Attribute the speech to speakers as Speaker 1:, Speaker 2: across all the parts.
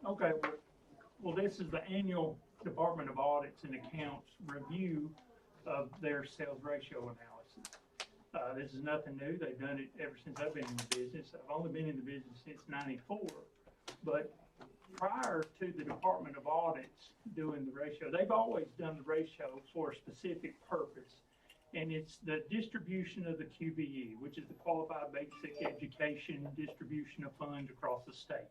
Speaker 1: Okay, well, this is the annual Department of Audits and Accounts review of their sales ratio analysis. This is nothing new. They've done it ever since I've been in the business. I've only been in the business since '94, but prior to the Department of Audits doing the ratio, they've always done the ratio for a specific purpose, and it's the distribution of the QBE, which is the Qualified Basic Education Distribution of Funds across the state.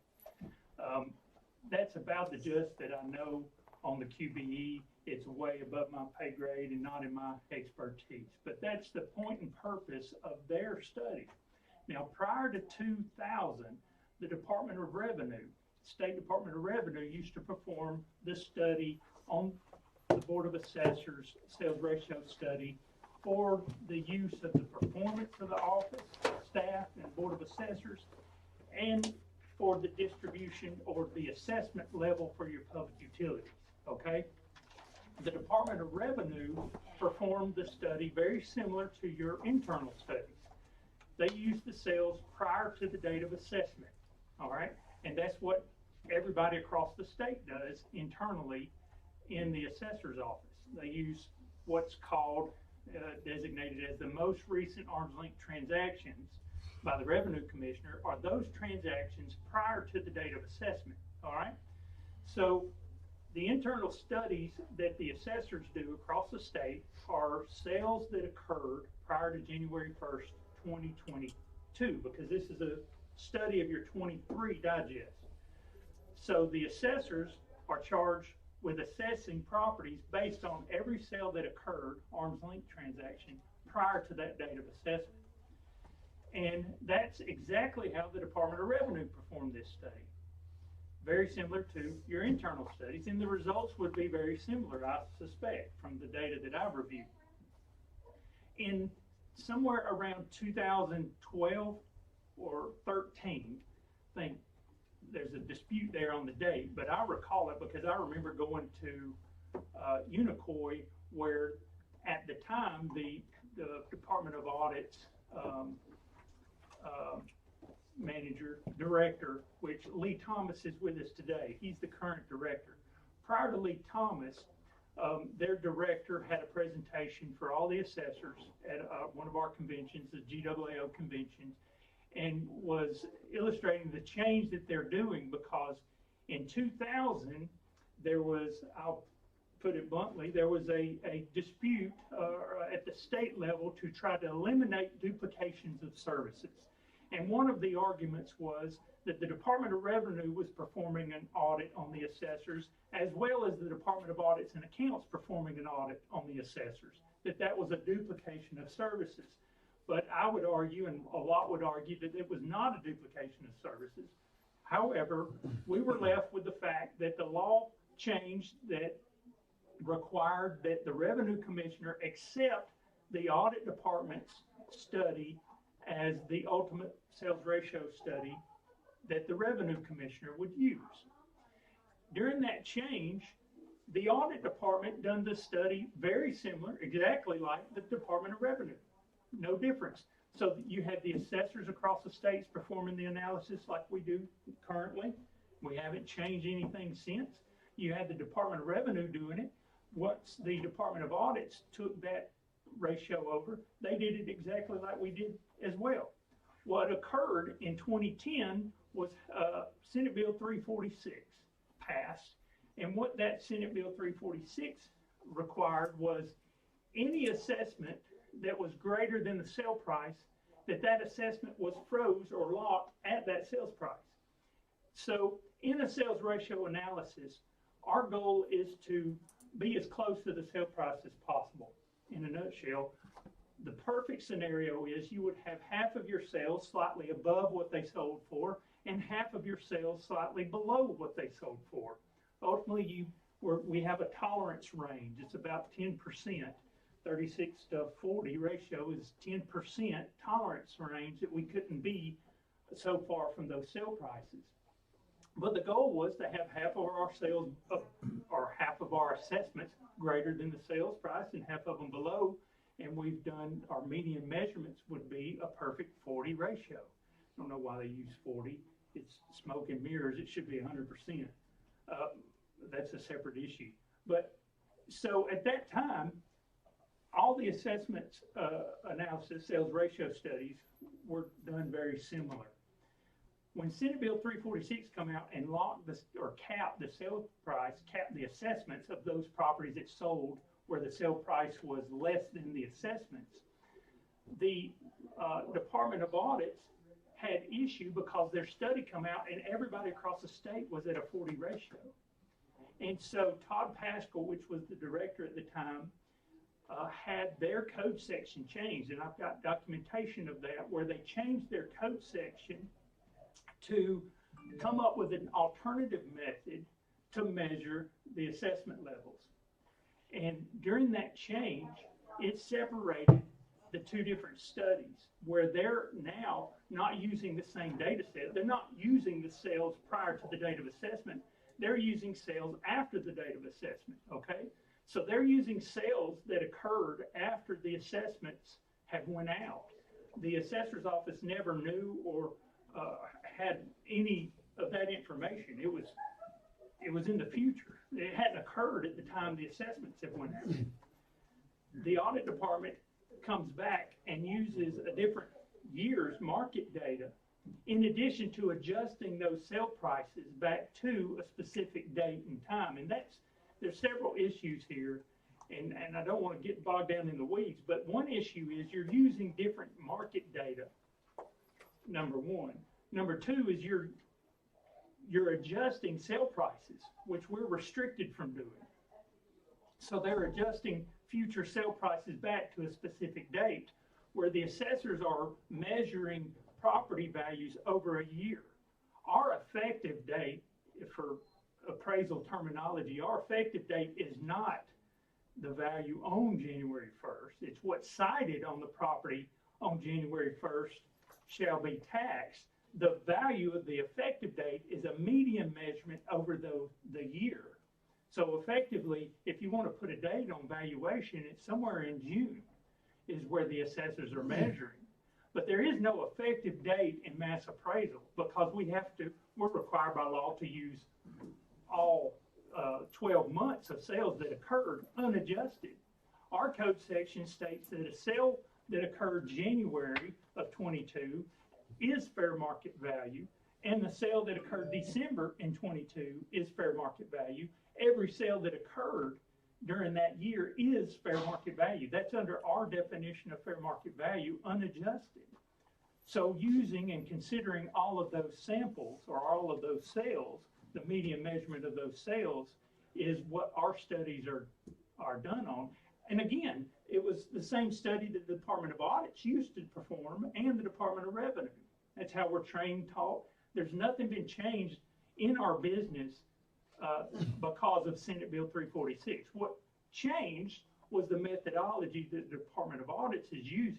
Speaker 1: That's about the gist that I know on the QBE. It's way above my pay grade and not in my expertise, but that's the point and purpose of their study. Now, prior to 2000, the Department of Revenue, State Department of Revenue, used to perform this study on the Board of Assessors sales ratio study for the use of the performance of the office, staff, and Board of Assessors, and for the distribution or the assessment level for your public utilities, okay? The Department of Revenue performed the study very similar to your internal studies. They use the sales prior to the date of assessment, all right? And that's what everybody across the state does internally in the assessor's office. They use what's called, designated as the most recent arm's length transactions by the Revenue Commissioner, are those transactions prior to the date of assessment, all right? So the internal studies that the assessors do across the state are sales that occurred prior to January 1st, 2022, because this is a study of your 23 digest. So the assessors are charged with assessing properties based on every sale that occurred, arm's length transaction, prior to that date of assessment. And that's exactly how the Department of Revenue performed this study. Very similar to your internal studies, and the results would be very similar, I suspect, from the data that I've reviewed. In somewhere around 2012 or 13, I think there's a dispute there on the date, but I recall it because I remember going to Unicoi, where at the time the Department of Audits director, which Lee Thomas is with us today. He's the current director. Prior to Lee Thomas, their director had a presentation for all the assessors at one of our conventions, the GAAO convention, and was illustrating the change that they're doing, because in 2000, there was, I'll put it bluntly, there was a dispute at the state level to try to eliminate duplications of services. And one of the arguments was that the Department of Revenue was performing an audit on the assessors, as well as the Department of Audits and Accounts performing an audit on the assessors, that was a duplication of services. But I would argue, and a lot would argue, that it was not a duplication of services. However, we were left with the fact that the law changed that required that the Revenue Commissioner accept the audit department's study as the ultimate sales ratio study that the Revenue Commissioner would use. During that change, the audit department done the study very similar, exactly like the Department of Revenue. No difference. So you had the assessors across the states performing the analysis like we do currently. We haven't changed anything since. You had the Department of Revenue doing it. Once the Department of Audits took that ratio over, they did it exactly like we did as well. What occurred in 2010 was Senate Bill 346 passed, and what that Senate Bill 346 required was any assessment that was greater than the sale price, that assessment was froze or locked at that sales price. So in a sales ratio analysis, our goal is to be as close to the sale price as possible. In a nutshell, the perfect scenario is you would have half of your sales slightly above what they sold for and half of your sales slightly below what they sold for. Ultimately, we have a tolerance range. It's about 10%. 36 to 40 ratio is 10% tolerance range that we couldn't be so far from those sale prices. But the goal was to have half of our sales or half of our assessments greater than the sales price and half of them below. And we've done, our median measurements would be a perfect 40 ratio. I don't know why they use 40 it's smoke and mirrors. It should be 100%. That's a separate issue. But so at that time, all the assessments analysis, sales ratio studies were done very similar. When Senate Bill 346 come out and locked this, or capped the sale price, capped the assessments of those properties that sold where the sale price was less than the assessments, the Department of Audits had issue because their study come out and everybody across the state was at a 40 ratio. And so Todd Paschal, which was the director at the time, had their code section changed, and I've got documentation of that, where they changed their code section to come up with an alternative method to measure the assessment levels. And during that change, it separated the two different studies, where they're now not using the same data set. They're not using the sales prior to the date of assessment. They're using sales after the date of assessment, okay? So they're using sales that occurred after the assessments have went out. The assessor's office never knew or had any of that information. It was in the future. It hadn't occurred at the time the assessments have went out. The audit department comes back and uses a different year's market data in addition to adjusting those sale prices back to a specific date and time. And there's several issues here, and I don't want to get bogged down in the weeds, but one issue is you're using different market data, number one. Number two is you're adjusting sale prices, which we're restricted from doing. So they're adjusting future sale prices back to a specific date, where the assessors are measuring property values over a year. Our effective date, for appraisal terminology, our effective date is not the value on January 1st. It's what's cited on the property on January 1st shall be taxed. The value of the effective date is a median measurement over the year. So effectively, if you want to put a date on valuation, it's somewhere in June is where the assessors are measuring. But there is no effective date in mass appraisal because we're required by law to use all 12 months of sales that occurred unadjusted. Our code section states that a sale that occurred January of 22 is fair market value, and the sale that occurred December in 22 is fair market value. Every sale that occurred during that year is fair market value. That's under our definition of fair market value, unadjusted. So using and considering all of those samples or all of those sales, the median measurement of those sales is what our studies are done on. And again, it was the same study that the Department of Audits used to perform and the Department of Revenue. That's how we're trained, taught. There's nothing been changed in our business because of Senate Bill 346. What changed was the methodology that the Department of Audits is using.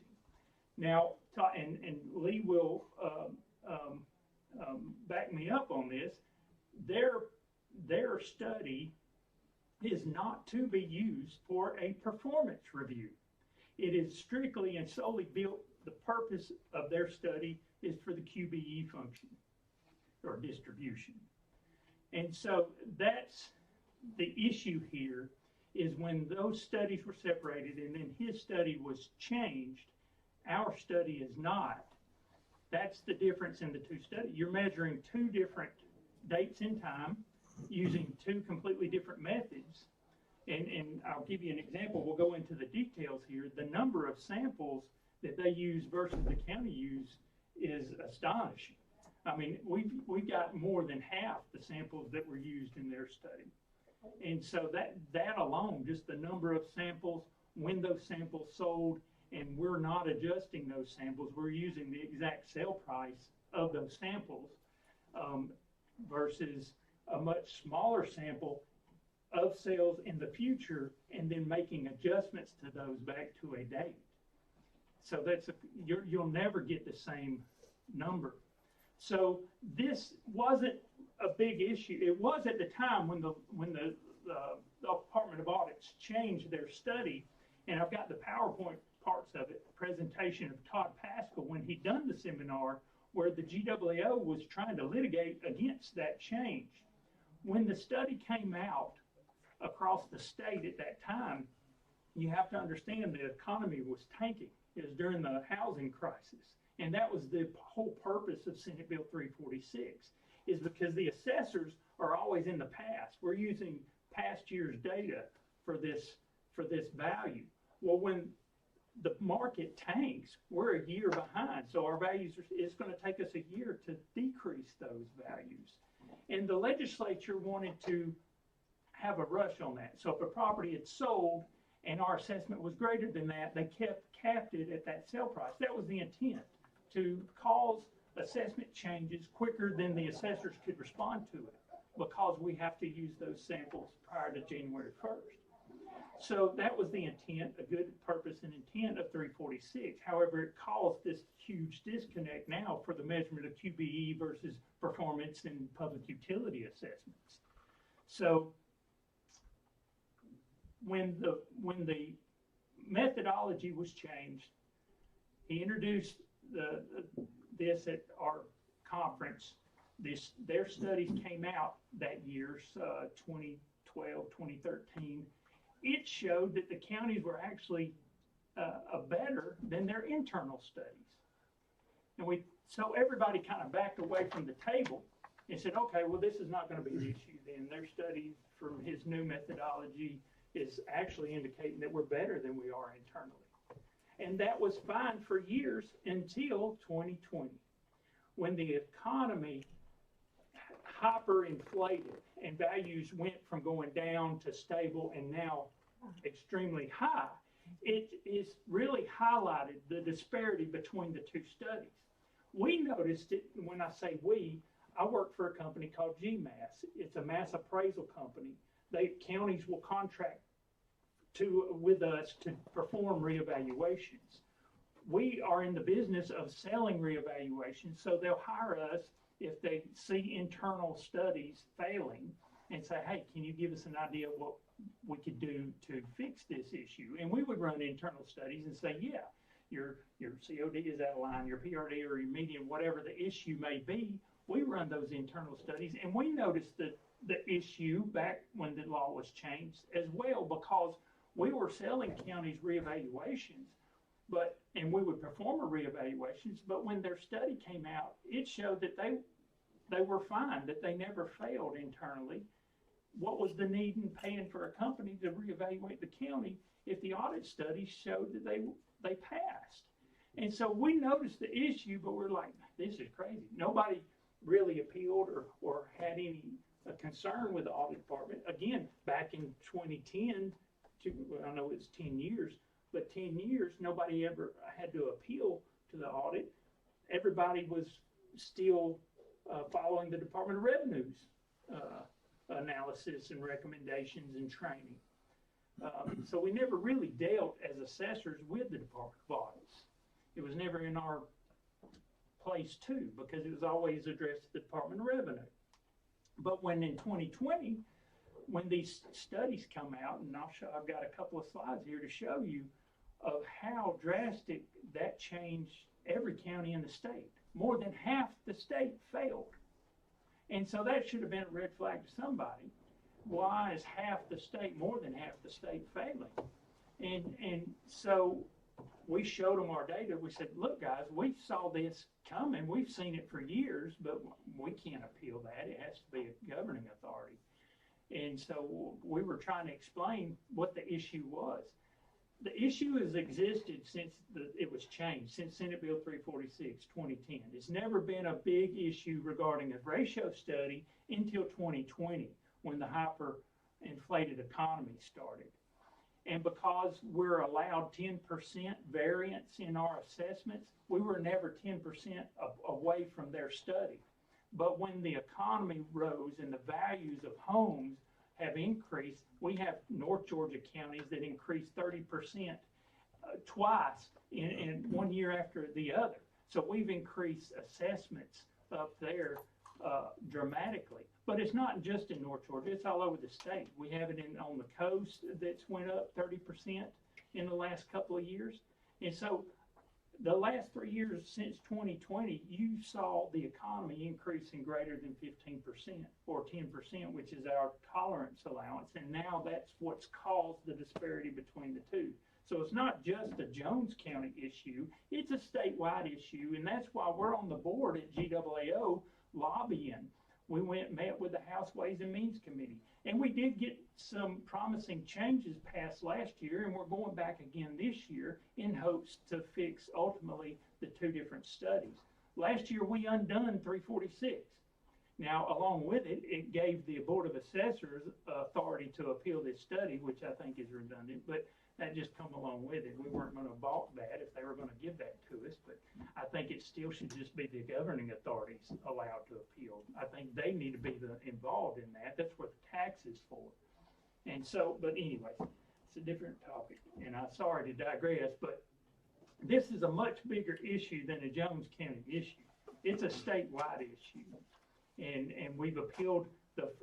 Speaker 1: Now, and Lee will back me up on this, their study is not to be used for a performance review. It is strictly and solely built, the purpose of their study is for the QBE function or distribution. And so that's the issue here, is when those studies were separated and then his study was changed, our study is not. That's the difference in the two studies. You're measuring two different dates in time using two completely different methods. And I'll give you an example. We'll go into the details here. The number of samples that they use versus the county use is astonishing. I mean, we've got more than half the samples that were used in their study. And so that alone, just the number of samples, when those samples sold, and we're not adjusting those samples, we're using the exact sale price of those samples versus a much smaller sample of sales in the future and then making adjustments to those back to a date. So you'll never get the same number. So this wasn't a big issue. It was at the time when the Department of Audits changed their study, and I've got the PowerPoint parts of it, the presentation of Todd Paschal when he done the seminar, where the GWO was trying to litigate against that change. When the study came out across the state at that time, you have to understand the economy was tanking. It was during the housing crisis. And that was the whole purpose of Senate Bill 346, is because the assessors are always in the past. We're using past year's data for this value. Well, when the market tanks, we're a year behind. So our values, it's going to take us a year to decrease those values. And the legislature wanted to have a rush on that. So if a property had sold and our assessment was greater than that, they capped it at that sale price. That was the intent, to cause assessment changes quicker than the assessors could respond to it, because we have to use those samples prior to January 1st. So that was the intent, a good purpose and intent of 346. However, it caused this huge disconnect now for the measurement of QBE versus performance and public utility assessments. So when the methodology was changed, he introduced this at our conference. Their studies came out that year, 2012, 2013. It showed that the counties were actually better than their internal studies. And so everybody kind of backed away from the table and said, okay, well, this is not going to be the issue then. Their study from his new methodology is actually indicating that we're better than we are internally. And that was fine for years until 2020, when the economy hyperinflated and values went from going down to stable and now extremely high. It is really highlighted the disparity between the two studies. We noticed it when I say we. I work for a company called GMAS. It's a mass appraisal company. Counties will contract with us to perform reevaluations. We are in the business of selling reevaluations, so they'll hire us if they see internal studies failing and say, hey, can you give us an idea of what we could do to fix this issue? And we would run internal studies and say, yeah, your COD is out of line, your PRD or your median, whatever the issue may be. We run those internal studies, and we noticed the issue back when the law was changed as well, because we were selling counties reevaluations, and we would perform a reevaluations, but when their study came out, it showed that they were fine, that they never failed internally. What was the need in paying for a company to reevaluate the county if the audit study showed that they passed? And so we noticed the issue, but we're like, this is crazy. Nobody really appealed or had any concern with the audit department. Again, back in 2010, I know it's 10 years, but 10 years, nobody ever had to appeal to the audit. Everybody was still following the Department of Revenue's analysis and recommendations and training. So we never really dealt as assessors with the Department of Audits. It was never in our place too, because it was always addressed to the Department of Revenue. But when in 2020, when these studies come out, and I've got a couple of slides here to show you of how drastic that changed every county in the state. More than half the state failed. And so that should have been a red flag to somebody. Why is more than half the state failing? And so we showed them our data. We said, look, guys, we saw this coming. We've seen it for years, but we can't appeal that. It has to be a governing authority. And so we were trying to explain what the issue was. The issue has existed since it was changed, since Senate Bill 346, 2010. It's never been a big issue regarding a ratio study until 2020, when the hyperinflated economy started. And because we're allowed 10% variance in our assessments, we were never 10% away from their study. But when the economy rose and the values of homes have increased, we have North Georgia counties that increased 30% twice in 1 year after the other. So we've increased assessments up there dramatically. But it's not just in North Georgia, it's all over the state. We have it on the coast that's went up 30% in the last couple of years. And so the last 3 years since 2020, you saw the economy increasing greater than 15% or 10%, which is our tolerance allowance. And now that's what's caused the disparity between the two. So it's not just a Jones County issue, it's a statewide issue. And that's why we're on the board at GAAO lobbying. We went and met with the House Ways and Means Committee. And we did get some promising changes passed last year, and we're going back again this year in hopes to fix ultimately the two different studies. Last year we undone 346. Now, along with it, it gave the Board of Assessors authority to appeal this study, which I think is redundant, but that just come along with it. We weren't going to balk that if they were going to give that to us, but I think it still should just be the governing authorities allowed to appeal. I think they need to be involved in that. That's what the tax is for. And so, but anyway, it's a different topic, and I'm sorry to digress, but this is a much bigger issue than a Jones County issue. It's a statewide issue, and we've appealed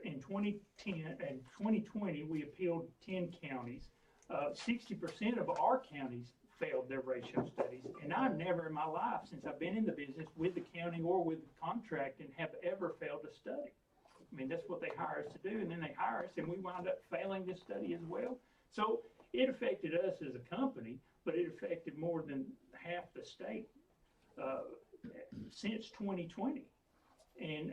Speaker 1: in 2010 and 2020 we appealed 10 counties. 60% of our counties failed their ratio studies, and I've never in my life, since I've been in the business with the county or with the contracting, have ever failed a study. I mean, that's what they hire us to do, and then they hire us, and we wind up failing this study as well. So it affected us as a company, but it affected more than half the state since 2020, and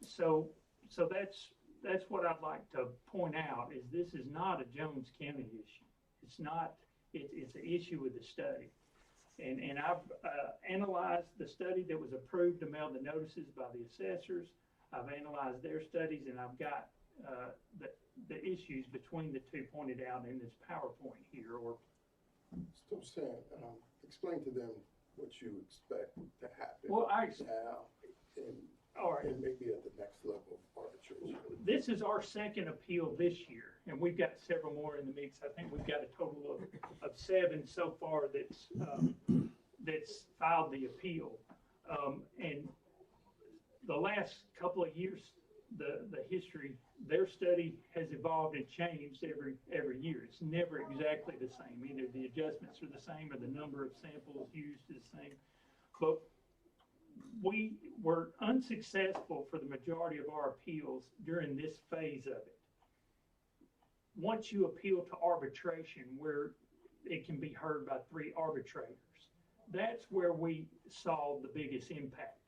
Speaker 1: so that's what I'd like to point out is this is not a Jones County issue. It's not. It's an issue with the study, and I've analyzed the study that was approved to mail the notices by the assessors. I've analyzed their studies, and I've got the issues between the two pointed out in this PowerPoint here. Or
Speaker 2: still saying, explain to them what you expect to happen.
Speaker 1: Well,
Speaker 2: now,
Speaker 1: all right.
Speaker 2: And maybe at the next level of arbitration.
Speaker 1: This is our second appeal this year, and we've got several more in the mix. I think we've got a total of 7 so far that's filed the appeal. And the last couple of years, the history, their study has evolved and changed every year. It's never exactly the same. Either the adjustments are the same or the number of samples used is the same. But we were unsuccessful for the majority of our appeals during this phase of it. Once you appeal to arbitration, where it can be heard by 3 arbitrators, that's where we saw the biggest impact.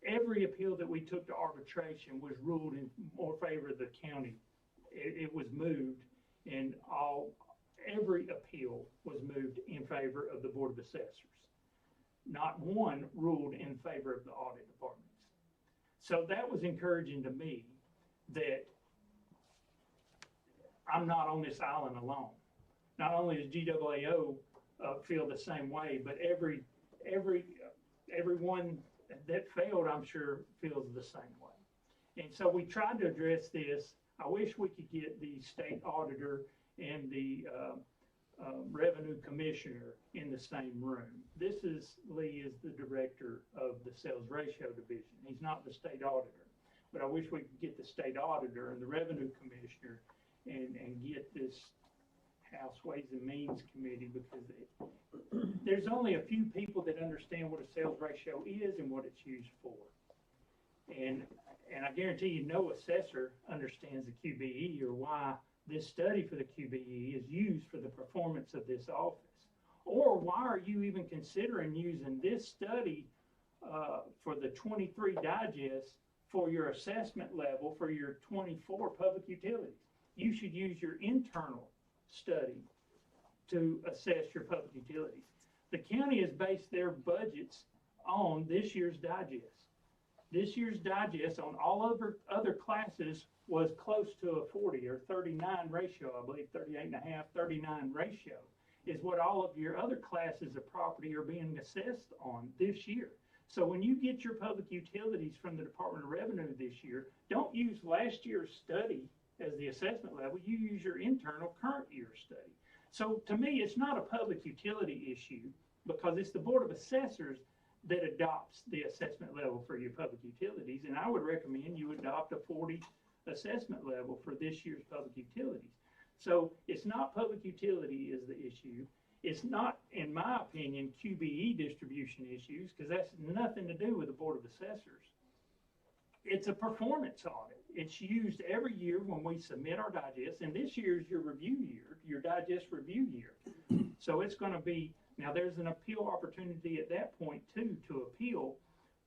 Speaker 1: Every appeal that we took to arbitration was ruled in more favor of the county. It was moved, and every appeal was moved in favor of the Board of Assessors. Not one ruled in favor of the audit departments. So that was encouraging to me that I'm not on this island alone. Not only does GAAO feel the same way, but everyone that failed, I'm sure, feels the same way. And so we tried to address this. I wish we could get the state auditor and the revenue commissioner in the same room. Lee is the director of the sales ratio division. He's not the state auditor, but I wish we could get the state auditor and the revenue commissioner and get this House Ways and Means Committee, because there's only a few people that understand what a sales ratio is and what it's used for. And I guarantee you no assessor understands the QBE or why this study for the QBE is used for the performance of this office. Or why are you even considering using this study for the 23 digest for your assessment level for your 24 public utilities? You should use your internal study to assess your public utilities. The county has based their budgets on this year's digest. This year's digest on all other classes was close to a 40 or 39 ratio, I believe 38.5, 39 ratio is what all of your other classes of property are being assessed on this year. So when you get your public utilities from the Department of Revenue this year, don't use last year's study as the assessment level, you use your internal current year study. So to me, it's not a public utility issue because it's the Board of Assessors that adopts the assessment level for your public utilities. And I would recommend you adopt a 40 assessment level for this year's public utilities. So it's not public utility is the issue. It's not, in my opinion, QBE distribution issues, because that's nothing to do with the Board of Assessors. It's a performance audit. It's used every year when we submit our digest, and this year is your review year, your digest review year. So it's gonna be, now there's an appeal opportunity at that point too, to appeal,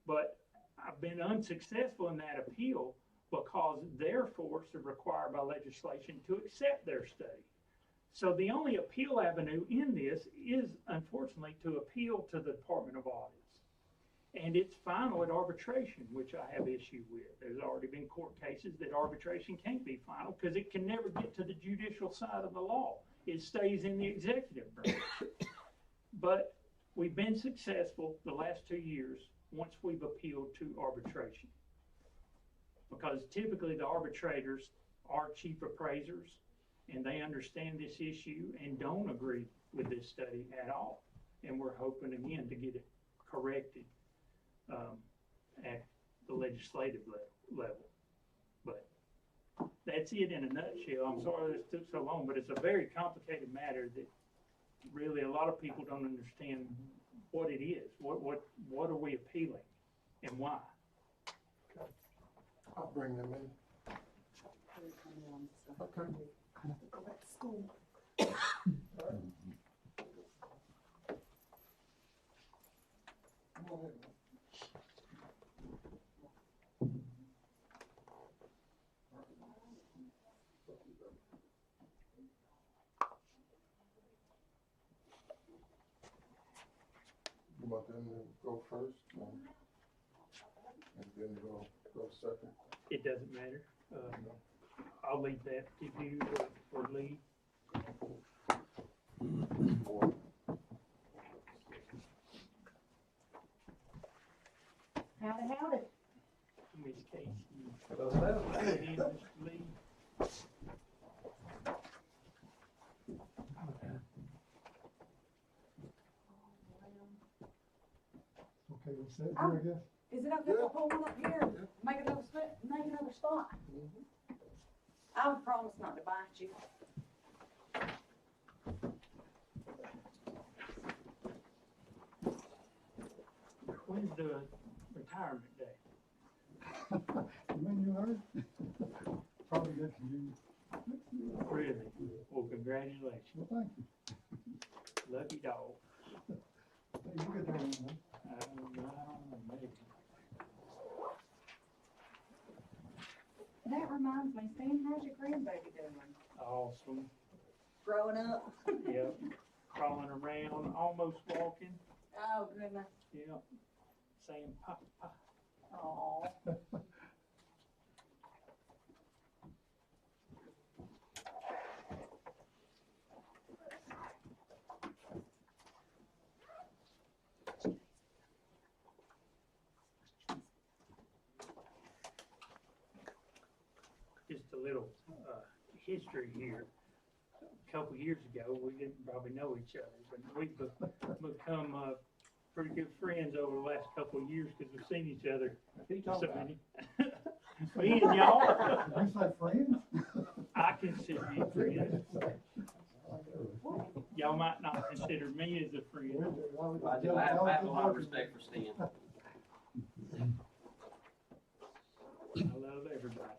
Speaker 1: but I've been unsuccessful in that appeal because they're forced or required by legislation to accept their study. So the only appeal avenue in this is, unfortunately, to appeal to the Department of Audits. And it's final at arbitration, which I have issue with. There's already been court cases that arbitration can't be final because it can never get to the judicial side of the law. It stays in the executive branch. But we've been successful the last 2 years once we've appealed to arbitration. Because typically the arbitrators are chief appraisers and they understand this issue and don't agree with this study at all. And we're hoping again to get it corrected at the legislative level. But that's it in a nutshell. I'm sorry this took so long, but it's a very complicated matter that really a lot of people don't understand what it is. What are we appealing and why?
Speaker 2: I'll bring them in. Okay.
Speaker 3: I have to go back to school.
Speaker 2: Come on in. You want them to go first, and then go second?
Speaker 1: It doesn't matter. I'll leave that to you or Lee.
Speaker 2: Or
Speaker 3: Howdy.
Speaker 1: Miss Casey.
Speaker 4: Hello, hello.
Speaker 1: And Mr. Lee.
Speaker 5: Okay, we'll sit here, I guess.
Speaker 3: Is it okay to pull one up here? Make another spot? I would promise not to bite you.
Speaker 1: When's the retirement day?
Speaker 5: When you heard? Probably next year.
Speaker 1: Really? Well, congratulations.
Speaker 5: Well, thank you.
Speaker 1: Lucky dog.
Speaker 5: Hey, you get there, man.
Speaker 1: I don't know, maybe.
Speaker 3: That reminds me, Stan, how's your grandbaby doing?
Speaker 1: Awesome.
Speaker 3: Growing up?
Speaker 1: Yep. Crawling around, almost walking.
Speaker 3: Oh, goodness.
Speaker 1: Yep. Saying papa.
Speaker 3: Aw.
Speaker 1: Just a little history here. A couple years ago, we didn't probably know each other, but we've become pretty good friends over the last couple of years because we've seen each other so many. Me and y'all,
Speaker 5: You say friends?
Speaker 1: I consider you friends. Y'all might not consider me as a friend.
Speaker 4: I have a lot of respect for Stan.
Speaker 1: I love everybody.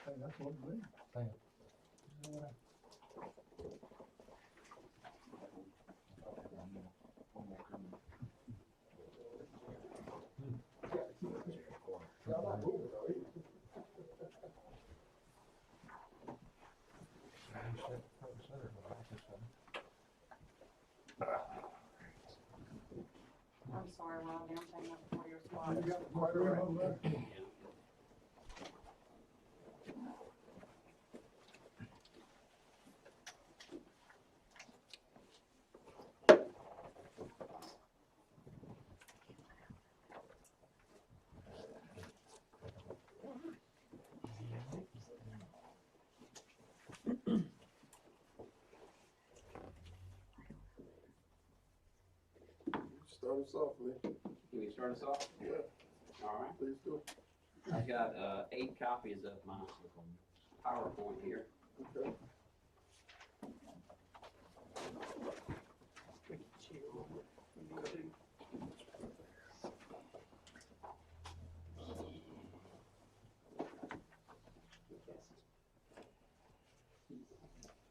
Speaker 5: Hey, that's what it is.
Speaker 3: I'm sorry, Ronnie, I'm taking up for your spot.
Speaker 5: You got quite a room over there.
Speaker 2: Start us off, Lee.
Speaker 4: Can we start us off?
Speaker 2: Yeah,
Speaker 4: All right.
Speaker 2: please do.
Speaker 4: I've got 8 copies of my PowerPoint here.
Speaker 2: Okay.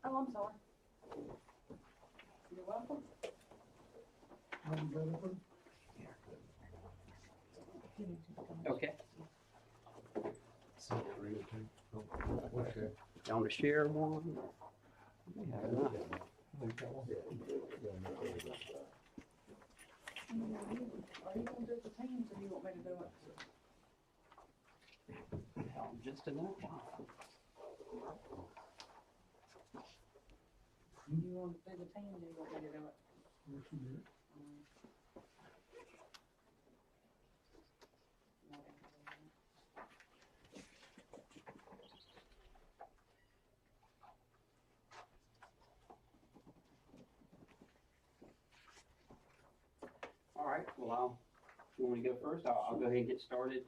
Speaker 3: Oh, I'm sorry. You're welcome.
Speaker 5: Benefit.
Speaker 4: Okay.
Speaker 2: Okay.
Speaker 4: You want to share one? Yeah,
Speaker 3: Are you gonna do it the teams or you want me to do it?
Speaker 4: just enough.
Speaker 3: You want to do the teams or you want me to do it?
Speaker 5: Yes, you did.
Speaker 4: All right, well, you want me to go first? I'll go ahead and get started.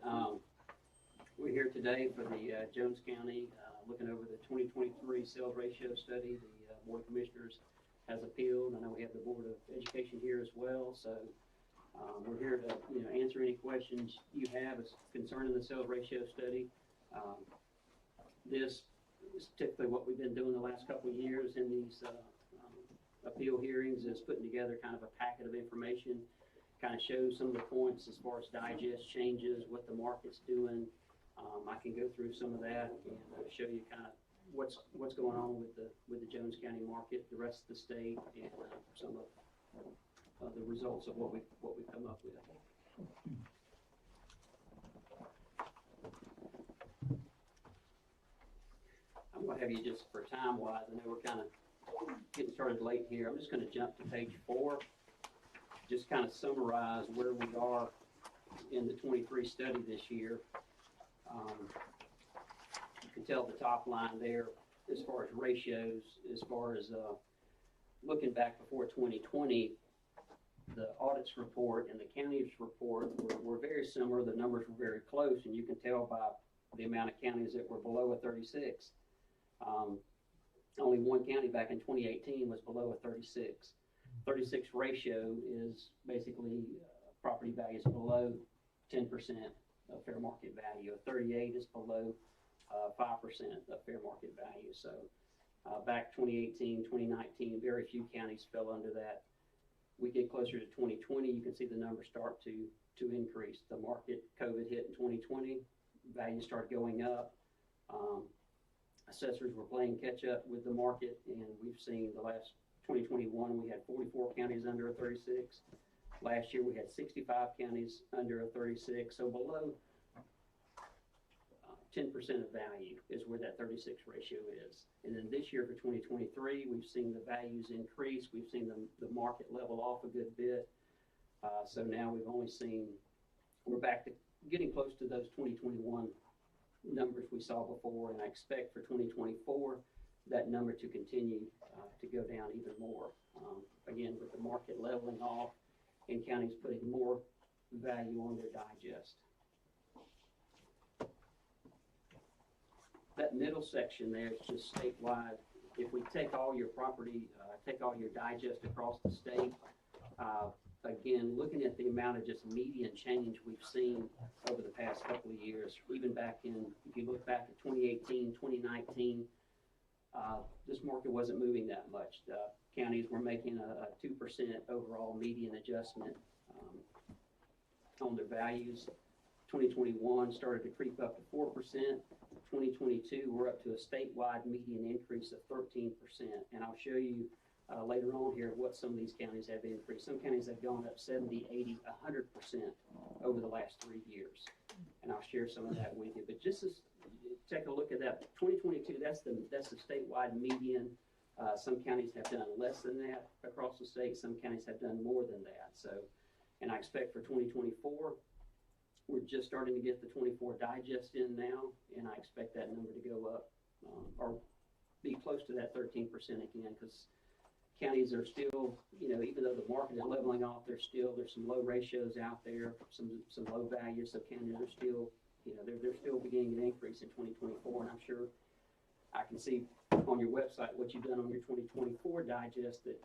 Speaker 4: We're here today for the Jones County, looking over the 2023 sales ratio study. The Board of Commissioners has appealed. I know we have the Board of Education here as well, so we're here to answer any questions you have concerning the sales ratio study. This is typically what we've been doing the last couple of years in these appeal hearings, is putting together kind of a packet of information, kind of shows some of the points as far as digest changes, what the market's doing. I can go through some of that and show you kind of what's going on with the Jones County market, the rest of the state, and some of the results of what we come up with. I'm gonna have you just for time wise. I know we're kind of getting started late here. I'm just gonna jump to page 4. Just kind of summarize where we are in the 23 study this year. You can tell the top line there as far as ratios, as far as looking back before 2020, the audits report and the county's report were very similar. The numbers were very close, and you can tell by the amount of counties that were below a 36. Only one county back in 2018 was below a 36. 36 ratio is basically property values below 10% of fair market value. A 38 is below 5% of fair market value. So back 2018, 2019, very few counties fell under that. We get closer to 2020, you can see the numbers start to increase. The market, COVID hit in 2020, values started going up. Assessors were playing catch up with the market, and we've seen the last 2021, we had 44 counties under a 36. Last year, we had 65 counties under a 36, so below 10% of value is where that 36 ratio is. And then this year for 2023, we've seen the values increase. We've seen the market level off a good bit. So now we're back to getting close to those 2021 numbers we saw before, and I expect for 2024 that number to continue to go down even more. Again, with the market leveling off and counties putting more value on their digest. That middle section there is just statewide. If we take all your property, take all your digest across the state, again, looking at the amount of just median change we've seen over the past couple of years, even back in, if you look back at 2018, 2019, this market wasn't moving that much. The counties were making a 2% overall median adjustment on their values. 2021 started to creep up to 4%. 2022, we're up to a statewide median increase of 13%. And I'll show you later on here what some of these counties have increased. Some counties have gone up 70, 80, 100% over the last 3 years. And I'll share some of that with you. But just take a look at that. 2022, that's the statewide median. Some counties have done less than that across the state. Some counties have done more than that. So, and I expect for 2024, we're just starting to get the 24 digest in now, and I expect that number to go up or be close to that 13% again, because counties are still, even though the market is leveling off, there's some low ratios out there, some low values. So counties are still, they're still beginning an increase in 2024, and I'm sure I can see on your website what you've done on your 2024 digest, that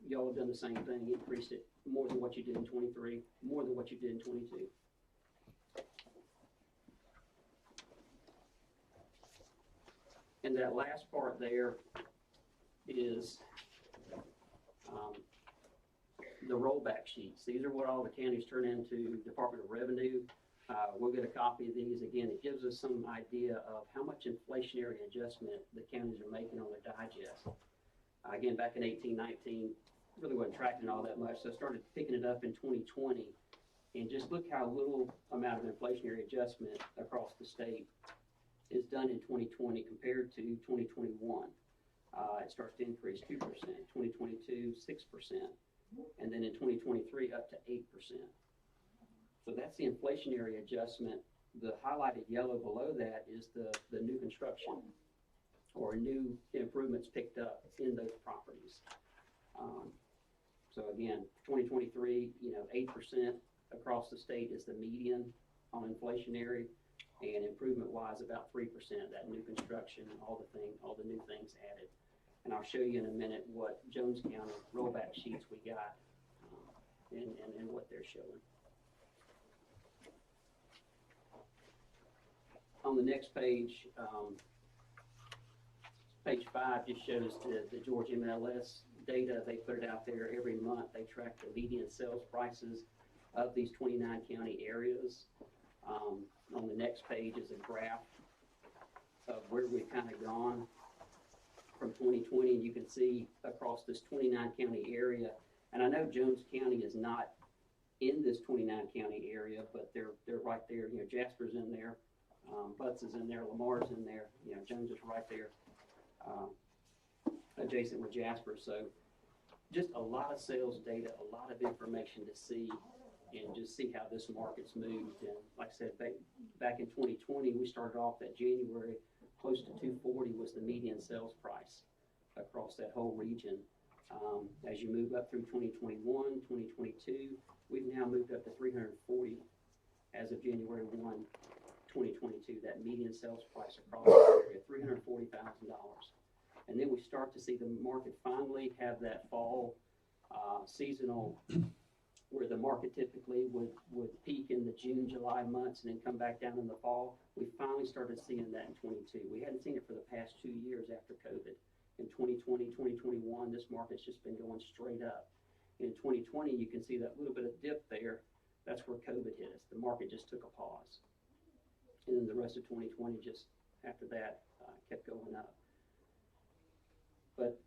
Speaker 4: y'all have done the same thing, increased it more than what you did in 23, more than what you did in 22. And that last part there is the rollback sheets. These are what all the counties turn into Department of Revenue. We'll get a copy of these. Again, it gives us some idea of how much inflationary adjustment the counties are making on their digest. Again, back in 1819, really wasn't tracking all that much, so I started picking it up in 2020. And just look how little amount of inflationary adjustment across the state is done in 2020 compared to 2021. It starts to increase 2%, 2022, 6%, and then in 2023, up to 8%. So that's the inflationary adjustment. The highlighted yellow below that is the new construction or new improvements picked up in those properties. So again, 2023, 8% across the state is the median on inflationary, and improvement-wise, about 3%. That new construction, all the new things added. And I'll show you in a minute what Jones County rollback sheets we got and what they're showing. On the next page, page 5 just shows the Georgia MLS data. They put it out there every month. They track the median sales prices of these 29 county areas. On the next page is a graph of where we've kind of gone from 2020. You can see across this 29 county area, and I know Jones County is not in this 29 county area, but they're right there. Jasper's in there, Butts is in there, Lamar's in there. Jones is right there, adjacent with Jasper. So just a lot of sales data, a lot of information to see, and just see how this market's moved. And like I said, back in 2020, we started off that January, close to 240 was the median sales price across that whole region. As you move up through 2021, 2022, we've now moved up to 340 as of January 1, 2022, that median sales price across the area, $340,000. And then we start to see the market finally have that fall seasonal, where the market typically would peak in the June, July months and then come back down in the fall. We finally started seeing that in 22. We hadn't seen it for the past 2 years after COVID. In 2020, 2021, this market's just been going straight up. In 2020, you can see that little bit of dip there. That's where COVID hit us. The market just took a pause. And then the rest of 2020, just after that, kept going up. But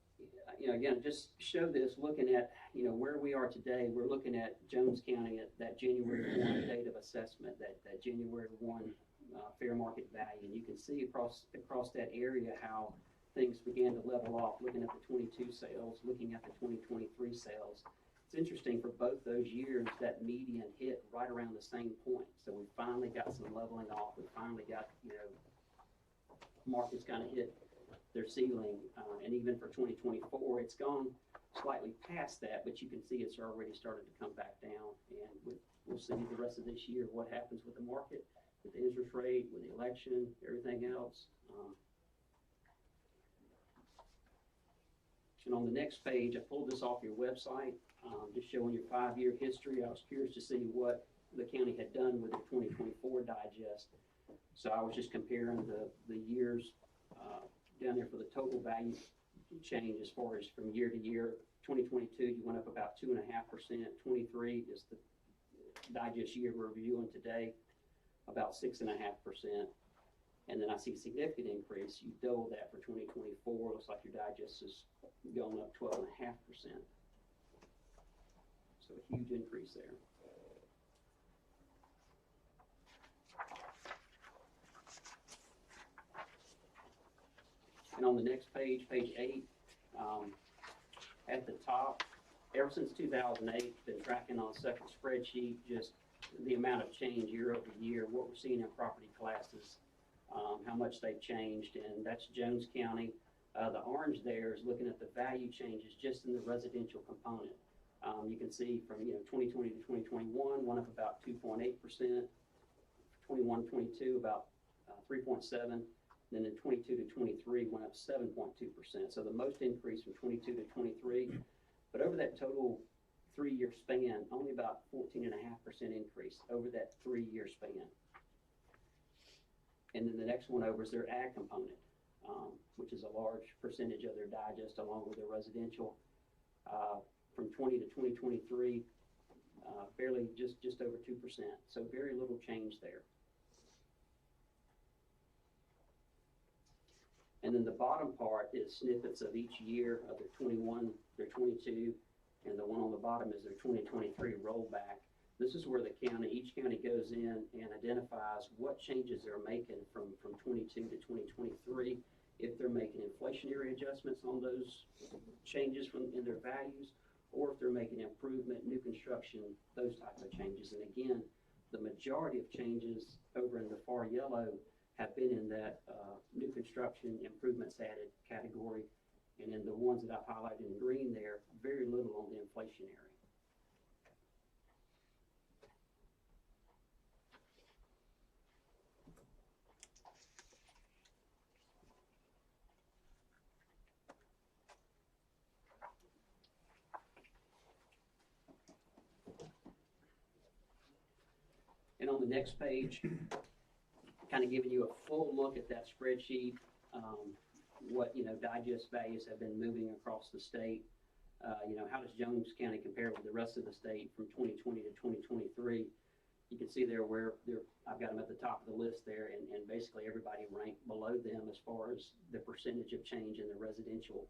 Speaker 4: again, just show this, looking at, where we are today. We're looking at Jones County at that January 1 date of assessment, that January 1 fair market value. And you can see across that area how things began to level off, looking at the 22 sales, looking at the 2023 sales. It's interesting, for both those years, that median hit right around the same point. So we finally got some leveling off. We finally got, markets kind of hit their ceiling, and even for 2024, it's gone slightly past that, but you can see it's already started to come back down. And we'll see the rest of this year what happens with the market, with the interest rate, with the election, everything else. And on the next page, I pulled this off your website, just showing your 5-year history. I was curious to see what the county had done with the 2024 digest. So I was just comparing the years down there for the total value change as far as from year to year. 2022, you went up about 2.5%. 23 is the digest year we're reviewing today, about 6.5%. And then I see significant increase. You double that for 2024. Looks like your digest is going up 12.5%. So a huge increase there. And on the next page, page 8, at the top, ever since 2008, been tracking on a separate spreadsheet, just the amount of change year over year, what we're seeing in property classes, how much they've changed, and that's Jones County. The orange there is looking at the value changes just in the residential component. You can see from 2020 to 2021, went up about 2.8%, 21-22 about 3.7%. Then in 22 to 23 went up 7.2%. So the most increase from 22 to 23. But over that total 3-year span, only about 14.5% increase over that 3-year span. And then the next one over is their ag component. which is a large percentage of their digest along with their residential. From 20 to 2023, barely just over 2%, so very little change there. And then the bottom part is snippets of each year of their 21, their 22, and the one on the bottom is their 2023 rollback. This is where each county goes in and identifies what changes they're making from 22 to 2023, if they're making inflationary adjustments on those changes in their values, or if they're making improvement, new construction, those types of changes. And again, the majority of changes over in the far yellow have been in that new construction improvements added category. And in the ones that I've highlighted in green there, very little on the inflationary. And on the next page, kind of giving you a full look at that spreadsheet, what, digest values have been moving across the state. How does Jones County compare with the rest of the state from 2020 to 2023? You can see there where I've got them at the top of the list there, and basically everybody ranked below them as far as the percentage of change in the residential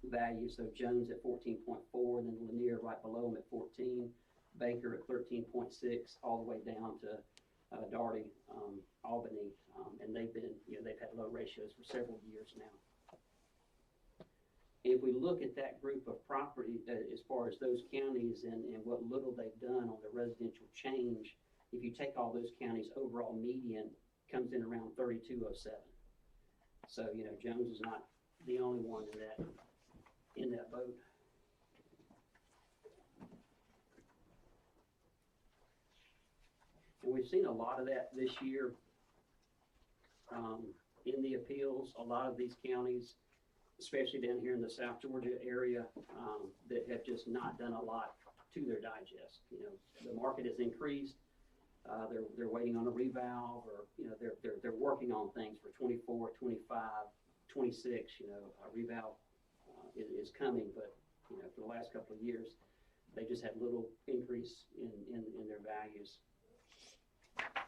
Speaker 4: value. So Jones at 14.4, then Lanier right below them at 14, Baker at 13.6, all the way down to Daugherty, Albany, and they've had low ratios for several years now. If we look at that group of property, as far as those counties and what little they've done on the residential change, if you take all those counties, overall median comes in around 3207. So, Jones is not the only one in that boat. And we've seen a lot of that this year in the appeals. A lot of these counties, especially down here in the South Georgia area, that have just not done a lot to their digest. The market has increased. They're waiting on a revalve, or they're working on things for 24, 25, 26. A revalve is coming, but for the last couple of years, they just had little increase in their values.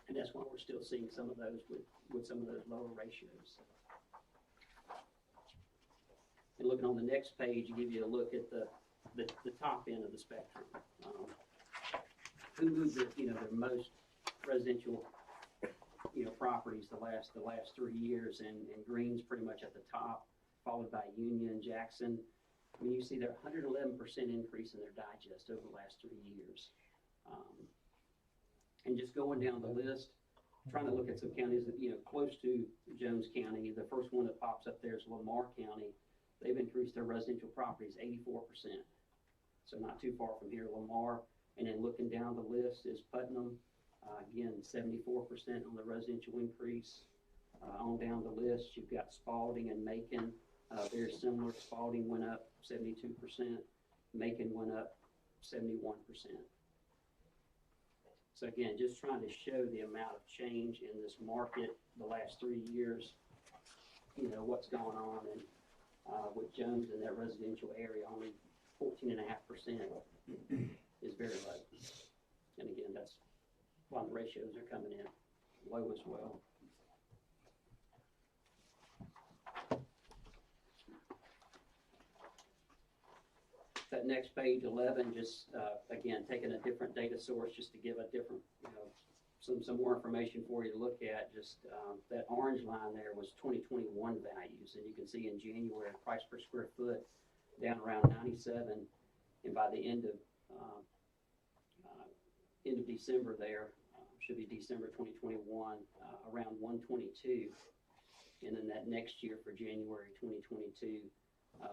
Speaker 4: And that's why we're still seeing some of those with some of those lower ratios. And looking on the next page, give you a look at the top end of the spectrum. Who moved their most residential properties the last 3 years, and green's pretty much at the top, followed by Union, Jackson. When you see their 111% increase in their digest over the last 3 years. And just going down the list, trying to look at some counties that, close to Jones County. The first one that pops up there is Lamar County. They've increased their residential properties 84%. So not too far from here, Lamar. And then looking down the list is Putnam. Again, 74% on the residential increase. On down the list, you've got Spalding and Macon. Very similar. Spalding went up 72%. Macon went up 71%. So again, just trying to show the amount of change in this market the last 3 years, what's going on. And with Jones in that residential area, only 14.5% is very low. And again, that's why the ratios are coming in low as well. That next page, 11, just again taking a different data source just to give a different, some more information for you to look at. Just that orange line there was 2021 values, and you can see in January price per square foot down around 97, and by the end of December there, should be December 2021, around 122, and then that next year for January 2022.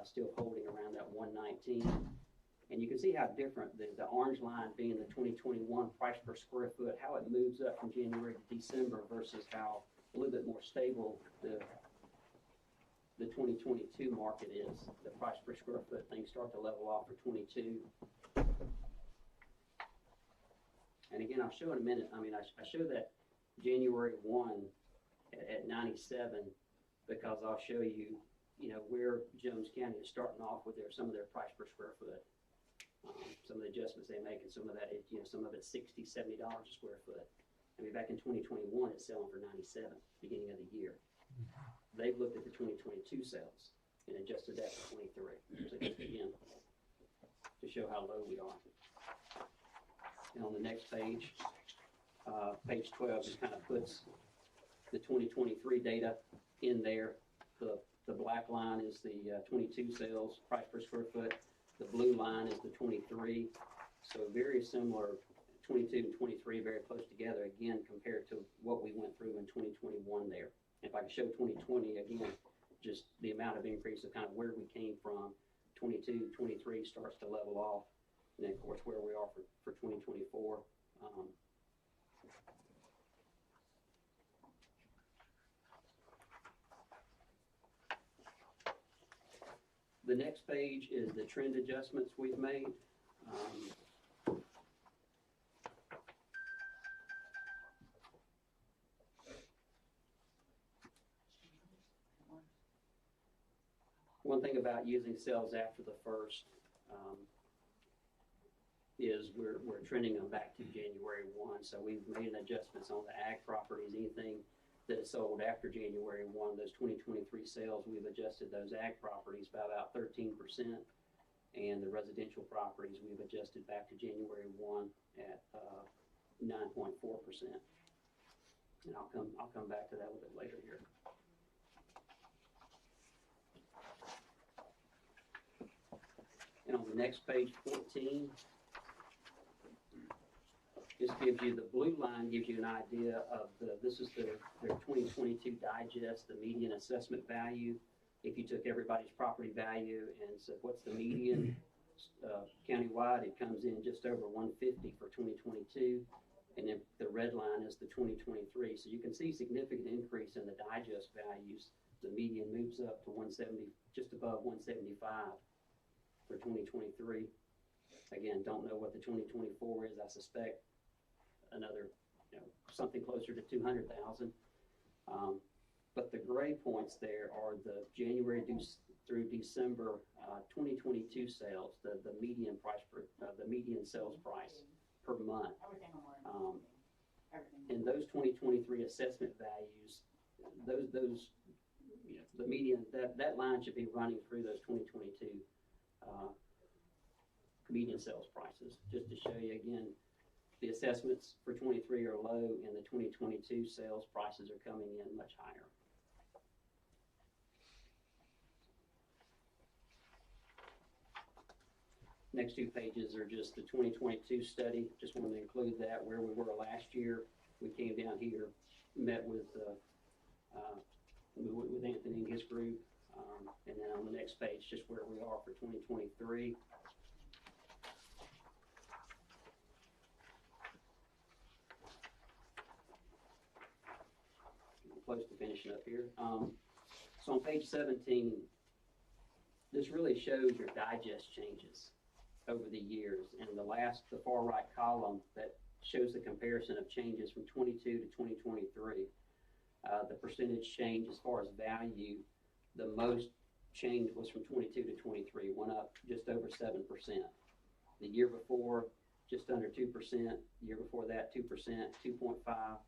Speaker 4: Still holding around that 119. And you can see how different the orange line being the 2021 price per square foot, how it moves up from January to December versus how a little bit more stable the 2022 market is. The price per square foot, things start to level off for 22. And again, I'll show in a minute. I show that January 1 at 97. because I'll show you, where Jones County is starting off with some of their price per square foot. Some of the adjustments they make, and some of that is, some of it's $60, $70 a square foot. I mean, back in 2021, it's selling for 97, beginning of the year. They've looked at the 2022 sales and adjusted that for 23. So just again, to show how low we are. And on the next page, page 12 just kind of puts the 2023 data in there. The black line is the 22 sales price per square foot. The blue line is the 23. So very similar, 22 and 23 very close together, again, compared to what we went through in 2021 there. If I can show 2020, again, just the amount of increase of kind of where we came from, 22, 23 starts to level off. And then, of course, where we are for 2024. The next page is the trend adjustments we've made. One thing about using sales after the first is we're trending them back to January 1. So we've made adjustments on the ag properties, anything that is sold after January 1. Those 2023 sales, we've adjusted those ag properties by about 13%. And the residential properties, we've adjusted back to January 1 at 9.4%. And I'll come back to that a little bit later here. And on the next page, 14, this gives you, the blue line gives you an idea of this is their 2022 digest, the median assessment value. If you took everybody's property value and said, what's the median countywide, it comes in just over 150 for 2022. And then the red line is the 2023. So you can see significant increase in the digest values. The median moves up to 170, just above 175 for 2023. Again, don't know what the 2024 is. I suspect another, something closer to 200,000. But the gray points there are the January through December 2022 sales, the median price the median sales price per month. And those 2023 assessment values, those the median, that line should be running through those 2022 median sales prices, just to show you again, the assessments for 23 are low and the 2022 sales prices are coming in much higher. Next two pages are just the 2022 study. Just wanted to include that, where we were last year. We came down here, met with Anthony and his group, and then on the next page, just where we are for 2023. Close to finishing up here. So on page 17, this really shows your digest changes over the years. And the far right column that shows the comparison of changes from 22 to 2023. The percentage change as far as value, the most change was from 22 to 23, went up just over 7%. The year before, just under 2%. The year before that, 2%, 2.5.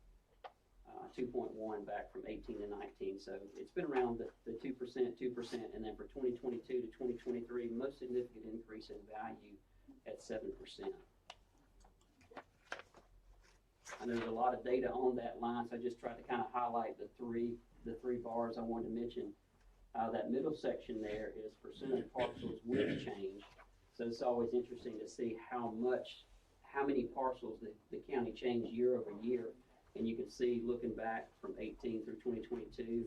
Speaker 4: 2.1 back from 18 to 19. So it's been around the 2%, 2%, and then for 2022 to 2023, most significant increase in value at 7%. I know there's a lot of data on that line, so I just tried to kind of highlight the three bars I wanted to mention. That middle section there is percent of parcels with change. So it's always interesting to see how many parcels the county changed year over year. And you can see, looking back from 18 through 2022,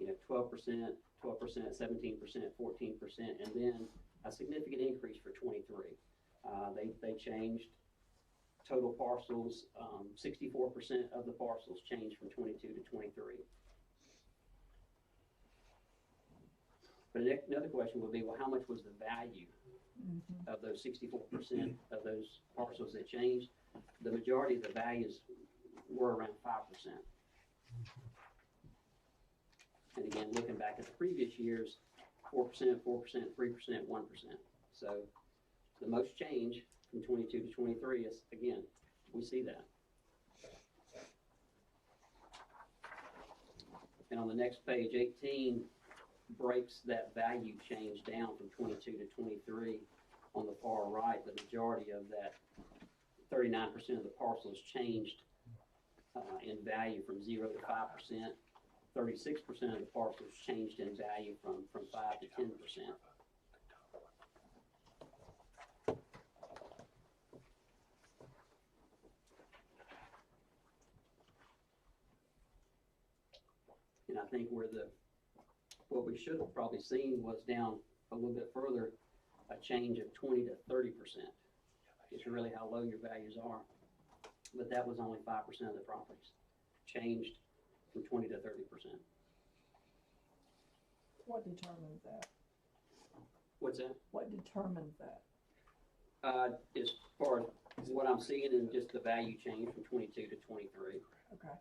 Speaker 4: 12%, 12%, 17%, 14%, and then a significant increase for 23. They changed total parcels, 64% of the parcels changed from 22 to 23. But another question would be, well, how much was the value of those 64% of those parcels that changed? The majority of the values were around 5%. And again, looking back at the previous years, 4%, 4%, 3%, 1%. So the most change from 22 to 23 is, again, we see that. And on the next page, 18 breaks that value change down from 22 to 23. On the far right, the majority of that 39% of the parcels changed in value from 0 to 5%. 36% of the parcels changed in value from 5 to 10%. And I think what we should have probably seen was down a little bit further, a change of 20 to 30%. It's really how low your values are. But that was only 5% of the properties changed from 20 to 30%.
Speaker 6: What determines that?
Speaker 4: What's that?
Speaker 6: What determines that?
Speaker 4: As far as what I'm seeing in just the value change from 22 to 23.
Speaker 6: Okay.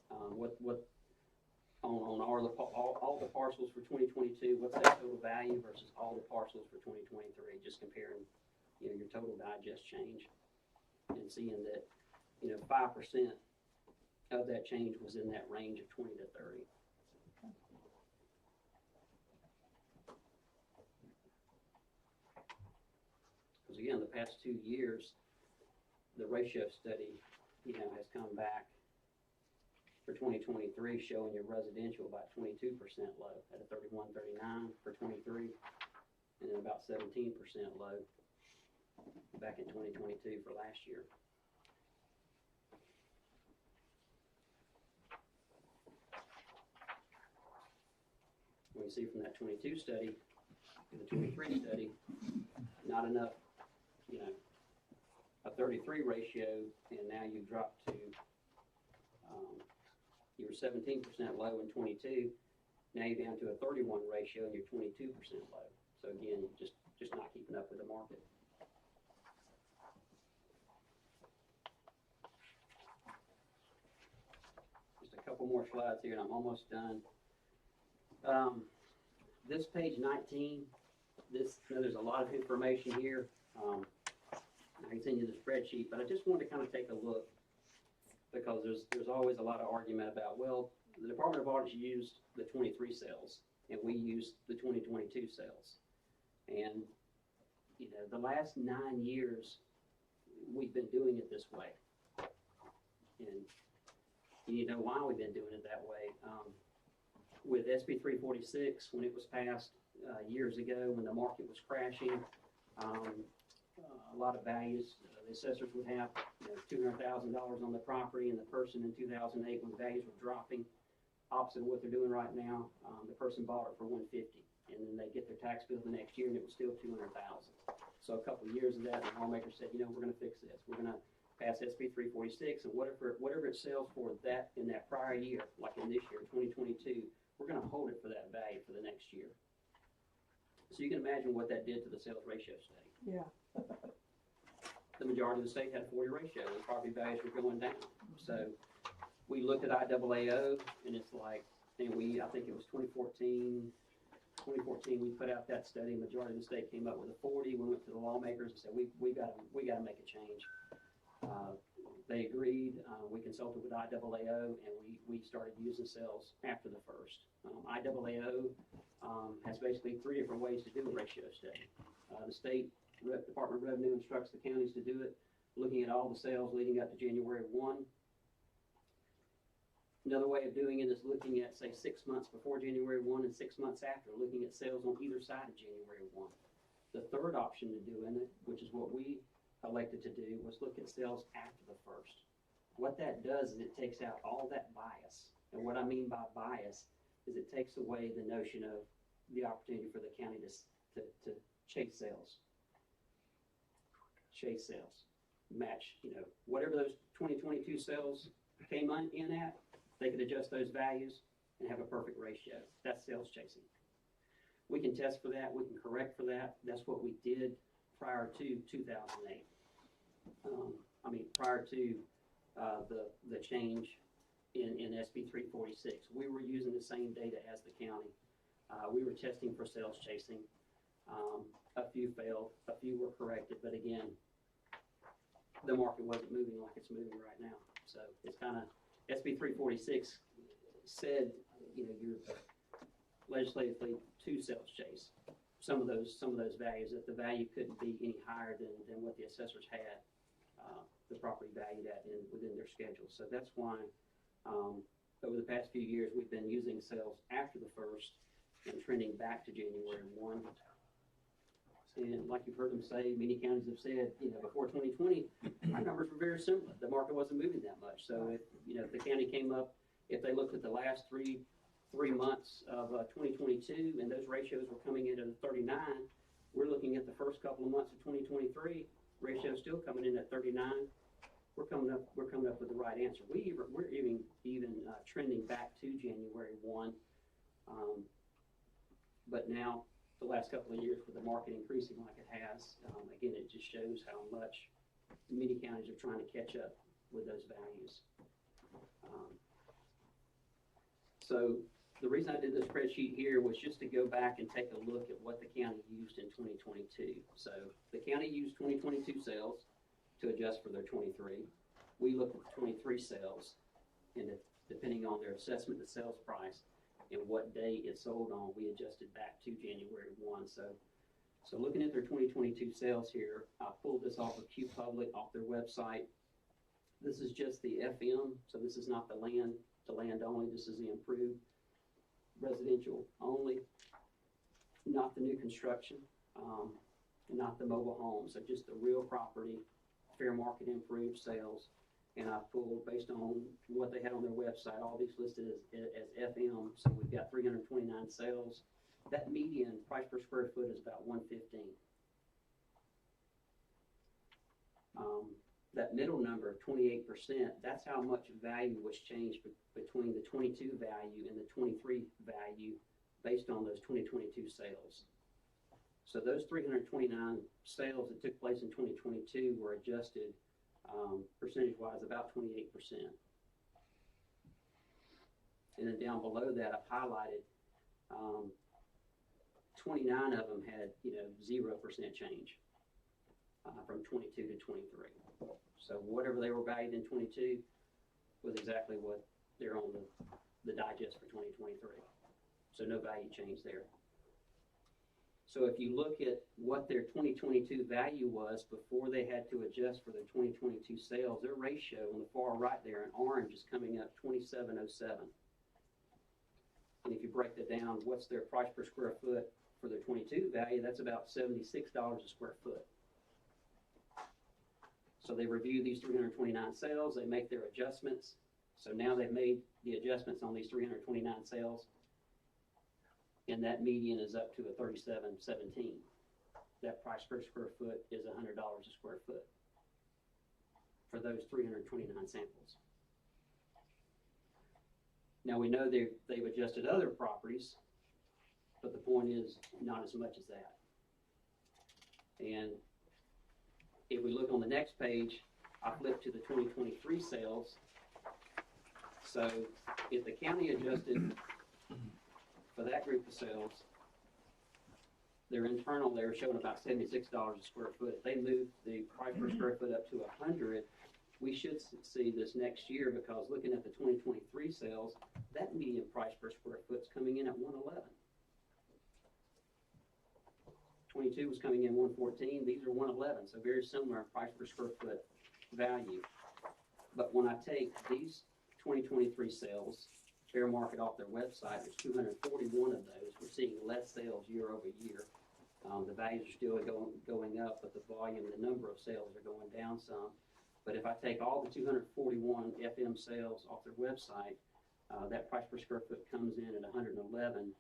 Speaker 4: What on all the parcels for 2022, what's that total value versus all the parcels for 2023? Just comparing, your total digest change and seeing that, 5% of that change was in that range of 20 to 30. Because again, the past 2 years, the ratio study, has come back for 2023 showing your residential about 22% low at a 31, 39 for 23, and then about 17% low back in 2022 for last year. We see from that 22 study to the 23 study, not enough, a 33 ratio, and now you've dropped to, you were 17% low in 22, now you're down to a 31 ratio and you're 22% low. So again, just not keeping up with the market. Just a couple more slides here and I'm almost done. This page 19, there's a lot of information here. I can send you the spreadsheet, but I just wanted to kind of take a look because there's always a lot of argument about, well, the Department of Audits used the 23 sales and we used the 2022 sales. And, the last 9 years, we've been doing it this way. And you know why we've been doing it that way. With SB 346, when it was passed years ago, when the market was crashing, a lot of values, the assessors would have $200,000 on the property, and the person in 2008, when values were dropping, opposite of what they're doing right now, the person bought it for $150,000, and then they get their tax bill the next year, and it was still $200,000. So a couple of years of that, the lawmakers said, we're going to fix this. We're going to pass SB 346, and whatever it sells for that in that prior year, like in this year, 2022, we're going to hold it for that value for the next year. So you can imagine what that did to the sales ratio study.
Speaker 6: Yeah.
Speaker 4: The majority of the state had a 40 ratio, and property values were going down. So we looked at IAAO, and it's like, and I think it was 2014, we put out that study. Majority of the state came up with a 40. We went to the lawmakers and said, we got to make a change. They agreed. We consulted with IAAO, and we started using sales after the first. IAAO has basically 3 different ways to do a ratio study. The state Department of Revenue instructs the counties to do it, looking at all the sales leading up to January 1. Another way of doing it is looking at, say, 6 months before January 1 and 6 months after, looking at sales on either side of January 1. The third option to do in it, which is what we elected to do, was look at sales after the first. What that does is it takes out all that bias. And what I mean by bias is it takes away the notion of the opportunity for the county to chase sales. Chase sales. Match, whatever those 2022 sales came in at, they could adjust those values and have a perfect ratio. That's sales chasing. We can test for that. We can correct for that. That's what we did prior to 2008. Prior to the change in SB 346. We were using the same data as the county. We were testing for sales chasing. A few failed, a few were corrected, but again, the market wasn't moving like it's moving right now. So it's kind of, SB 346 said, you know, you're legislatively to sales chase some of those values, that the value couldn't be any higher than what the assessors had the property valued at within their schedule. So that's why over the past few years we've been using sales after the first and trending back to January 1. And like you've heard them say, many counties have said, you know, before 2020, our numbers were very similar. The market wasn't moving that much. So if, you know, if the county came up, if they looked at the last three months of 2022 and those ratios were coming in at a 39, we're looking at the first couple of months of 2023, ratios still coming in at 39. We're coming up with the right answer. We're even trending back to January 1. But now, the last couple of years with the market increasing like it has, again, it just shows how much many counties are trying to catch up with those values. So the reason I did this spreadsheet here was just to go back and take a look at what the county used in 2022. So the county used 2022 sales to adjust for their 23. We looked at the 23 sales, and depending on their assessment, the sales price, and what day it sold on, we adjusted back to January 1. So looking at their 2022 sales here, I pulled this off of Q Public, off their website. This is just the FM, so this is not the land only. This is the improved residential only, not the new construction, not the mobile homes. So just the real property, fair market improved sales. And I pulled, based on what they had on their website, all these listed as FM. So we've got 329 sales. That median price per square foot is about $115. That middle number of 28%, that's how much value was changed between the 22 value and the 23 value based on those 2022 sales. So those 329 sales that took place in 2022 were adjusted percentage-wise about 28%. And then down below that, I've highlighted 29 of them had, you know, 0% change from 22 to 23. So whatever they were valued in 22 was exactly what they're on the digest for 2023. So no value change there. So if you look at what their 2022 value was before they had to adjust for their 2022 sales, their ratio on the far right there in orange is coming up 2707. And if you break that down, what's their price per square foot for their 22 value? That's about $76 a square foot. So they review these 329 sales, they make their adjustments. So now they've made the adjustments on these 329 sales, and that median is up to a $37.17. That price per square foot is $100 a square foot for those 329 samples. Now we know they've adjusted other properties, but the point is not as much as that. And if we look on the next page, I flip to the 2023 sales. So if the county adjusted for that group of sales, their internal, they were showing about $76 a square foot. If they moved the price per square foot up to 100, we should see this next year, because looking at the 2023 sales, that median price per square foot is coming in at 111. 22 was coming in 114. These are 111, so very similar price per square foot value. But when I take these 2023 sales, fair market off their website, there's 241 of those. We're seeing less sales year over year. The values are still going up, but the volume, the number of sales are going down some. But if I take all the 241 FM sales off their website, that price per square foot comes in at 111.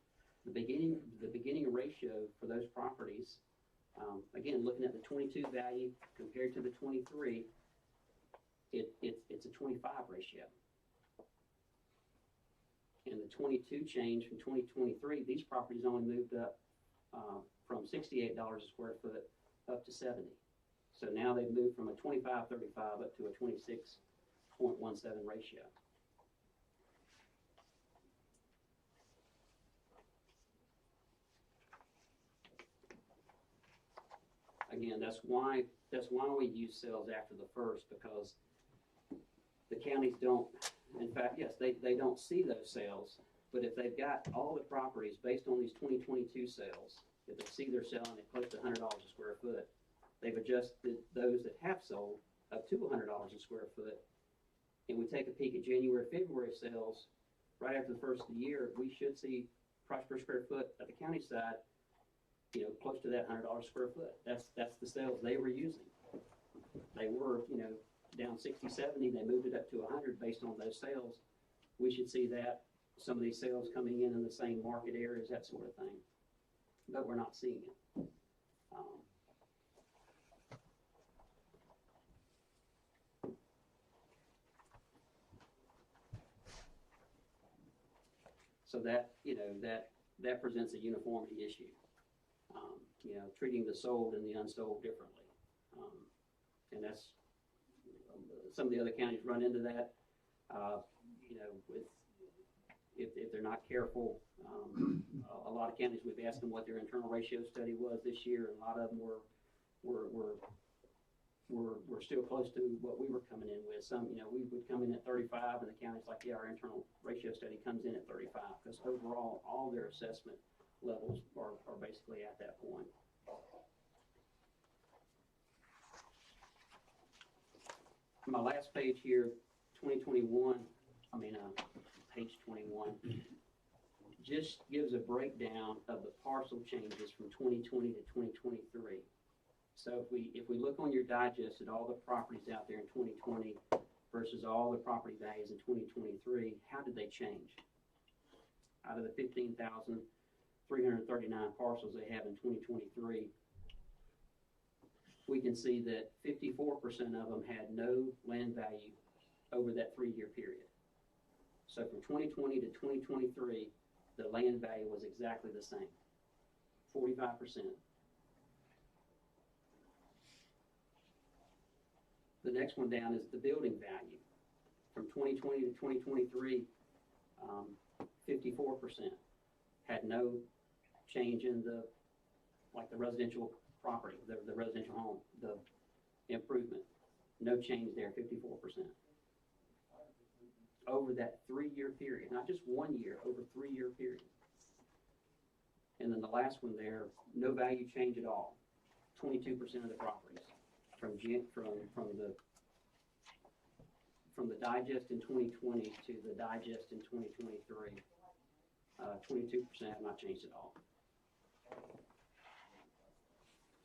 Speaker 4: The beginning ratio for those properties, again, looking at the 22 value compared to the 23, it's a 25 ratio. And the 22 change from 2023, these properties only moved up from $68 a square foot up to 70. So now they've moved from a 25.35 up to a 26.17 ratio. again, that's why we use sales after the first, because the counties don't, in fact, yes, they don't see those sales, but if they've got all the properties based on these 2022 sales, if they see they're selling at close to $100 a square foot, they've adjusted those that have sold up to $100 a square foot. And we take a peek at January, February sales, right after the first of the year, we should see price per square foot at the county side, you know, close to that $100 a square foot. That's the sales they were using. They were, you know, down 60, 70, they moved it up to 100 based on those sales. We should see that, some of these sales coming in the same market areas, that sort of thing. But we're not seeing it. So that, you know, that presents a uniformity issue. You know, treating the sold and the unsold differently. And that's, some of the other counties run into that, you know, with, if they're not careful. A lot of counties, we've asked them what their internal ratio study was this year, and a lot of them were still close to what we were coming in with. Some, you know, we would come in at 35, and the county's like, yeah, our internal ratio study comes in at 35, because overall, all their assessment levels are basically at that point. My last page here, 2021, page 21, just gives a breakdown of the parcel changes from 2020 to 2023. So if we look on your digest at all the properties out there in 2020 versus all the property values in 2023, how did they change? Out of the 15,339 parcels they have in 2023, we can see that 54% of them had no land value over that 3-year period. So from 2020 to 2023, the land value was exactly the same, 45%. The next one down is the building value. From 2020 to 2023, 54% had no change in the residential property, the residential home, the improvement. No change there, 54%. Over that 3-year period, not just 1 year, over 3-year period. And then the last one there, no value change at all, 22% of the properties. From the digest in 2020 to the digest in 2023, 22% have not changed at all.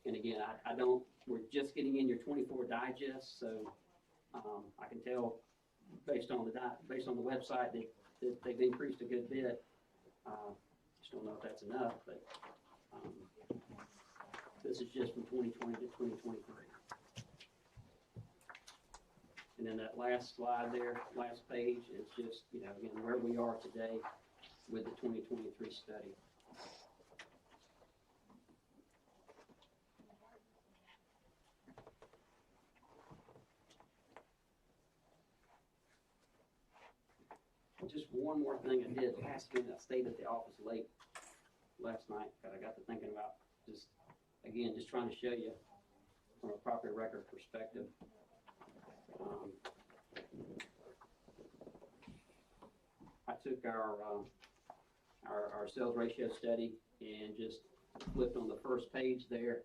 Speaker 4: And again, I don't, we're just getting in your 24 digest, so I can tell based on the website that they've increased a good bit. Just don't know if that's enough, but this is just from 2020 to 2023. And then that last slide there, last page, is just, you know, again, where we are today with the 2023 study. Just one more thing I did last minute. I stayed at the office late last night, but I got to thinking about just trying to show you from a property record perspective. I took our sales ratio study and just flipped on the first page there.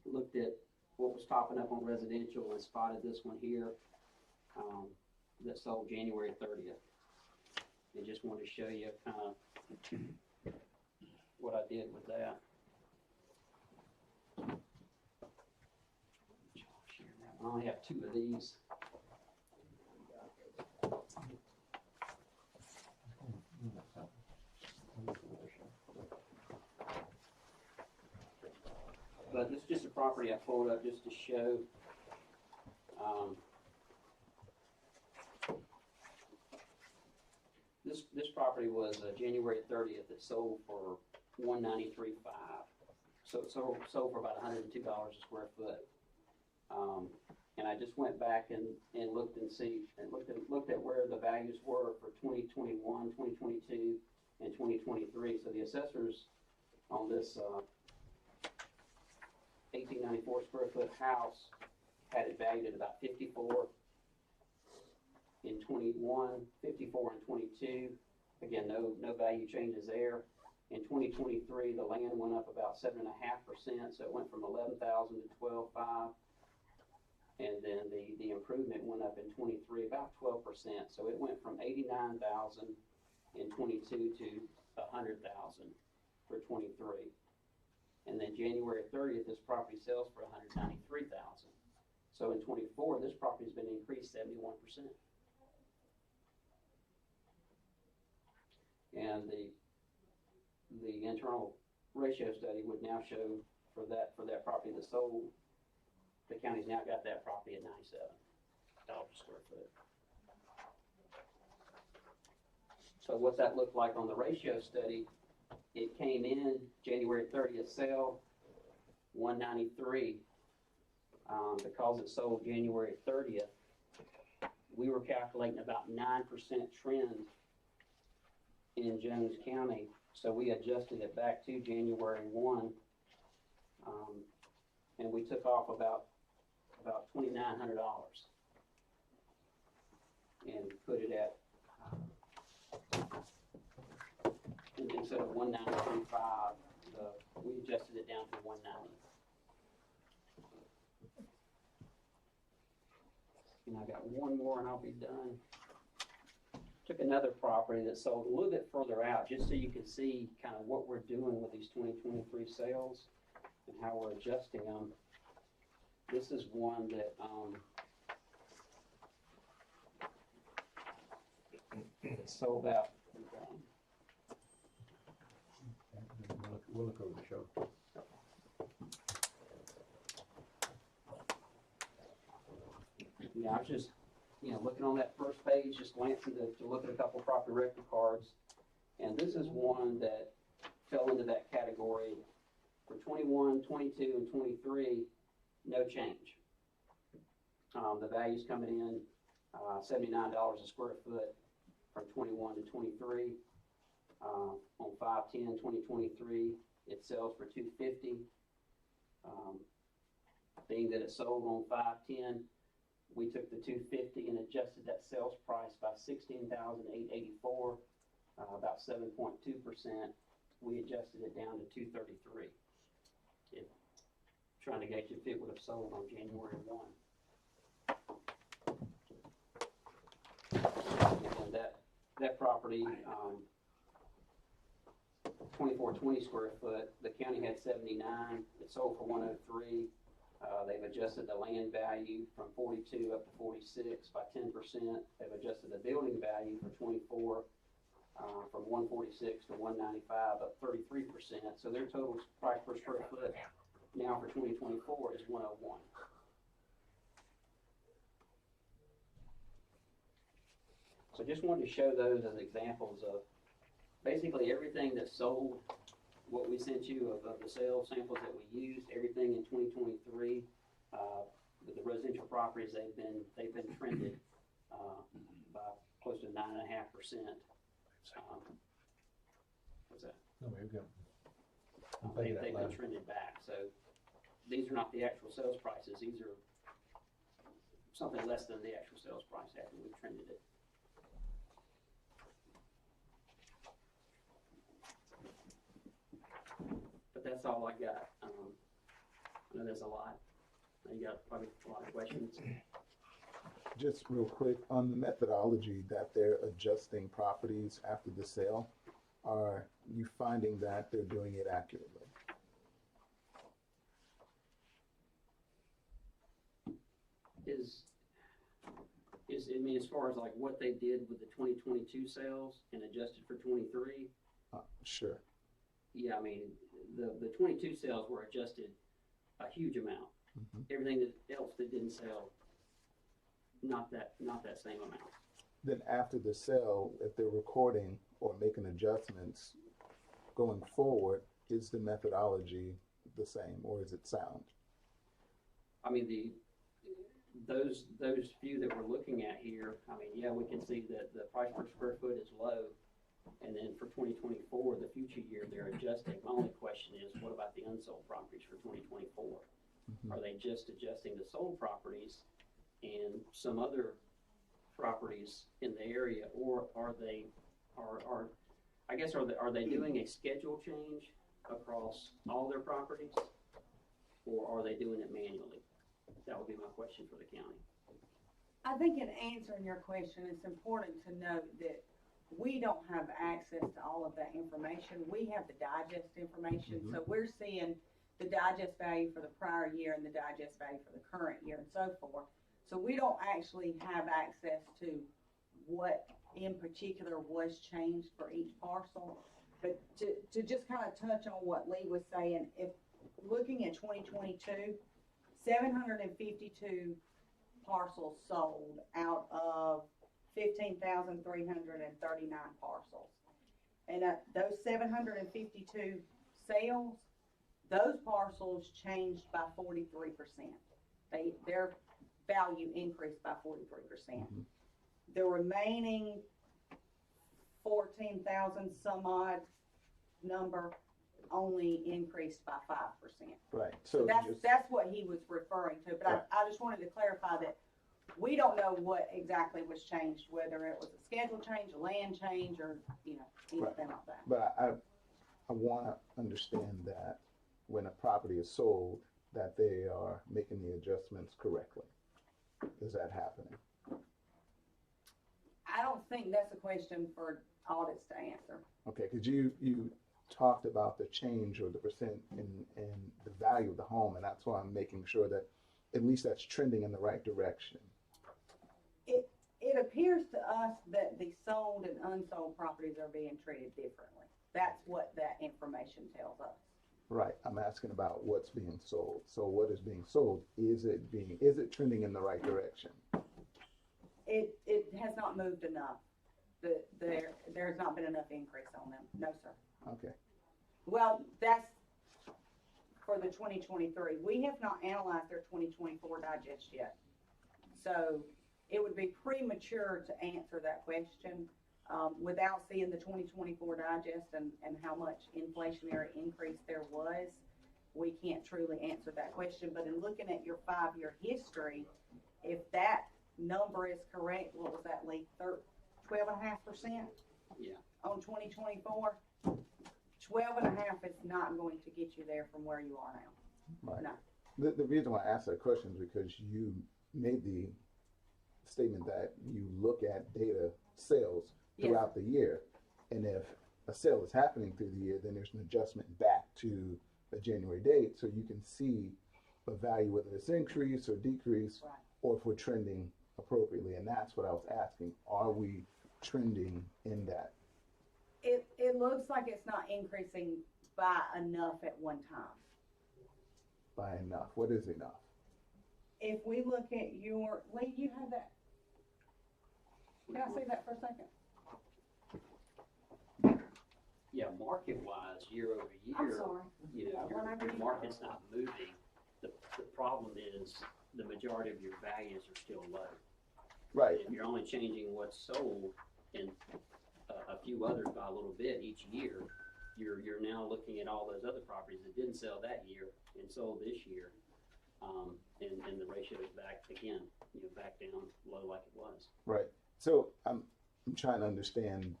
Speaker 4: Looked at what was popping up on residential and spotted this one here that sold January 30th. And just wanted to show you kind of what I did with that. I only have 2 of these. But this is just a property I pulled up just to show. This property was January 30th. It sold for $193,500. So it sold for about $102 a square foot. And I just went back and looked at where the values were for 2021, 2022, and 2023. So the assessors on this 1894 square foot house had it valued at about 54 in 21, 54 in 22. Again, no value changes there. In 2023, the land went up about 7.5%, so it went from 11,000 to 12,500. And then the improvement went up in 23 about 12%, so it went from 89,000 in 22 to 100,000 for 23. And then January 30th, this property sells for 193,000. So in 24, this property's been increased 71%. And the internal ratio study would now show for that property that sold, the county's now got that property at $97 a square foot. So what that looked like on the ratio study, it came in January 30th sale, 193. Because it sold January 30th, we were calculating about 9% trend in Jones County. So we adjusted it back to January 1, and we took off about $2,900 and put it at, instead of 193.5, we adjusted it down to 190. And I got one more and I'll be done. Took another property that sold a little bit further out, just so you can see kind of what we're doing with these 2023 sales and how we're adjusting them. This is one that sold out.
Speaker 5: We'll look over the show.
Speaker 4: Yeah, I was just, looking on that first page, just glancing to look at a couple property record cards. And this is one that fell into that category. For 21, 22, and 23, no change. The value's coming in $79 a square foot from 21 to 23. On 5/10/2023, it sells for $250. Being that it sold on 5/10, we took the $250 and adjusted that sales price by $16,884, about 7.2%. We adjusted it down to $233. Trying to gauge if it would have sold on January 1. And that property, 2420 square foot, the county had 79. It sold for 103. They've adjusted the land value from 42 up to 46 by 10%. They've adjusted the building value for 24 from 146 to 195, up 33%. So their total price per square foot now for 2024 is 101. So just wanted to show those as examples of basically everything that's sold. What we sent you of the sales samples that we used, everything in 2023, with the residential properties, they've been trended by close to 9.5%. What's that?
Speaker 5: No, we've got.
Speaker 4: They've been trended back. So these are not the actual sales prices. These are something less than the actual sales price after we've trended it. But that's all I got. I know there's a lot. You got probably a lot of questions.
Speaker 7: Just real quick, on the methodology that they're adjusting properties after the sale, are you finding that they're doing it accurately?
Speaker 4: I mean, as far as like what they did with the 2022 sales and adjusted for 23?
Speaker 7: Sure.
Speaker 4: Yeah, I mean, the 22 sales were adjusted a huge amount.
Speaker 7: Mm-hmm.
Speaker 4: Everything else that didn't sell, not that same amount.
Speaker 7: Then after the sale, if they're recording or making adjustments going forward, is the methodology the same or is it sound?
Speaker 4: I mean, those few that we're looking at here, I mean, yeah, we can see that the price per square foot is low. And then for 2024, the future year, they're adjusting. My only question is, what about the unsold properties for 2024? Are they just adjusting the sold properties and some other properties in the area, or are they doing a schedule change across all their properties, or are they doing it manually? That would be my question for the county.
Speaker 3: I think in answering your question, it's important to note that we don't have access to all of that information. We have the digest information, so we're seeing the digest value for the prior year and the digest value for the current year and so forth. So we don't actually have access to what in particular was changed for each parcel. But to just kind of touch on what Lee was saying, if looking at 2022, 752 parcels sold out of 15,339 parcels. And those 752 sales, those parcels changed by 43%. Their value increased by 43%. The remaining 14,000 some odd number only increased by 5%.
Speaker 7: Right.
Speaker 3: So that's what he was referring to. But
Speaker 7: Right.
Speaker 3: I just wanted to clarify that we don't know what exactly was changed, whether it was a schedule change, a land change, or anything like that.
Speaker 7: But I want to understand that when a property is sold, that they are making the adjustments correctly. Is that happening?
Speaker 3: I don't think that's a question for audits to answer.
Speaker 7: Okay, because you talked about the change or the percent in the value of the home, and that's why I'm making sure that at least that's trending in the right direction.
Speaker 3: It appears to us that the sold and unsold properties are being treated differently. That's what that information tells us.
Speaker 7: Right. I'm asking about what's being sold. So what is being sold? Is it trending in the right direction?
Speaker 3: It has not moved enough. There has not been enough increase on them. No, sir.
Speaker 7: Okay.
Speaker 3: Well, that's for the 2023. We have not analyzed their 2024 digest yet. So it would be premature to answer that question without seeing the 2024 digest and how much inflationary increase there was. We can't truly answer that question. But in looking at your 5-year history, if that number is correct, what was that, Lee? 12.5%?
Speaker 4: Yeah.
Speaker 3: On 2024? 12.5 is not going to get you there from where you are now.
Speaker 7: Right.
Speaker 3: No.
Speaker 7: The reason why I asked that question is because you made the statement that you look at data sales throughout the year, and if a sale is happening through the year, then there's an adjustment back to a January date, so you can see the value, whether it's increase or decrease,
Speaker 3: Right.
Speaker 7: or if we're trending appropriately. And that's what I was asking: are we trending in that?
Speaker 3: It looks like it's not increasing by enough at one time.
Speaker 7: By enough? What is enough?
Speaker 3: If we look at your, Lee, you have that. Can I see that for a second?
Speaker 4: Yeah, market-wise, year over
Speaker 3: I'm
Speaker 4: year,
Speaker 3: sorry.
Speaker 4: your market's not moving. The problem is the majority of your values are still low.
Speaker 7: Right.
Speaker 4: If you're only changing what's sold and a few others by a little bit each year, you're now looking at all those other properties that didn't sell that year and sold this year, and the ratio is back again, back down low like it was.
Speaker 7: Right. So I'm trying to understand.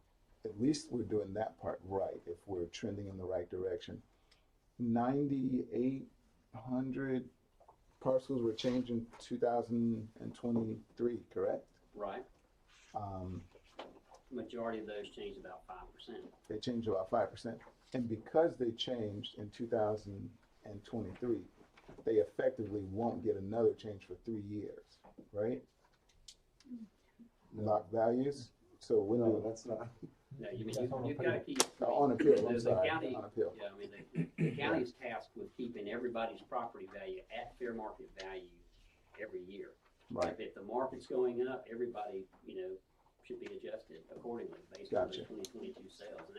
Speaker 7: At least we're doing that part right. If we're trending in the right direction, 9,800 parcels were changed in 2023, correct?
Speaker 4: Right. Majority of those changed about 5%.
Speaker 7: They changed about 5%, and because they changed in 2023, they effectively won't get another change for 3 years, right? Lock values. So when
Speaker 2: No, that's not.
Speaker 4: Yeah, you've got to keep.
Speaker 7: on appeal, I'm
Speaker 4: The
Speaker 7: sorry,
Speaker 4: county,
Speaker 7: on appeal.
Speaker 4: yeah, I mean, the county's tasked with keeping everybody's property value at fair market value every year.
Speaker 7: Right.
Speaker 4: If the market's going up, everybody, should be adjusted accordingly based on the
Speaker 7: Gotcha.
Speaker 4: 2022 sales. And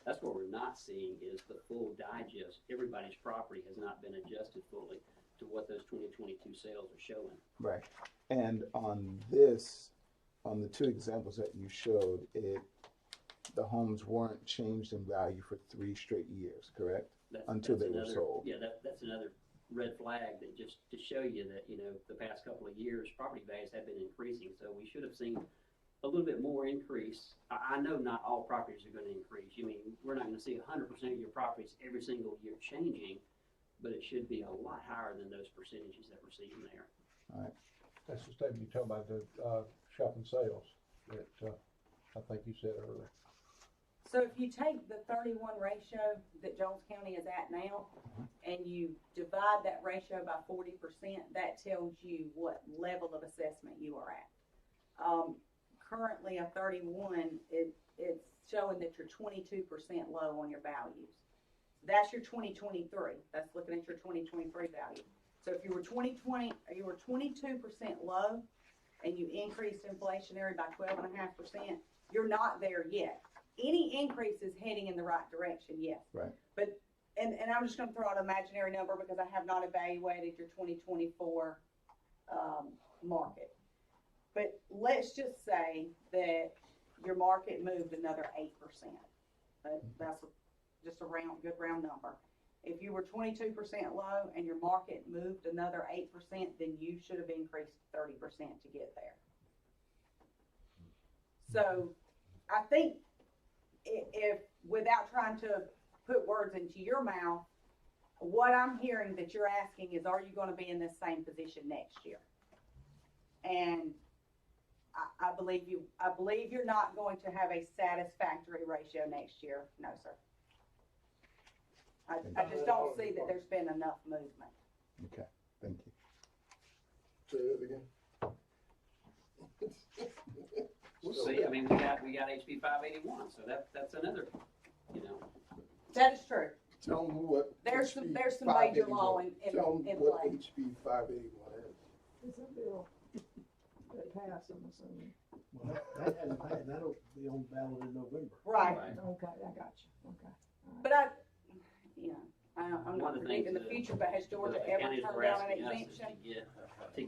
Speaker 4: that's what we're not seeing is the full digest. Everybody's property has not been adjusted fully to what those 2022 sales are showing.
Speaker 7: Right. And on the two examples that you showed, the homes weren't changed in value for 3 straight years, correct? Until they were sold.
Speaker 4: Yeah, that's another red flag that just to show you that, you know, the past couple of years, property values have been increasing, so we should have seen a little bit more increase. I know not all properties are gonna increase. You mean, we're not gonna see 100% of your properties every single year changing, but it should be a lot higher than those percentages that we're seeing there.
Speaker 7: All right.
Speaker 5: That's the statement you're talking about, the, shopping sales that, I think you said earlier.
Speaker 3: So if you take the 31 ratio that Jones County is at now, and you divide that ratio by 40%, that tells you what level of assessment you are at. Currently a 31, it's showing that you're 22% low on your values. That's your 2023, that's looking at your 2023 value. So if you were 22% low, and you increased inflationary by 12.5%, you're not there yet. Any increase is heading in the right direction, yes.
Speaker 7: Right.
Speaker 3: But, and I'm just gonna throw out an imaginary number because I have not evaluated your 2024 market. But let's just say that your market moved another 8%. That's just a good round number. If you were 22% low and your market moved another 8%, then you should have increased 30% to get there. So I think if without trying to put words into your mouth, what I'm hearing that you're asking is, are you going to be in this same position next year? And I believe you're not going to have a satisfactory ratio next year. No, sir. I just don't see that there's been enough movement.
Speaker 7: Okay, thank you.
Speaker 2: Say that again.
Speaker 4: We'll see. I mean, we got HB 581, so that's another, you know.
Speaker 3: That is true.
Speaker 2: Tell them what.
Speaker 3: There's
Speaker 2: HB
Speaker 3: some major law
Speaker 2: 581
Speaker 3: in
Speaker 2: Tell them
Speaker 3: play.
Speaker 2: what HB 581 is.
Speaker 6: It's a bill that passed, I'm assuming.
Speaker 8: Well, that hasn't passed, that'll be on ballot in November.
Speaker 3: Right.
Speaker 6: Okay, I got you, okay.
Speaker 3: But I'm
Speaker 4: One
Speaker 3: not
Speaker 4: of the things
Speaker 3: predicting the
Speaker 4: that
Speaker 3: future, but has Georgia
Speaker 4: the
Speaker 3: ever
Speaker 4: counties
Speaker 3: turned
Speaker 4: were
Speaker 3: down an
Speaker 4: asking us is
Speaker 3: exemption?
Speaker 4: to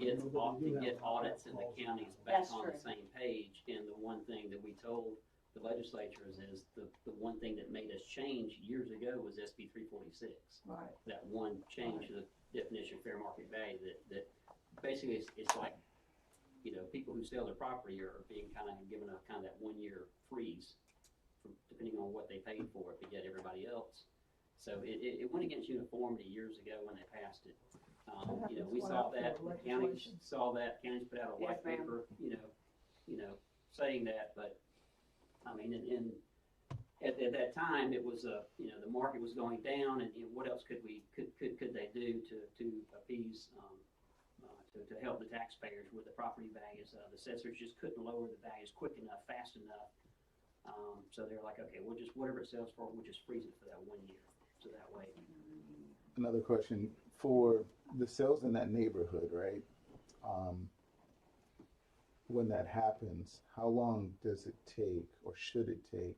Speaker 4: get audits in the counties back
Speaker 3: That's
Speaker 4: on the
Speaker 3: true.
Speaker 4: same page. And the one thing that we told the legislatures is the one thing that made us change years ago was SB 346.
Speaker 6: Right.
Speaker 4: That one change to the definition of fair market value that basically it's like, you know, people who sell their property are being kind of given a kind of that 1 year freeze depending on what they paid for it to get everybody else. So it went against uniformity years ago when they passed it. You know, we saw that, the counties saw that, counties put out a white
Speaker 3: Yes, ma'am.
Speaker 4: paper, you know, saying that, but, I mean, at that time, it was, you know, the market was going down, and what else could they do to appease, to help the taxpayers with the property values? The assessors just couldn't lower the values quick enough, fast enough. So they're like, okay, we'll just, whatever it sells for, we'll just freeze it for that 1 year. So that way.
Speaker 7: Another question for the sales in that neighborhood, right? When that happens, how long does it take or should it take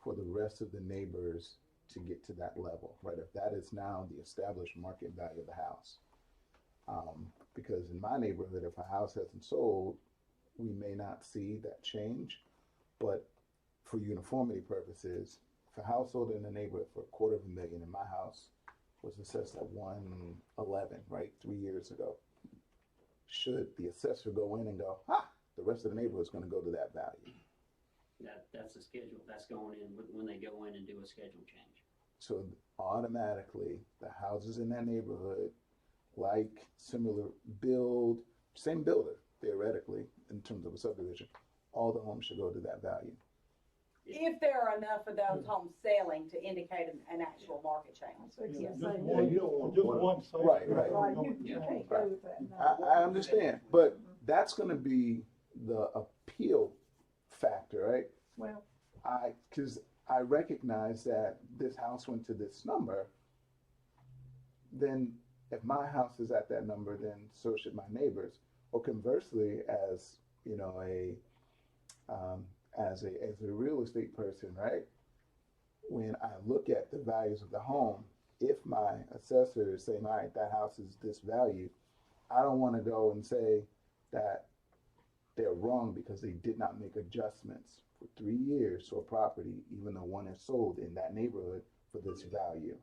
Speaker 7: for the rest of the neighbors to get to that level, right? If that is now the established market value of the house. Because in my neighborhood, if a house hasn't sold, we may not see that change, but for uniformity purposes, if a house sold in the neighborhood for $250,000 and my house was assessed at 111, right, 3 years ago, should the assessor go in and go, the rest of the neighborhood is going to go to that value?
Speaker 4: That's the schedule. That's going in when they go in and do a schedule change.
Speaker 7: So automatically, the houses in that neighborhood, like similar build, same builder, theoretically, in terms of a subdivision, all the homes should go to that value.
Speaker 3: If there are enough of those homes selling to indicate an actual market change.
Speaker 6: So
Speaker 5: Yeah,
Speaker 6: it's
Speaker 5: just
Speaker 6: saying,
Speaker 5: one, you don't want
Speaker 8: just
Speaker 5: one sale.
Speaker 7: Right, right.
Speaker 6: you can't go with that. No.
Speaker 7: I understand, but that's going to be the appeal factor, right?
Speaker 6: Well,
Speaker 7: Because I recognize that this house went to this number, then if my house is at that number, then so should my neighbors. Or conversely, as you know, as a real estate person, right? When I look at the values of the home, if my assessor is saying, all right, that house is this value, I don't want to go and say that they're wrong because they did not make adjustments for 3 years to a property, even though one is sold in that neighborhood for this value,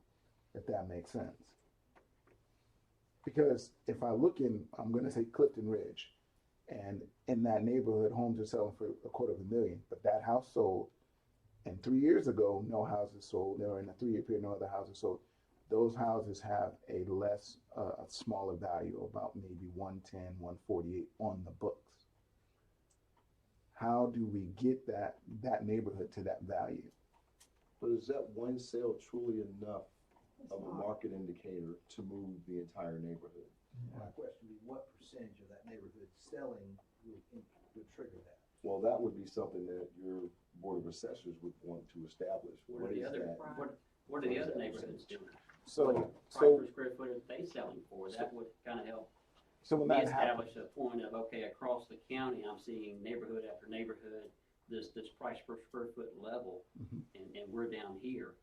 Speaker 7: if that makes sense. Because if I look in, I'm gonna say Clifton Ridge, and in that neighborhood, homes are selling for $250,000, but that house sold, and 3 years ago, no houses sold, or in a 3-year period, no other houses sold. Those houses have a a smaller value, about maybe 110, 148 on the books. How do we get that neighborhood to that value?
Speaker 9: But is that one sale truly enough
Speaker 6: It's
Speaker 9: of a
Speaker 6: not.
Speaker 9: market indicator to move the entire neighborhood?
Speaker 8: My question would be, what percentage of that neighborhood selling would trigger that?
Speaker 9: Well, that would be something that your Board of Assessors would want to establish.
Speaker 4: What are
Speaker 9: What
Speaker 4: the
Speaker 9: is
Speaker 4: other,
Speaker 9: that?
Speaker 4: what are the other neighborhoods doing?
Speaker 7: So,
Speaker 4: Price
Speaker 7: so,
Speaker 4: per square foot are they selling for? That would kind of help
Speaker 7: so when
Speaker 4: me
Speaker 7: that happens,
Speaker 4: establish a point of, okay, across the county, I'm seeing neighborhood after neighborhood, this price per square foot level,
Speaker 7: Mhm.
Speaker 4: and we're down here.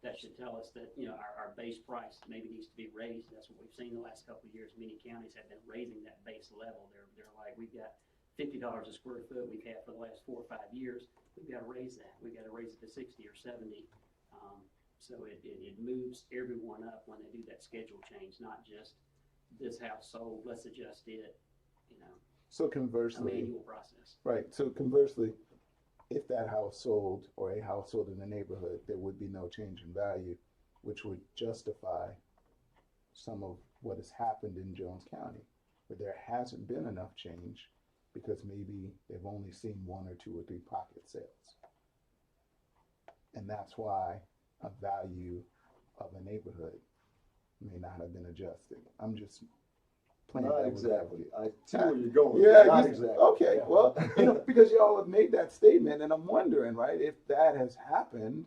Speaker 4: That should tell us that, you know, our base price maybe needs to be raised. That's what we've seen the last couple of years. Many counties have been raising that base level. They're like, we've got $50 a square foot we've had for the last 4 or 5 years. We've got to raise that. We've got to raise it to 60 or 70. So it moves everyone up when they do that schedule change, not just this house sold, let's adjust it, you know,
Speaker 7: so
Speaker 4: a
Speaker 7: conversely,
Speaker 4: manual process.
Speaker 7: right, so conversely, if that house sold or a house sold in the neighborhood, there would be no change in value, which would justify some of what has happened in Jones County, where there hasn't been enough change because maybe they've only seen 1 or 2 or 3 pocket sales. And that's why a value of a neighborhood may not have been adjusted. I'm just playing
Speaker 9: Not
Speaker 7: devil's
Speaker 9: exactly.
Speaker 7: advocate.
Speaker 9: I see where you're going.
Speaker 7: Yeah,
Speaker 9: Not
Speaker 7: you-
Speaker 9: exactly.
Speaker 7: okay, well, because y'all have made that statement, and I'm wondering, right, if that has happened,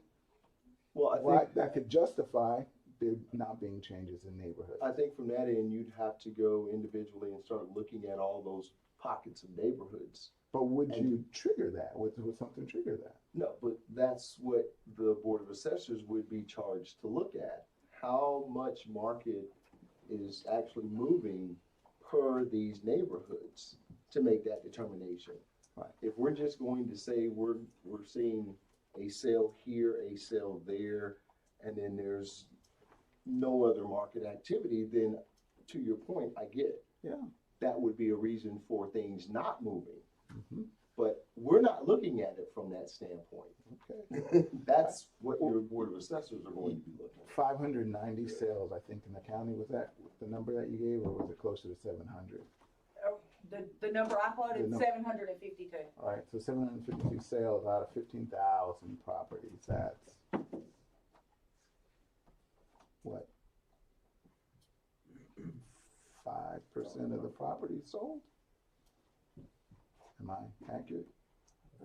Speaker 9: Well, I
Speaker 7: why
Speaker 9: think,
Speaker 7: that could justify there not being changes in neighborhoods.
Speaker 9: I think from that end, you'd have to go individually and start looking at all those pockets of neighborhoods.
Speaker 7: But would you trigger that? Would something trigger that?
Speaker 9: No, but that's what the Board of Assessors would be charged to look at. How much market is actually moving per these neighborhoods to make that determination.
Speaker 7: Right.
Speaker 9: If we're just going to say we're seeing a sale here, a sale there, and then there's no other market activity, then to your point, I get it.
Speaker 7: Yeah.
Speaker 9: That would be a reason for things not moving.
Speaker 7: Mhm.
Speaker 9: But we're not looking at it from that standpoint.
Speaker 7: Okay.
Speaker 9: That's what your Board of Assessors are going to be looking at.
Speaker 7: 590 sales, I think, in the county. Was that the number that you gave, or was it closer to 700?
Speaker 3: The number I quoted,
Speaker 7: The number.
Speaker 3: 752.
Speaker 7: All right, so 752 sales out of 15,000 properties. That's what? 5% of the properties sold? Am I accurate?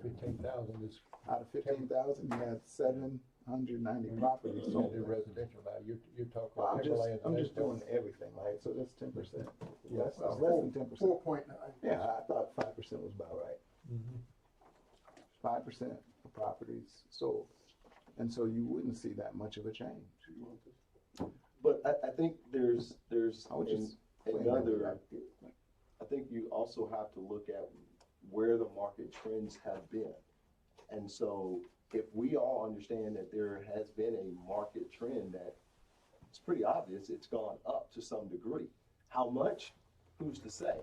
Speaker 5: 15,000 is
Speaker 7: Out of 15,000, you had 790 properties
Speaker 5: the
Speaker 7: sold.
Speaker 5: residential value. You're talking
Speaker 7: Well,
Speaker 5: timberlands.
Speaker 7: I'm
Speaker 5: and
Speaker 7: just
Speaker 5: everything.
Speaker 7: doing everything, right? So that's 10%.
Speaker 5: Yeah.
Speaker 7: That's less than 10%.
Speaker 2: 4.9.
Speaker 7: Yeah, I thought 5% was about right.
Speaker 5: Mhm.
Speaker 7: 5% of properties sold. And so you wouldn't see that much of a change.
Speaker 9: But I think there's
Speaker 7: I would just
Speaker 9: another, I think you also have to look at where the market trends have been. And so if we all understand that there has been a market trend that it's pretty obvious it's gone up to some degree. How much? Who's to say?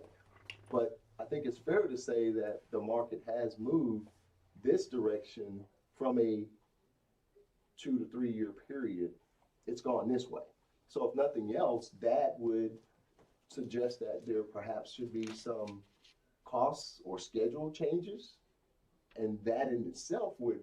Speaker 9: But I think it's fair to say that the market has moved this direction from a 2 to 3 year period. It's gone this way. So if nothing else, that would suggest that there perhaps should be some costs or schedule changes. And that in itself would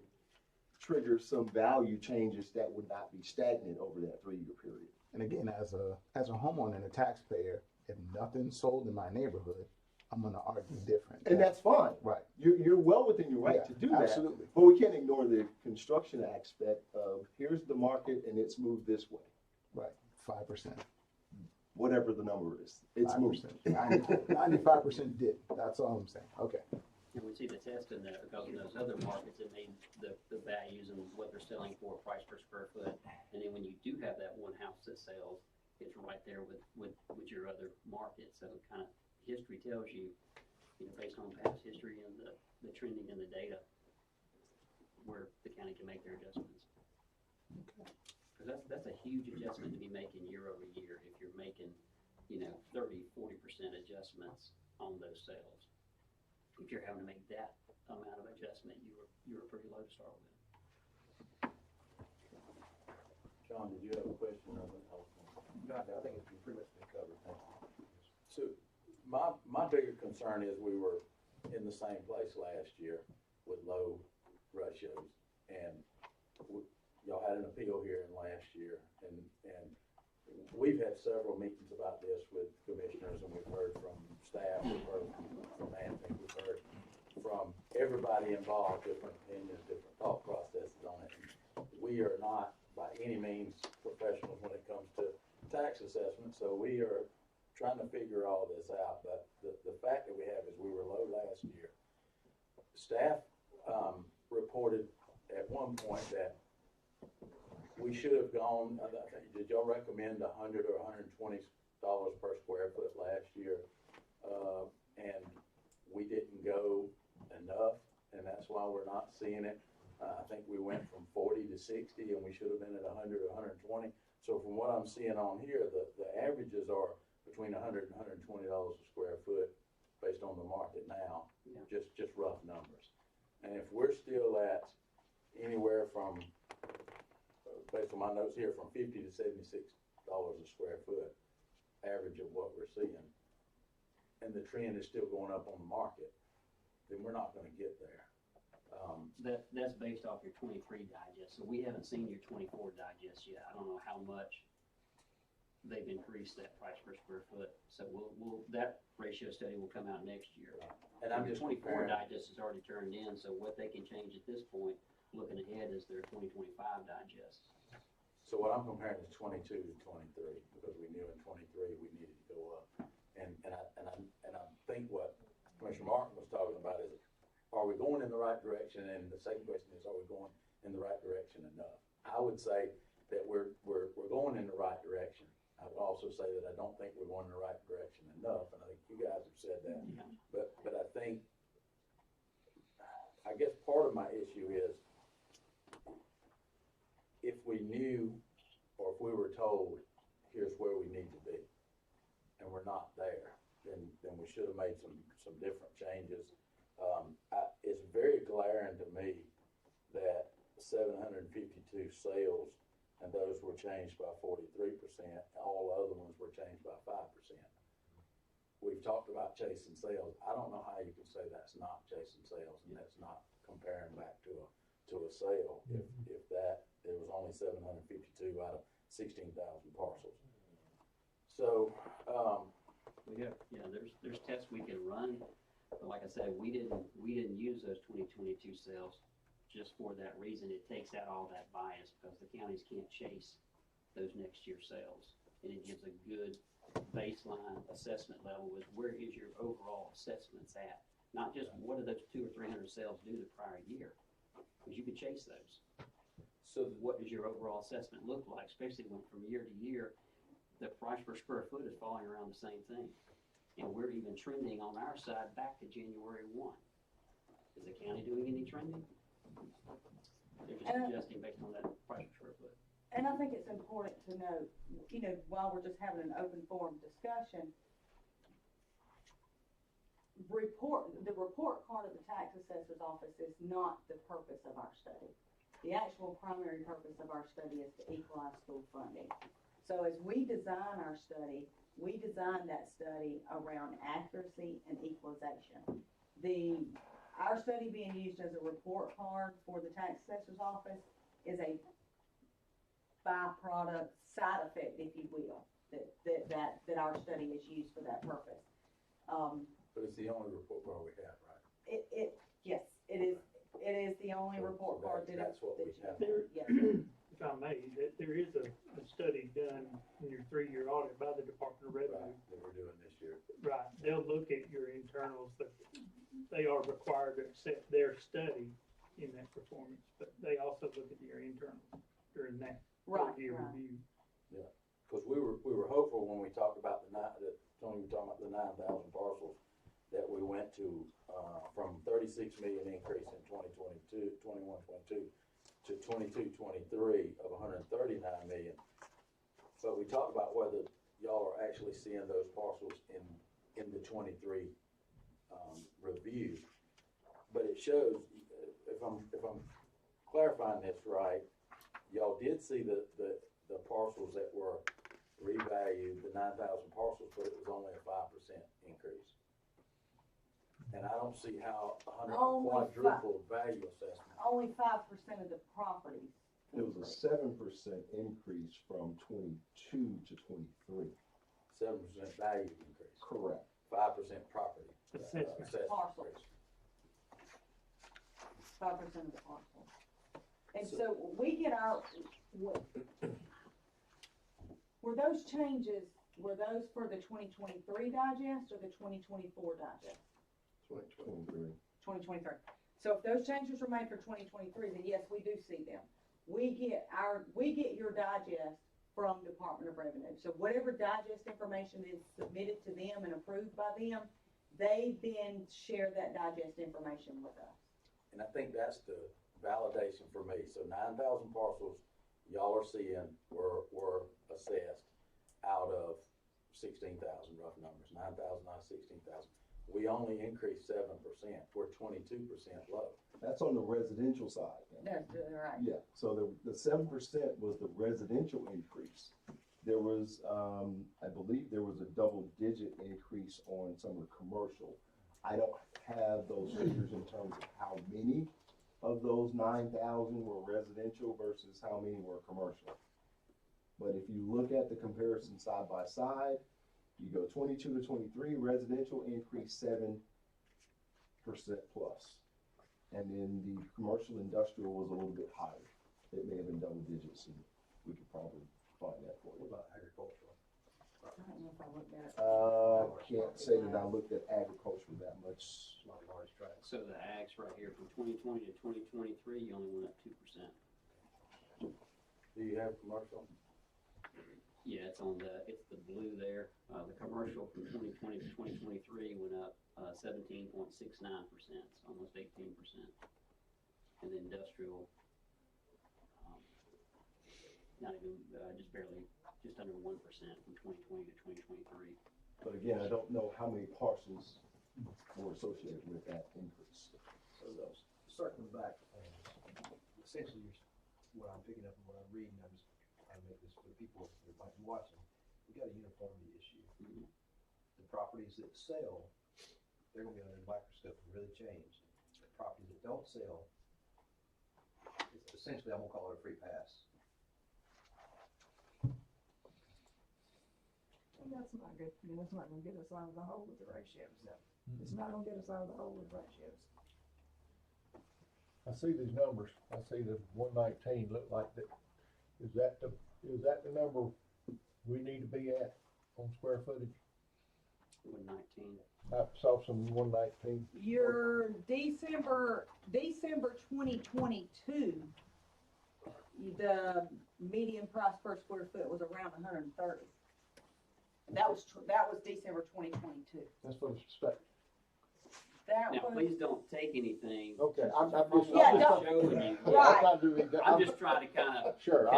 Speaker 9: trigger some value changes that would not be stagnant over that 3 year period.
Speaker 7: And again, as a homeowner and a taxpayer, if nothing's sold in my neighborhood, I'm gonna argue different.
Speaker 9: And that's fine.
Speaker 7: right.
Speaker 9: You're well within your right
Speaker 7: Yeah,
Speaker 9: to do that.
Speaker 7: absolutely.
Speaker 9: But we can't ignore the construction aspect of here's the market and it's moved this way,
Speaker 7: Right, 5%.
Speaker 9: whatever the number is. It's moved.
Speaker 7: 95% did. That's all I'm saying. Okay.
Speaker 4: And we see the test in there because in those other markets, it made the values and what they're selling for, price per square foot. And then when you do have that one house that sells, it's right there with your other market. So kind of history tells you, based on past history and the trending in the data, where the county can make their adjustments. Because that's a huge adjustment to be making year over year if you're making adjustments on those sales. If you're having to make that amount of adjustment, you were pretty low to start with.
Speaker 10: John, did you have a question?
Speaker 7: No, I think it's pretty much been covered. Thank you.
Speaker 10: So my bigger concern is we were in the same place last year with low ratios. And y'all had an appeal here in last year, and we've had several meetings about this with commissioners, and we've heard from staff, we've heard from Anthony, we've heard from everybody involved, different opinions, different thought processes on it. We are not by any means professionals when it comes to tax assessment, so we are trying to figure all this out. But the fact that we have is we were low last year. Staff reported at one point that we should have gone, did y'all recommend $100 or $120 per square foot last year? And we didn't go enough, and that's why we're not seeing it. I think we went from 40 to 60, and we should have been at 100 or 120. So from what I'm seeing on here, the averages are between $100 and $120 a square foot based on the market now, just rough numbers. And if we're still at anywhere from, based on my notes here, from $50 to $76 a square foot, average of what we're seeing, and the trend is still going up on the market, then we're not going to get there.
Speaker 4: That's based off your 23 digest, so we haven't seen your 24 digest yet. I don't know how much they've increased that price per square foot. So that ratio study will come out next year.
Speaker 10: And I'm just
Speaker 4: 24 digest is already turned in, so what they can change at this point, looking ahead, is their 2025 digest.
Speaker 10: So what I'm comparing is 22 to 23, because we knew in 23 we needed to go up. And I think what Commissioner Martin was talking about is, are we going in the right direction? And the second question is, are we going in the right direction enough? I would say that we're going in the right direction. I would also say that I don't think we're going in the right direction enough, and I think you guys have said that. Yeah. But I think, I guess part of my issue is, if we knew, or if we were told, here's where we need to be, and we're not there, then we should have made some different changes. It's very glaring to me that 752 sales, and those were changed by 43%. All other ones were changed by 5%. We've talked about chasing sales. I don't know how you can say that's not chasing sales, and that's not comparing back to a sale. If that, it was only 752 out of 16,000 parcels. So,
Speaker 4: there's tests we can run, but like I said, we didn't use those 2022 sales just for that reason. It takes out all that bias, because the counties can't chase those next year sales, and it gives a good baseline assessment level with where is your overall assessments at, not just what do those 200 or 300 sales do the prior year, because you could chase those. So what does your overall assessment look like, especially when from year to year the price per square foot is falling around the same thing, and we're even trending on our side back to January 1. Is the county doing any trending? They're just adjusting based on that price per square foot.
Speaker 3: And I think it's important to note, while we're just having an open forum discussion, the report card of the tax assessor's office is not the purpose of our study. The actual primary purpose of our study is to equalize school funding. So as we design our study, we design that study around accuracy and equalization. Our study being used as a report card for the tax assessor's office is a byproduct, side effect, if you will, that our study is used for that purpose.
Speaker 10: but it's the only report card we have, right?
Speaker 3: Yes, it is. It is the only report card
Speaker 10: that's what we have.
Speaker 3: Yes.
Speaker 1: If I may, that there is a study done in your 3-year audit by the Department of Revenue.
Speaker 10: Right, that we're doing this year.
Speaker 1: Right, they'll look at your internals, but they are required to accept their study in that performance, but they also look at your internals during that year review.
Speaker 10: Yeah, because we were hopeful when we talked about Tony was talking about the 9,000 parcels, that we went to from 36 million increase in 21-22 to 22-23 of 139 million. But we talked about whether y'all are actually seeing those parcels in in the 23 review. But it shows, if I'm clarifying this right, y'all did see the parcels that were revalued, the 9,000 parcels, but it was only a 5% increase. And I don't see how
Speaker 3: Only
Speaker 10: quadruple value assessment.
Speaker 3: Only 5% of the properties.
Speaker 9: It was a 7% increase from 22 to 23.
Speaker 10: 7% value increase.
Speaker 9: Correct.
Speaker 10: 5% property.
Speaker 1: Assessment.
Speaker 3: Parcel.
Speaker 10: increase.
Speaker 3: 5% of the parcel. And so we get our, were those changes, were those for the 2023 digest or the 2024 digest?
Speaker 9: 23.
Speaker 3: 2023. So if those changes were made for 2023, then yes, we do see them. We get your digest from Department of Revenue. So whatever digest information is submitted to them and approved by them, they then share that digest information with us.
Speaker 10: And I think that's the validation for me. So 9,000 parcels y'all are seeing were assessed out of 16,000, rough numbers, 9,000 out of 16,000. We only increased 7%. We're 22% low.
Speaker 9: That's on the residential side.
Speaker 3: That's right.
Speaker 9: Yeah, so the 7% was the residential increase. There was, I believe there was a double-digit increase on some of the commercial. I don't have those figures in terms of how many of those 9,000 were residential versus how many were commercial. But if you look at the comparison side by side, you go 22 to 23, residential increased 7% plus. And then the commercial industrial was a little bit higher. It may have been double digits, and we could probably find that for you.
Speaker 8: What about agricultural?
Speaker 3: I don't know if I looked at it.
Speaker 9: Can't say that I looked at agriculture that much.
Speaker 8: Not a large tract.
Speaker 4: So the ags right here from 2020 to 2023, you only went up 2%.
Speaker 10: Do you have commercial?
Speaker 4: Yeah, it's the blue there. The commercial from 2020 to 2023 went up 17.69%, so almost 18%. And the industrial, not even, just under 1% from 2020 to 2023.
Speaker 9: But again, I don't know how many parcels were associated with that increase.
Speaker 8: So circling back, essentially what I'm picking up and what I'm reading, I'm just trying to make this for the people that might be watching. We got a uniformity issue.
Speaker 4: Mm-hmm.
Speaker 8: The properties that sell, they're gonna be under the microscope and really change. The properties that don't sell, it's essentially, I'm gonna call it a free pass.
Speaker 6: And that's not good, I mean, that's not gonna get us out of the hole with the ratios.
Speaker 8: No.
Speaker 6: It's not gonna get us out of the hole with ratios.
Speaker 5: I see these numbers. I see the 119 look like that. Is that the number we need to be at on square footage?
Speaker 4: 119.
Speaker 5: I saw some 119.
Speaker 3: Your December 2022, the median price per square foot was around 130. That was December 2022.
Speaker 5: That's what I suspect.
Speaker 3: That
Speaker 4: Now,
Speaker 3: was,
Speaker 4: please don't take anything.
Speaker 5: Okay, I'm
Speaker 4: from
Speaker 5: just-
Speaker 4: what I'm
Speaker 3: don't-
Speaker 4: showing you.
Speaker 3: Right.
Speaker 4: I'm just trying to kind of
Speaker 5: Sure,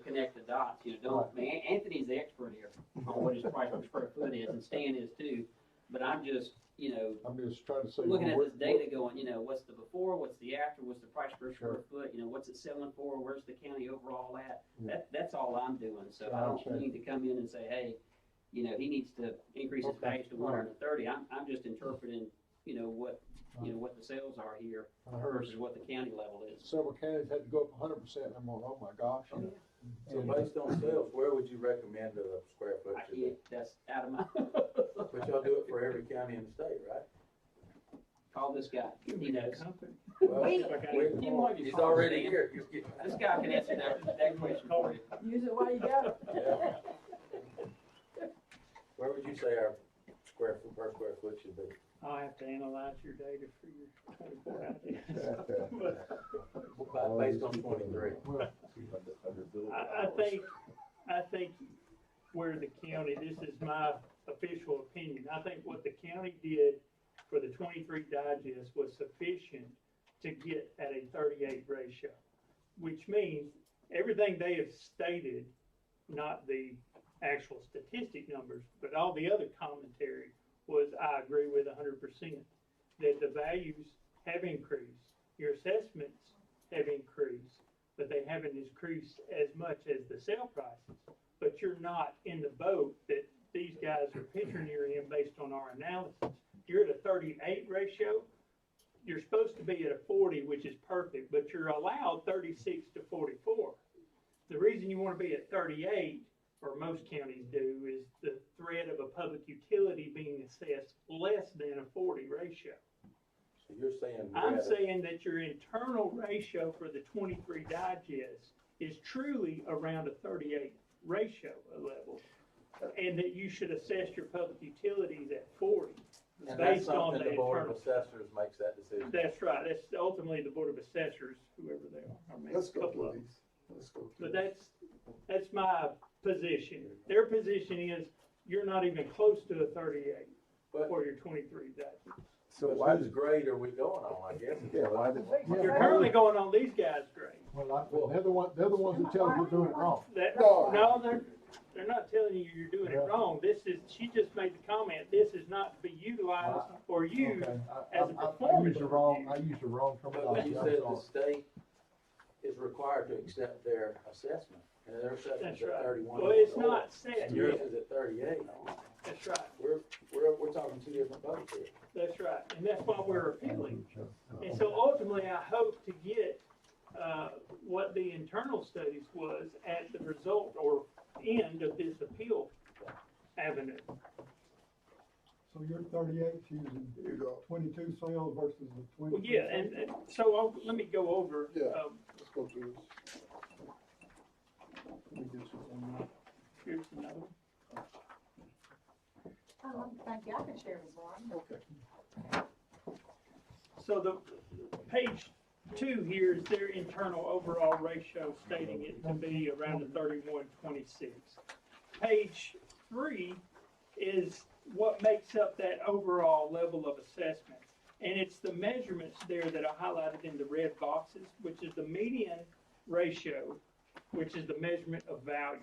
Speaker 4: connect the dots. Don't. I mean, Anthony's the expert here on what his price per square foot is, and Stan is too. But I'm just,
Speaker 5: I'm just trying to see.
Speaker 4: looking at this data, going, what's the before, what's the after, what's the price per square foot? What's it selling for? Where's the county overall at?
Speaker 5: Yeah.
Speaker 4: That's all I'm doing. So
Speaker 5: Sure,
Speaker 4: I
Speaker 5: I
Speaker 4: don't
Speaker 5: understand.
Speaker 4: need to come in and say, hey, he needs to increase his
Speaker 5: Okay,
Speaker 4: base to
Speaker 5: all right.
Speaker 4: 130. I'm just interpreting, what the sales are here
Speaker 5: I heard
Speaker 4: versus what the county level is.
Speaker 5: several counties had to go up 100%. I'm going, oh my gosh.
Speaker 10: So based on sales, where would you recommend the square foot
Speaker 4: I
Speaker 10: should be?
Speaker 4: can't, that's out of my,
Speaker 10: But y'all do it for every county in the state, right?
Speaker 4: call this guy, he knows.
Speaker 1: Company.
Speaker 10: Well,
Speaker 3: We-
Speaker 4: You might be
Speaker 10: he's
Speaker 4: fine,
Speaker 10: already
Speaker 4: Stan.
Speaker 10: here.
Speaker 4: This guy can answer that question for you.
Speaker 6: Use it while you got it.
Speaker 10: Yeah. Where would you say our per square foot should be?
Speaker 1: I'll have to analyze your data for your 24 ideas.
Speaker 10: Based on 23.
Speaker 1: I think where the county, this is my official opinion, I think what the county did for the 23 digest was sufficient to get at a 38 ratio, which means everything they have stated, not the actual statistic numbers, but all the other commentary was, I agree with 100%, that the values have increased, your assessments have increased, but they haven't increased as much as the sale prices. But you're not in the boat that these guys are picturing you're in based on our analysis. You're at a 38 ratio. You're supposed to be at a 40, which is perfect, but you're allowed 36 to 44. The reason you want to be at 38, or most counties do, is the threat of a public utility being assessed less than a 40 ratio.
Speaker 10: So you're saying.
Speaker 1: I'm saying that your internal ratio for the 23 digest is truly around a 38 ratio level, and that you should assess your public utilities at 40.
Speaker 10: And that's
Speaker 1: based on
Speaker 10: something
Speaker 1: the
Speaker 10: the Board
Speaker 1: internal.
Speaker 10: of Assessors makes that decision.
Speaker 1: That's right, that's ultimately the Board of Assessors, whoever they are. I mean,
Speaker 2: Let's
Speaker 1: a
Speaker 2: go
Speaker 1: couple
Speaker 2: through
Speaker 1: of them.
Speaker 2: these. Let's go through.
Speaker 1: But that's my position. Their position is, you're not even close to a 38
Speaker 10: But,
Speaker 1: for your 23 digest.
Speaker 7: So
Speaker 10: but
Speaker 7: why
Speaker 10: whose
Speaker 7: did,
Speaker 10: grade are we going on, I guess?
Speaker 7: yeah, why did?
Speaker 1: You're currently going on these guys' grade.
Speaker 5: Well, they're the ones that tell us we're doing it wrong.
Speaker 1: No, they're not telling you you're doing it
Speaker 5: Yeah.
Speaker 1: wrong. She just made the comment, this is not to be utilized or used
Speaker 5: Okay,
Speaker 1: as a
Speaker 5: I
Speaker 1: performance
Speaker 5: used the wrong
Speaker 10: But
Speaker 5: terminology,
Speaker 10: you
Speaker 5: I'm
Speaker 10: said the
Speaker 5: sorry.
Speaker 10: state is required to accept their assessment, and their assessment's
Speaker 1: That's
Speaker 10: at
Speaker 1: right.
Speaker 10: 31.
Speaker 1: Well, it's
Speaker 10: years old,
Speaker 1: not set
Speaker 10: And yours
Speaker 1: yet.
Speaker 10: is at 38.
Speaker 1: That's right,
Speaker 10: We're talking two different boats here.
Speaker 1: that's right. And that's why we're appealing. And so ultimately, I hope to get what the internal studies was at the result or end of this appeal avenue.
Speaker 6: So you're 38 using
Speaker 2: Here you go.
Speaker 6: 22 sales versus the 20.
Speaker 1: Well, yeah, and so let me go over.
Speaker 2: Yeah. Let's go through this.
Speaker 6: Let me get you one.
Speaker 1: Here's another one.
Speaker 11: Thank you, I can share with one.
Speaker 2: Okay.
Speaker 1: So the page 2 here is their internal overall ratio, stating it to be around a 31-26. Page 3 is what makes up that overall level of assessment. And it's the measurements there that are highlighted in the red boxes, which is the median ratio, which is the measurement of value.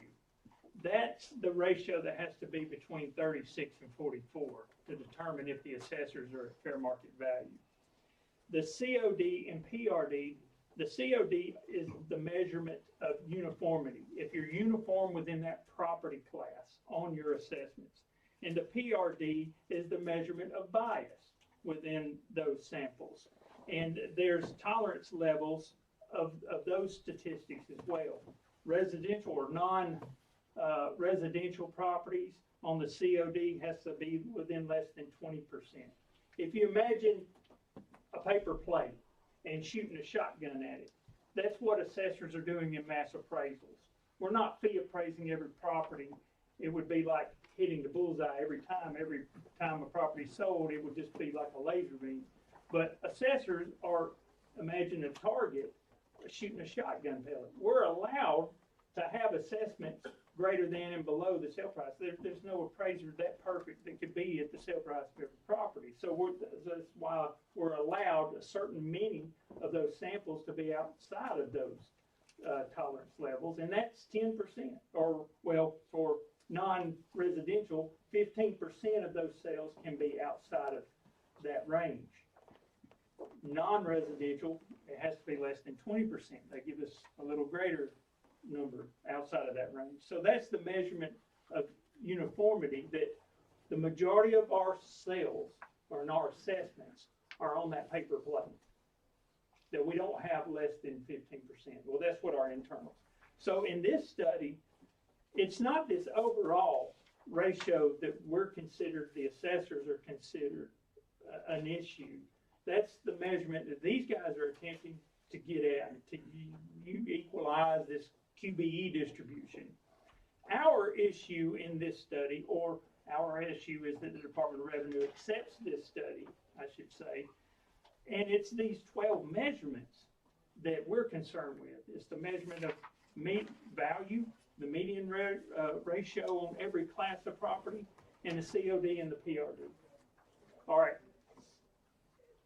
Speaker 1: That's the ratio that has to be between 36 and 44 to determine if the assessors are at fair market value. The COD and PRD, the COD is the measurement of uniformity. If you're uniform within that property class on your assessments. And the PRD is the measurement of bias within those samples. And there's tolerance levels of those statistics as well. Residential or non-residential properties on the COD has to be within less than 20%. If you imagine a paper plate and shooting a shotgun at it, that's what assessors are doing in mass appraisals. We're not fee appraising every property. It would be like hitting the bullseye every time a property sold, it would just be like a laser beam. But assessors are, imagine a target shooting a shotgun pellet. We're allowed to have assessments greater than and below the sale price. There's no appraiser that perfect that could be at the sale price of every property. So that's why we're allowed a certain many of those samples to be outside of those tolerance levels, and that's 10%, or well, for non-residential, 15% of those sales can be outside of that range. Non-residential, it has to be less than 20%. They give us a little greater number outside of that range. So that's the measurement of uniformity, that the majority of our sales or in our assessments are on that paper plate, that we don't have less than 15%. Well, that's what our internals. So in this study, it's not this overall ratio that we're considered, the assessors are considered an issue. That's the measurement that these guys are attempting to get at, to equalize this QBE distribution. Our issue in this study, or our issue, is that the Department of Revenue accepts this study, I should say, and it's these 12 measurements that we're concerned with. It's the measurement of value, the median ratio on every class of property, and the COD and the PRD. All right.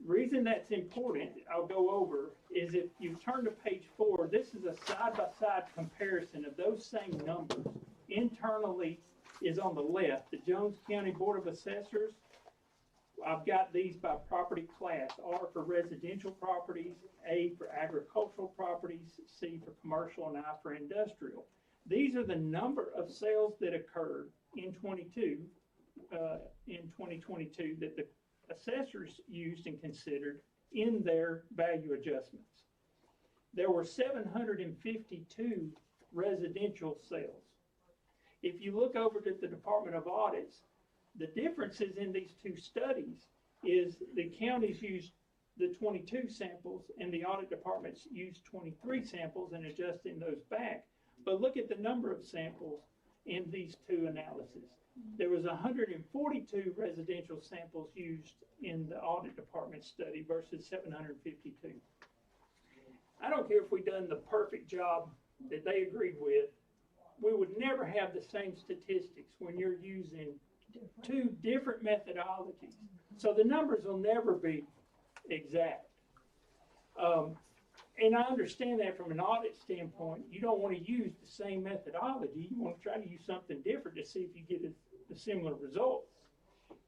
Speaker 1: Reason that's important, I'll go over, is if you turn to page 4, this is a side-by-side comparison of those same numbers. Internally is on the left, the Jones County Board of Assessors, I've got these by property class: R for residential properties, A for agricultural properties, C for commercial, and I for industrial. These are the number of sales that occurred in 2022 that the assessors used and considered in their value adjustments. There were 752 residential sales. If you look over to the Department of Audits, the differences in these two studies is the counties used the 22 samples and the audit departments used 23 samples and adjusting those back. But look at the number of samples in these two analyses. There was 142 residential samples used in the audit department study versus 752. I don't care if we done the perfect job that they agreed with, we would never have the same statistics when you're using two different methodologies. So the numbers will never be exact. And I understand that from an audit standpoint, you don't want to use the same methodology. You want to try to use something different to see if you get the similar results.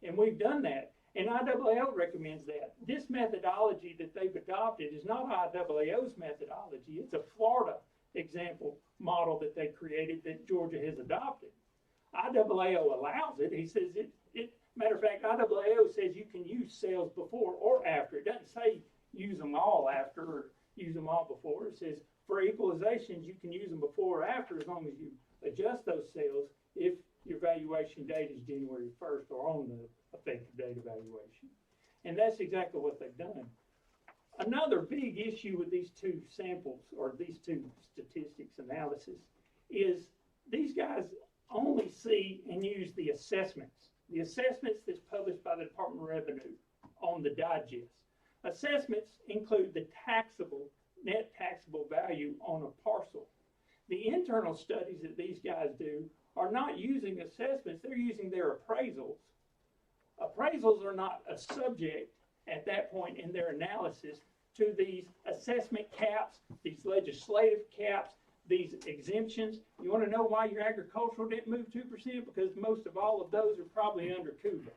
Speaker 1: And we've done that. And IAAO recommends that. This methodology that they've adopted is not IAAO's methodology. It's a Florida example model that they created that Georgia has adopted. IAAO allows it. He says matter of fact, IAAO says you can use sales before or after. It doesn't say use them all after or use them all before. It says for equalizations, you can use them before or after as long as you adjust those sales if your valuation date is January 1st or on the effective date evaluation. And that's exactly what they've done. Another big issue with these two samples or these two statistics analysis is these guys only see and use the assessments that's published by the Department of Revenue on the digest. Assessments include the net taxable value on a parcel. The internal studies that these guys do are not using assessments, they're using their appraisals. Appraisals are not a subject at that point in their analysis to these assessment caps, these legislative caps, these exemptions. You want to know why your agricultural didn't move 2%? Because most of all of those are probably under CUBA,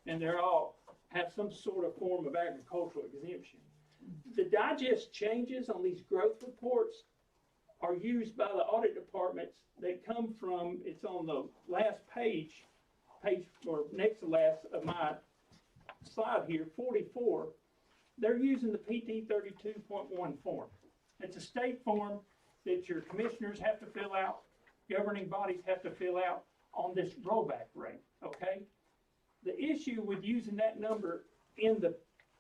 Speaker 1: and they're all have some sort of form of agricultural exemption. The digest changes on these growth reports are used by the audit departments that come from, it's on the last page or next to last of my slide here, 44. They're using the PT 32.1 form. It's a state form that your commissioners have to fill out, governing bodies have to fill out on this rollback rate, okay? The issue with using that number in the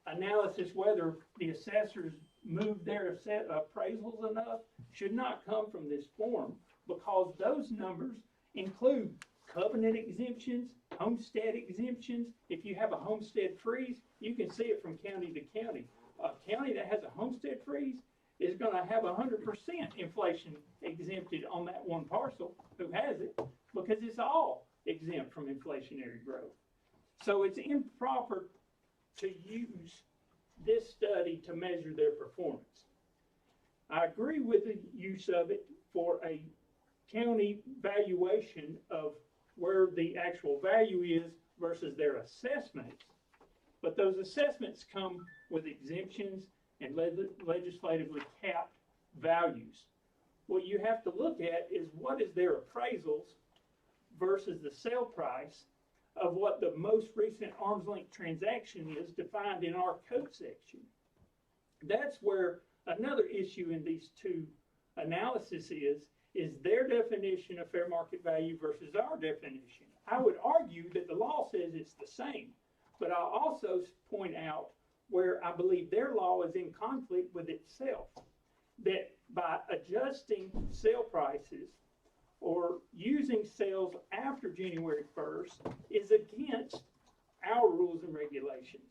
Speaker 1: analysis, whether the assessors moved their appraisals enough, should not come from this form, because those numbers include covenant exemptions, homestead exemptions. If you have a homestead freeze, you can see it from county to county. A county that has a homestead freeze is going to have 100% inflation exempted on that one parcel who has it, because it's all exempt from inflationary growth. So it's improper to use this study to measure their performance. I agree with the use of it for a county valuation of where the actual value is versus their assessments, but those assessments come with exemptions and legislatively capped values. What you have to look at is what is their appraisals versus the sale price of what the most recent arm's length transaction is defined in our code section. That's where another issue in these two analyses is their definition of fair market value versus our definition. I would argue that the law says it's the same, but I'll also point out where I believe their law is in conflict with itself, that by adjusting sale prices or using sales after January 1st is against our rules and regulations.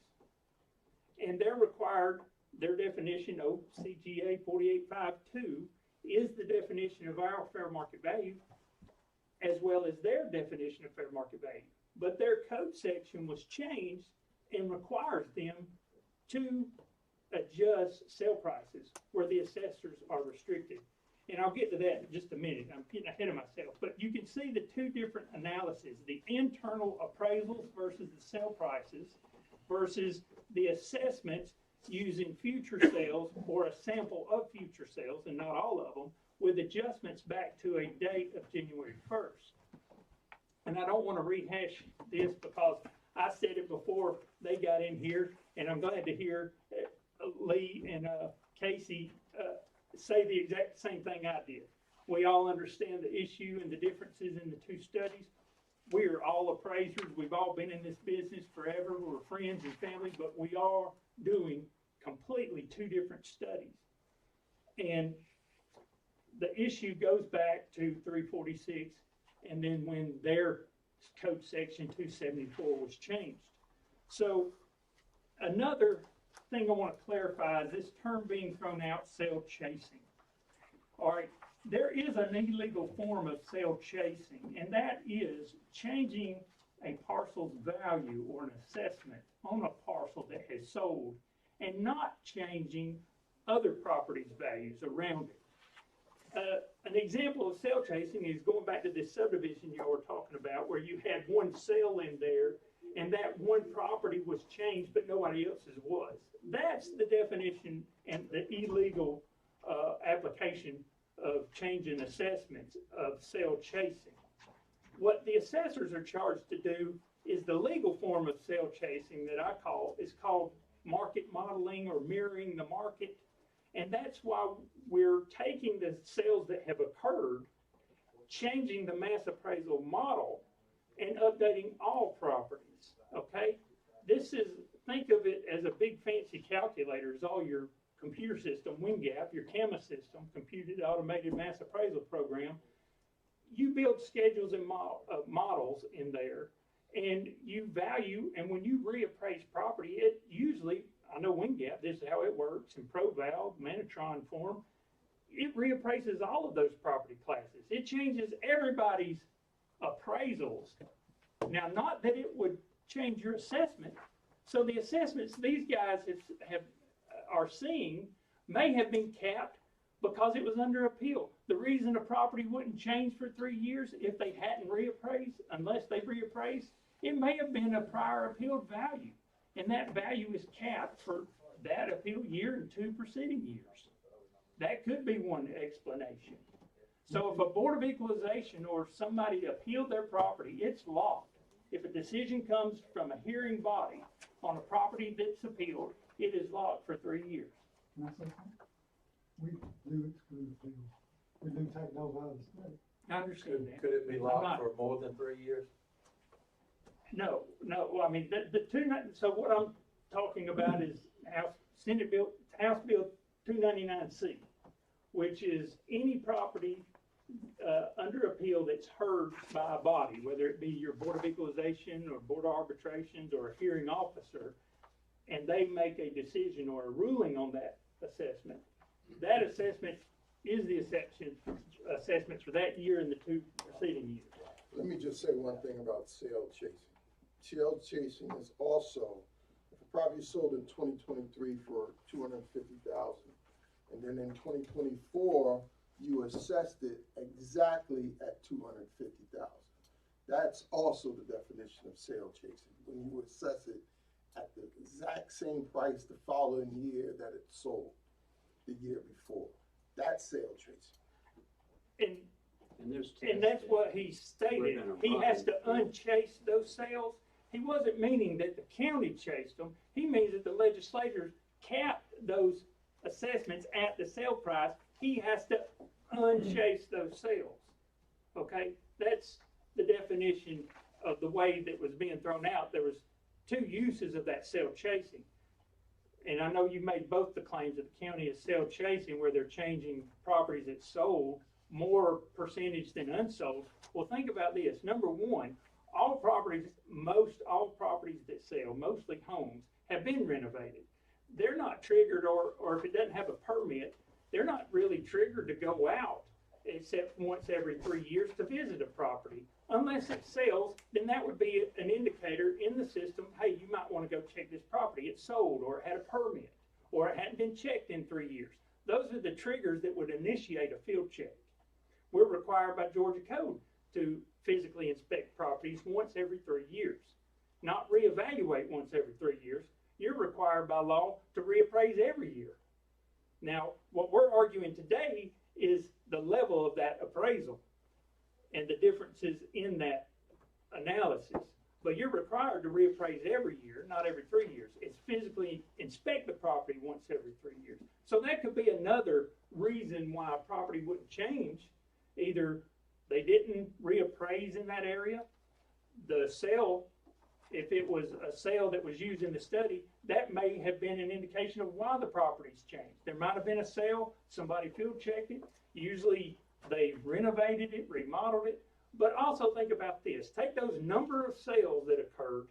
Speaker 1: And they're required, their definition, OCGA 4852, is the definition of our fair market value, as well as their definition of fair market value. But their code section was changed and requires them to adjust sale prices where the assessors are restricted. And I'll get to that in just a minute. I'm getting ahead of myself. But you can see the two different analyses, the internal appraisals versus the sale prices. versus the assessments using future sales or a sample of future sales, and not all of them, with adjustments back to a date of January 1st. And I don't want to rehash this because I said it before they got in here, and I'm glad to hear Lee and Casey say the exact same thing I did. We all understand the issue and the differences in the two studies. We are all appraisers. We've all been in this business forever. We're friends and family, but we are doing completely two different studies. And the issue goes back to 346, and then when their code section 274 was changed. So another thing I want to clarify is this term being thrown out, sale chasing. All right, there is an illegal form of sale chasing, and that is changing a parcel's value or an assessment on a parcel that has sold and not changing other properties' values around it. An example of sale chasing is going back to this subdivision y'all were talking about, where you had one sale in there and that one property was changed but nobody else's was. That's the definition and the illegal application of changing assessments of sale chasing. What the assessors are charged to do is the legal form of sale chasing that I call is called market modeling or mirroring the market. And that's why we're taking the sales that have occurred, changing the mass appraisal model, and updating all properties, okay? This is, think of it as a big fancy calculator. It's all your computer system, WinGap, your CAMA system, computed automated mass appraisal program. You build schedules and models in there, and you value, and when you reappraise property, it usually, I know WinGap, this is how it works, in ProVal, Manatron form, it reappraises all of those property classes. It changes everybody's appraisals. Now, not that it would change your assessment. So the assessments these guys are seeing may have been capped because it was under appeal. The reason a property wouldn't change for 3 years if they hadn't reappraised, unless they reappraised, it may have been a prior appealed value. And that value is capped for that appeal year and 2 preceding years. That could be one explanation. So if a Board of Equalization or somebody appealed their property, it's locked. If a decision comes from a hearing body on a property that's appealed, it is locked for 3 years.
Speaker 12: Can I say something? We do exclude appeals. We do take those out of the state.
Speaker 1: I understand that.
Speaker 10: Could it be locked for more than 3 years?
Speaker 1: No. Well, I mean, so what I'm talking about is House Bill 299C, which is any property under appeal that's heard by a body, whether it be your Board of Equalization or Board of Arbitrations or a hearing officer, and they make a decision or a ruling on that assessment. That assessment is the assessment for that year and the 2 preceding years.
Speaker 2: Let me just say one thing about sale chasing. Sale chasing is also, if a property is sold in 2023 for $250,000, and then in 2024, you assessed it exactly at $250,000. That's also the definition of sale chasing, when you assess it at the exact same price the following year that it sold the year before. That's sale chasing.
Speaker 1: And that's what he stated. He has to unchase those sales. He wasn't meaning that the county chased them. He means that the legislators capped those assessments at the sale price. He has to unchase those sales. Okay? That's the definition of the way that was being thrown out. There was 2 uses of that sale chasing. And I know you made both the claims that the county is sale chasing, where they're changing properties that sold more percentage than unsold. Well, think about this. Number one, most all properties that sell, mostly homes, have been renovated. They're not triggered, or if it doesn't have a permit, they're not really triggered to go out except once every 3 years to visit a property. Unless it sells, then that would be an indicator in the system, hey, you might want to go check this property. It sold, or it had a permit, or it hadn't been checked in 3 years. Those are the triggers that would initiate a field check. We're required by Georgia Code to physically inspect properties once every 3 years. not reevaluate once every 3 years. You're required by law to reappraise every year. Now, what we're arguing today is the level of that appraisal and the differences in that analysis. But you're required to reappraise every year, not every 3 years. It's physically inspect the property once every 3 years. So that could be another reason why a property wouldn't change. Either they didn't reappraise in that area, the sale, if it was a sale that was used in the study, that may have been an indication of why the property's changed. There might have been a sale, somebody field checked it, usually they renovated it, remodeled it. But also think about this. Take those number of sales that occurred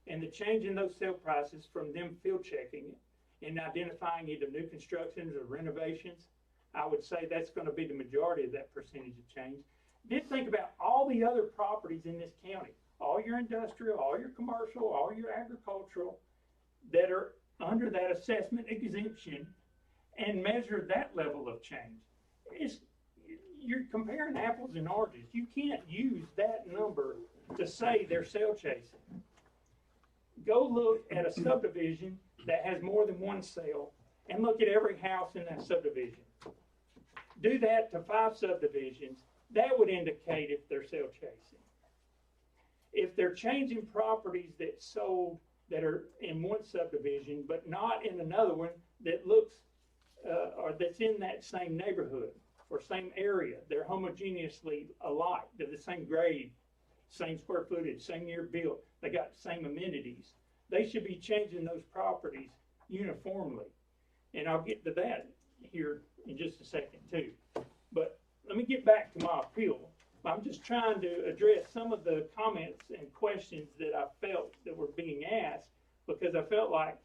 Speaker 1: and the change in those sale prices from them field checking it and identifying either new constructions or renovations. I would say that's going to be the majority of that percentage of change. Then think about all the other properties in this county, all your industrial, all your commercial, all your agricultural that are under that assessment exemption and measure that level of change. You're comparing apples and oranges. You can't use that number to say they're sale chasing. Go look at a subdivision that has more than one sale and look at every house in that subdivision. Do that to 5 subdivisions. That would indicate if they're sale chasing. If they're changing properties that sold that are in one subdivision but not in another one that looks or that's in that same neighborhood or same area, they're homogeneously alike. They're the same grade, same square footage, same year built. They got the same amenities. They should be changing those properties uniformly. And I'll get to that here in just a second too. But let me get back to my appeal. I'm just trying to address some of the comments and questions that I felt that were being asked, because I felt like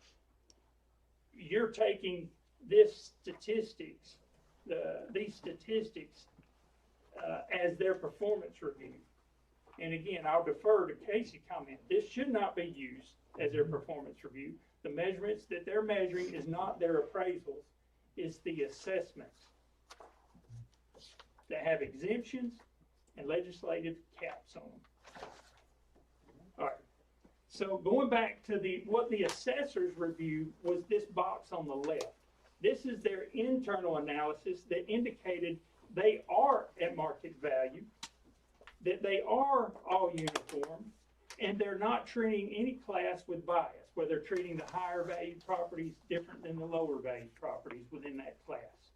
Speaker 1: you're taking these statistics as their performance review. And again, I'll defer to Casey's comment. This should not be used as their performance review. The measurements that they're measuring is not their appraisals, it's the assessments that have exemptions and legislative caps on them. All right. So going back to what the assessors review was this box on the left. This is their internal analysis that indicated they are at market value, that they are all uniform, and they're not treating any class with bias, where they're treating the higher valued properties different than the lower valued properties within that class.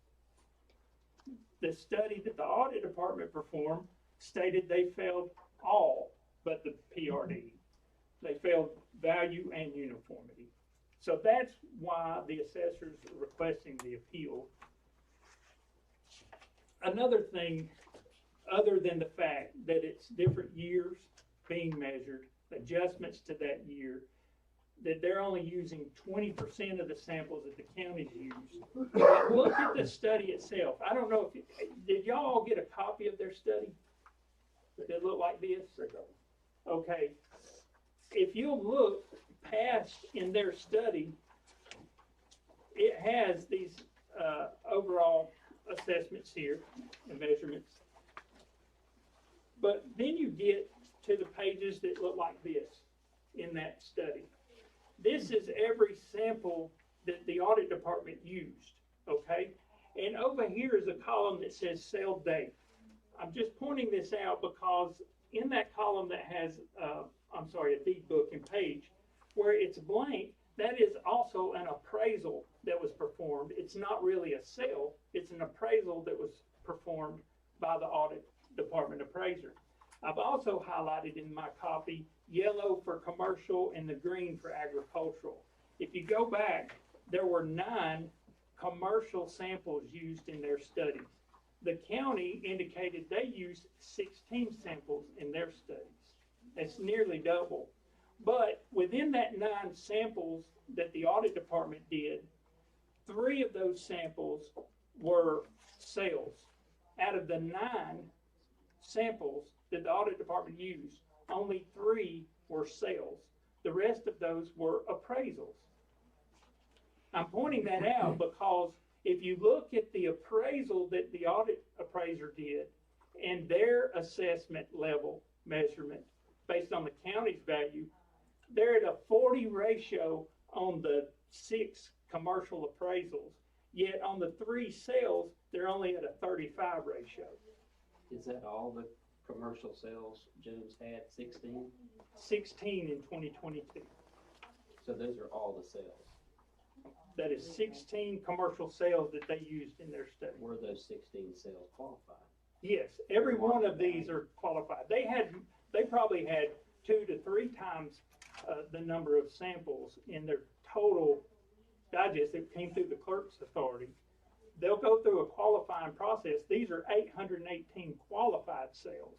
Speaker 1: The study that the audit department performed stated they failed all but the PRD. They failed value and uniformity. So that's why the assessors are requesting the appeal. Another thing, other than the fact that it's different years being measured, adjustments to that year, that they're only using 20% of the samples that the county's used. But look at the study itself. I don't know if did y'all all get a copy of their study? Did it look like this? Okay. If you look past in their study, it has these overall assessments here and measurements. But then you get to the pages that look like this in that study. This is every sample that the audit department used, okay? And over here is a column that says sale date. I'm just pointing this out because in that column that has, a deed book and page, where it's blank, that is also an appraisal that was performed. It's not really a sale, it's an appraisal that was performed by the audit department appraiser. I've also highlighted in my copy yellow for commercial and the green for agricultural. If you go back, there were 9 commercial samples used in their studies. The county indicated they used 16 samples in their studies. That's nearly double. But within that 9 samples that the audit department did, 3 of those samples were sales. Out of the 9 samples that the audit department used, only 3 were sales. The rest of those were appraisals. I'm pointing that out because if you look at the appraisal that the audit appraiser did and their assessment level measurement based on the county's value, they're at a 40 ratio on the 6 commercial appraisals, yet on the 3 sales, they're only at a 35 ratio.
Speaker 4: Is that all the commercial sales Jones had, 16?
Speaker 1: 16 in 2022.
Speaker 4: So those are all the sales.
Speaker 1: That is 16 commercial sales that they used in their study.
Speaker 4: Were those 16 sales qualified?
Speaker 1: Yes, every one of these are qualified. They probably had 2 to 3 times the number of samples in their total digest that came through the clerk's authority. They'll go through a qualifying process. These are 818 qualified sales.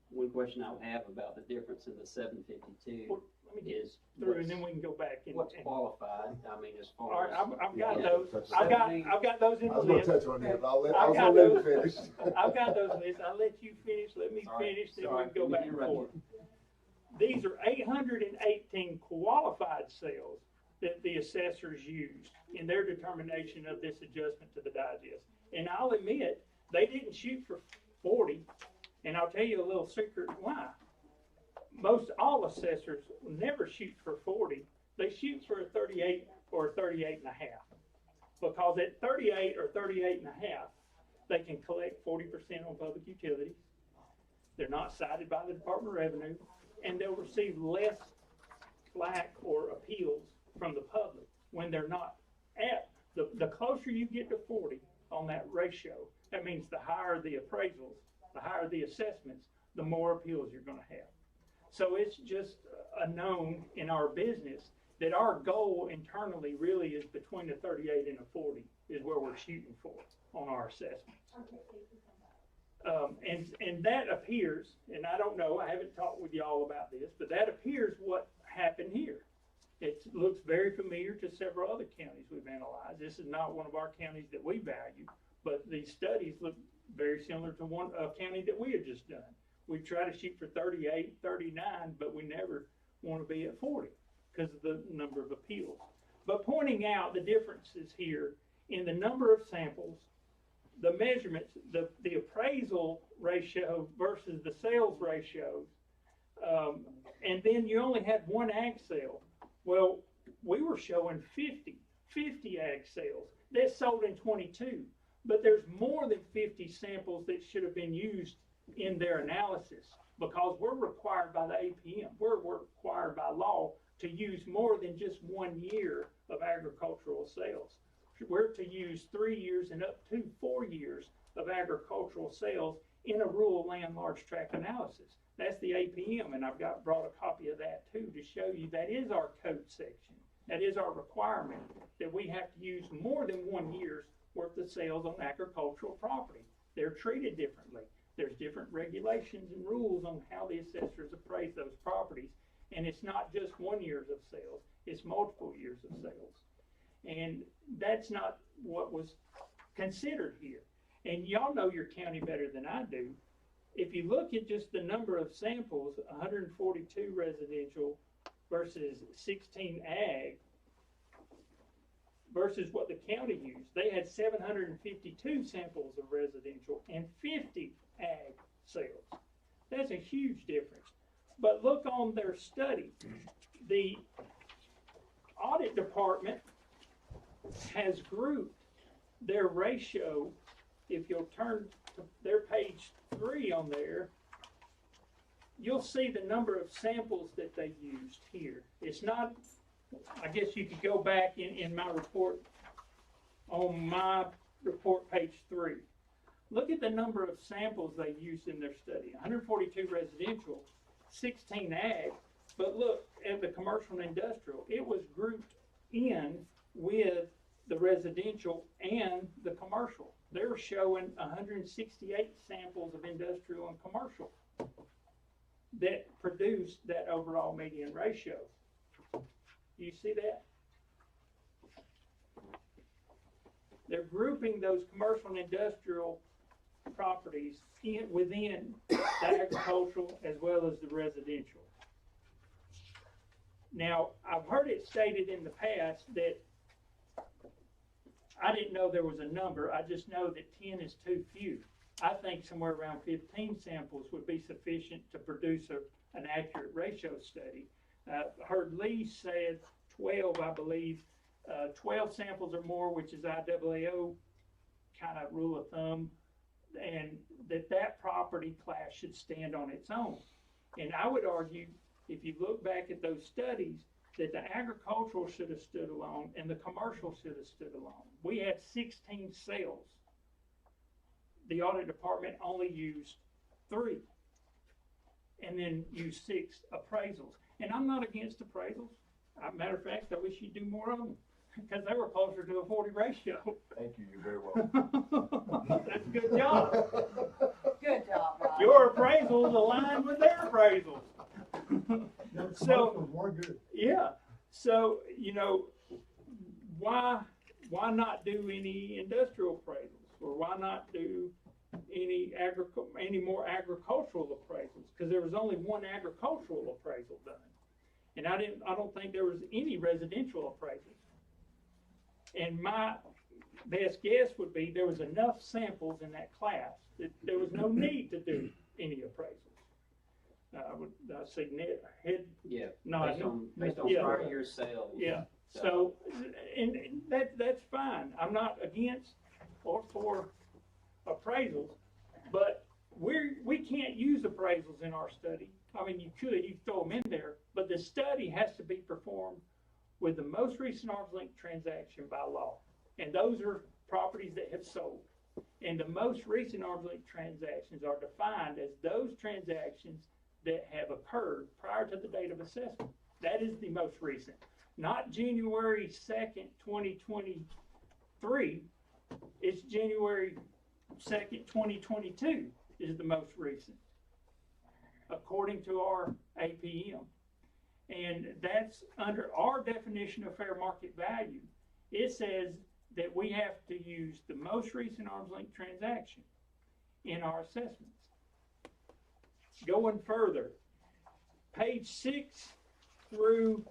Speaker 4: One question I would have about the difference in the 752
Speaker 1: Well, let me get
Speaker 4: is
Speaker 1: through and then we can go back and.
Speaker 4: what's qualified? I mean, as
Speaker 1: All
Speaker 4: far
Speaker 1: right,
Speaker 4: as
Speaker 1: I've got
Speaker 7: Yeah.
Speaker 1: those. I've got those in
Speaker 7: I
Speaker 1: the
Speaker 7: was gonna
Speaker 1: list.
Speaker 7: touch on that, but I was
Speaker 1: I've
Speaker 7: gonna
Speaker 1: got
Speaker 7: let you
Speaker 1: those.
Speaker 7: finish.
Speaker 1: I've got those lists. I'll let you finish. Let me
Speaker 4: Sorry.
Speaker 1: finish, then we
Speaker 4: Sorry.
Speaker 1: can go back and forth. These are 818 qualified sales that the assessors used in their determination of this adjustment to the digest. And I'll admit, they didn't shoot for 40, and I'll tell you a little secret why. Most all assessors never shoot for 40. They shoot for a 38 or a 38 and a half. Because at 38 or 38 and a half, they can collect 40% on public utilities. They're not cited by the Department of Revenue, and they'll receive less flack or appeals from the public when they're not at. The closer you get to 40 on that ratio, that means the higher the appraisals, the higher the assessments, the more appeals you're gonna have. So it's just a known in our business that our goal internally really is between a 38 and a 40 is where we're shooting for on our assessments. And that appears, and I don't know, I haven't talked with y'all about this, but that appears what happened here. It looks very familiar to several other counties we've analyzed. This is not one of our counties that we value, but these studies look very similar to a county that we had just done. We try to shoot for 38, 39, but we never want to be at 40 because of the number of appeals. But pointing out the differences here in the number of samples, the measurements, the appraisal ratio versus the sales ratios, and then you only had one ag sale. Well, we were showing 50 ag sales. That sold in 22, but there's more than 50 samples that should have been used in their analysis because we're required by the APM, we're required by law to use more than just 1 year of agricultural sales. We're to use 3 years and up to 4 years of agricultural sales in a rural land large tract analysis. That's the APM, and I've brought a copy of that too to show you that is our code section. That is our requirement, that we have to use more than 1 year's worth of sales on agricultural property. They're treated differently. There's different regulations and rules on how the assessors appraise those properties. And it's not just 1 year of sales, it's multiple years of sales. And that's not what was considered here. And y'all know your county better than I do. If you look at just the number of samples, 142 residential versus 16 ag, versus what the county used, they had 752 samples of residential and 50 ag sales. That's a huge difference. But look on their study. The audit department has grouped their ratio. If you'll turn to their page 3 on there, you'll see the number of samples that they used here. It's not, I guess you could go back in my report, on my report page 3. Look at the number of samples they used in their study. 142 residential, 16 ag, but look at the commercial and industrial. It was grouped in with the residential and the commercial. They're showing 168 samples of industrial and commercial that produced that overall median ratio. You see that? They're grouping those commercial and industrial properties within the agricultural as well as the residential. Now, I've heard it stated in the past that I didn't know there was a number. I just know that 10 is too few. I think somewhere around 15 samples would be sufficient to produce an accurate ratio study. Heard Lee said 12, I believe, 12 samples or more, which is IAAO kind of rule of thumb, and that property class should stand on its own. And I would argue, if you look back at those studies, that the agricultural should have stood alone and the commercial should have stood alone. We had 16 sales. The audit department only used 3, and then used 6 appraisals. And I'm not against appraisals. Matter of fact, I wish you'd do more of them, because they were closer to a 40 ratio.
Speaker 9: Thank you, you're very welcome.
Speaker 1: That's a good job.
Speaker 3: Good job, Rob.
Speaker 1: Your appraisals align with their appraisals.
Speaker 12: Yeah, the
Speaker 1: So-
Speaker 12: commercials were good.
Speaker 1: Yeah, so, you know, why not do any industrial appraisals? Or why not do any more agricultural appraisals? Because there was only one agricultural appraisal done. And I don't think there was any residential appraisals. And my best guess would be there was enough samples in that class that there was no need to do any appraisals. I say head.
Speaker 4: Yeah,
Speaker 1: No,
Speaker 4: based on
Speaker 1: yeah.
Speaker 4: prior year sales.
Speaker 1: Yeah, so, and that's fine. I'm not against or for appraisals, but we can't use appraisals in our study. I mean, you throw them in there, but the study has to be performed with the most recent arm's length transaction by law. And those are properties that have sold. And the most recent arm's length transactions are defined as those transactions that have occurred prior to the date of assessment. That is the most recent. Not January 2nd, 2023. It's January 2nd, 2022 is the most recent, according to our APM. And that's under our definition of fair market value. It says that we have to use the most recent arm's length transaction in our assessments. Going further, page 6 through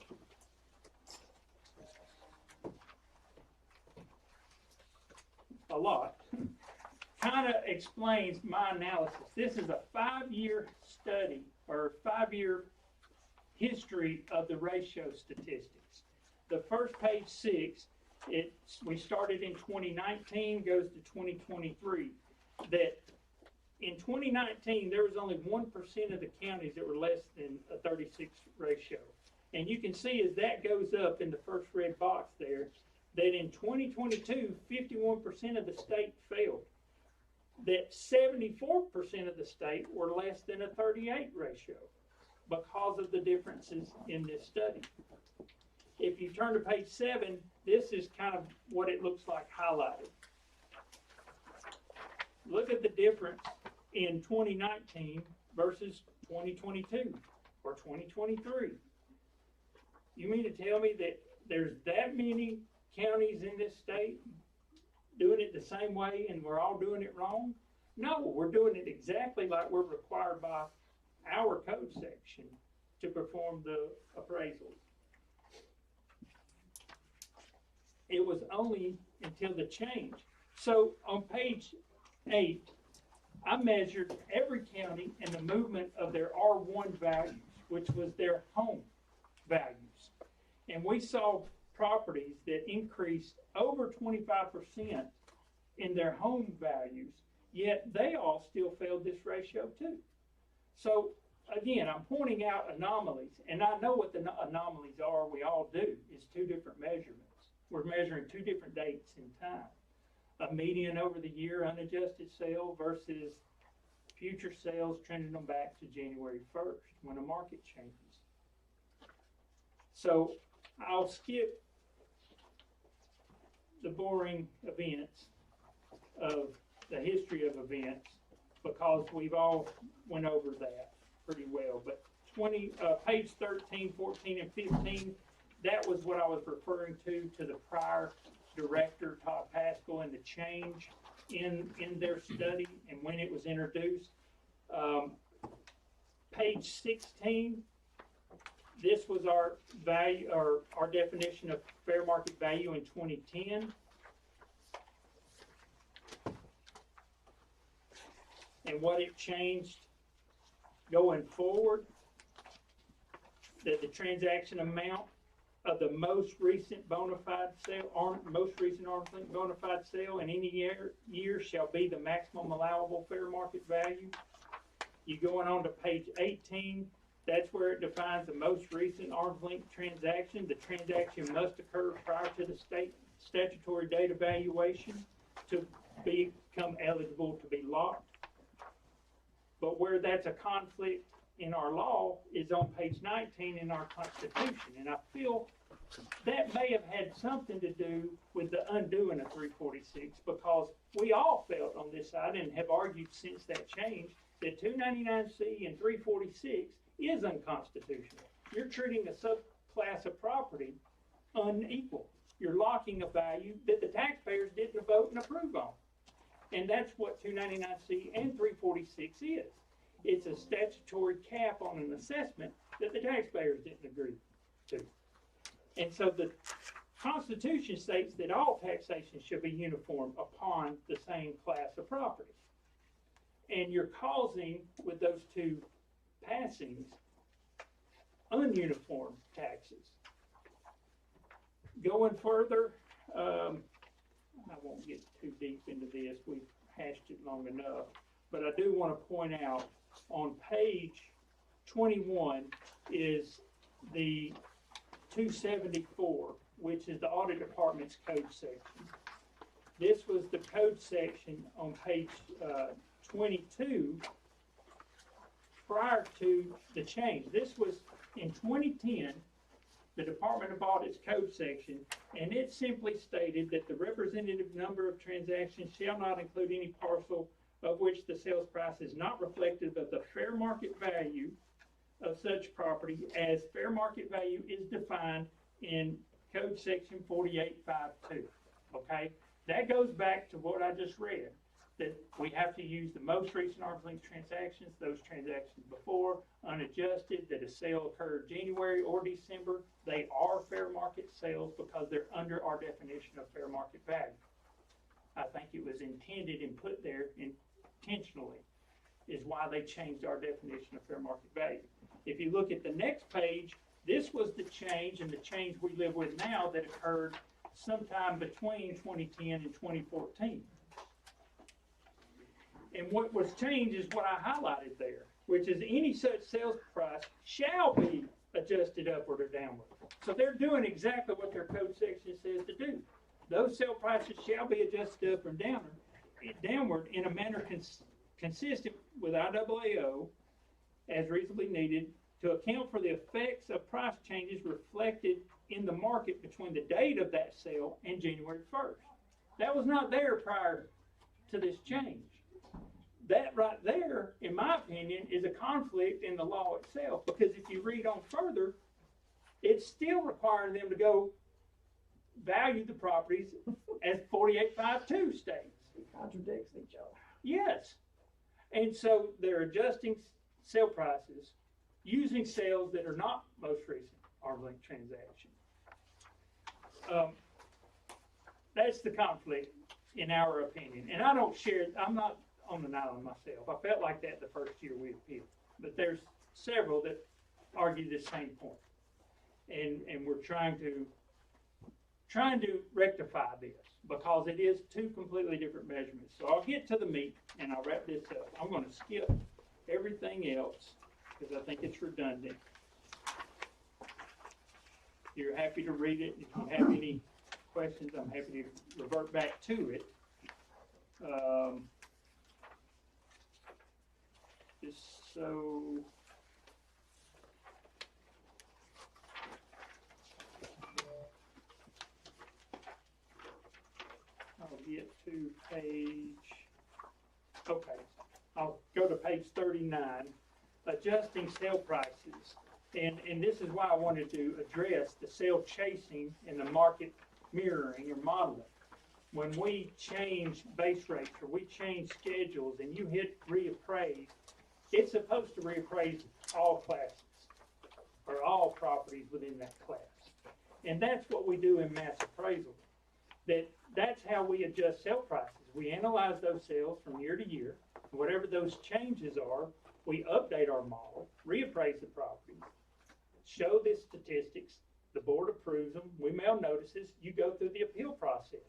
Speaker 1: a lot kind of explains my analysis. This is a 5-year study or 5-year history of the ratio statistics. The first page 6, we started in 2019, goes to 2023. That in 2019, there was only 1% of the counties that were less than a 36 ratio. And you can see as that goes up in the first red box there, that in 2022, 51% of the state failed. That 74% of the state were less than a 38 ratio because of the differences in this study. If you turn to page 7, this is kind of what it looks like highlighted. Look at the difference in 2019 versus 2022 or 2023. You mean to tell me that there's that many counties in this state doing it the same way and we're all doing it wrong? No, we're doing it exactly like we're required by our code section to perform the appraisals. It was only until the change. So on page 8, I measured every county and the movement of their R1 values, which was their home values. And we saw properties that increased over 25% in their home values, yet they all still failed this ratio too. So again, I'm pointing out anomalies, and I know what the anomalies are. We all do. It's 2 different measurements. We're measuring 2 different dates in time. A median over the year unadjusted sale versus future sales trending them back to January 1st when a market changes. So I'll skip the boring events of the history of events because we've all went over that pretty well. But page 13, 14, and 15, that was what I was referring to the prior director, Todd Pascal, and the change in their study and when it was introduced. Page 16, this was our value, or our definition of fair market value in 2010. And what it changed going forward that the transaction amount of the most recent bona fide sale, most recent arm's length bona fide sale in any year shall be the maximum allowable fair market value. You going on to page 18, that's where it defines the most recent arm's length transaction. The transaction must occur prior to the state statutory date evaluation to become eligible to be locked. But where that's a conflict in our law is on page 19 in our Constitution. And I feel that may have had something to do with the undoing of 346, because we all felt on this side and have argued since that change that 299C and 346 is unconstitutional. You're treating a subclass of property unequal. You're locking a value that the taxpayers didn't vote and approve on. And that's what 299C and 346 is. It's a statutory cap on an assessment that the taxpayers didn't agree to. And so the Constitution states that all taxation should be uniform upon the same class of property. And you're causing, with those two passings, ununiform taxes. Going further, I won't get too deep into this. We've hashed it long enough. But I do want to point out on page 21 is the 274, which is the audit department's code section. This was the code section on page 22 prior to the change. This was in 2010, the Department of Audit's code section, and it simply stated that the representative number of transactions shall not include any parcel of which the sales price is not reflective of the fair market value of such property as fair market value is defined in code section 4852. Okay, that goes back to what I just read, that we have to use the most recent arm's length transactions, those transactions before, unadjusted, that a sale occurred January or December. They are fair market sales because they're under our definition of fair market value. I think it was intended and put there intentionally, is why they changed our definition of fair market value. If you look at the next page, this was the change, and the change we live with now that occurred sometime between 2010 and 2014. And what was changed is what I highlighted there, which is any such sales price shall be adjusted upward or downward. So they're doing exactly what their code section says to do. Those sale prices shall be adjusted up or downward in a manner consistent with IAAO as reasonably needed to account for the effects of price changes reflected in the market between the date of that sale and January 1st. That was not there prior to this change. That right there, in my opinion, is a conflict in the law itself, because if you read on further, it's still requiring them to go value the properties as 4852 states.
Speaker 6: It contradicts each other.
Speaker 1: Yes. And so they're adjusting sale prices using sales that are not most recent arm's length transaction. That's the conflict in our opinion. And I don't share, I'm not on an island myself. I felt like that the first year we appealed. But there's several that argue the same point. And we're trying to rectify this, because it is two completely different measurements. So I'll get to the meat and I'll wrap this up. I'm going to skip everything else because I think it's redundant. If you're happy to read it, if you have any questions, I'm happy to revert back to it. Just so I'll get to page, okay, I'll go to page 39, adjusting sale prices. And this is why I wanted to address the sale chasing and the market mirroring or modeling. When we change base rates or we change schedules and you hit reappraise, it's supposed to reappraise all classes or all properties within that class. And that's what we do in mass appraisal. That's how we adjust sale prices. We analyze those sales from year to year. Whatever those changes are, we update our model, reappraise the properties, show the statistics, the board approves them, we mail notices, you go through the appeal process.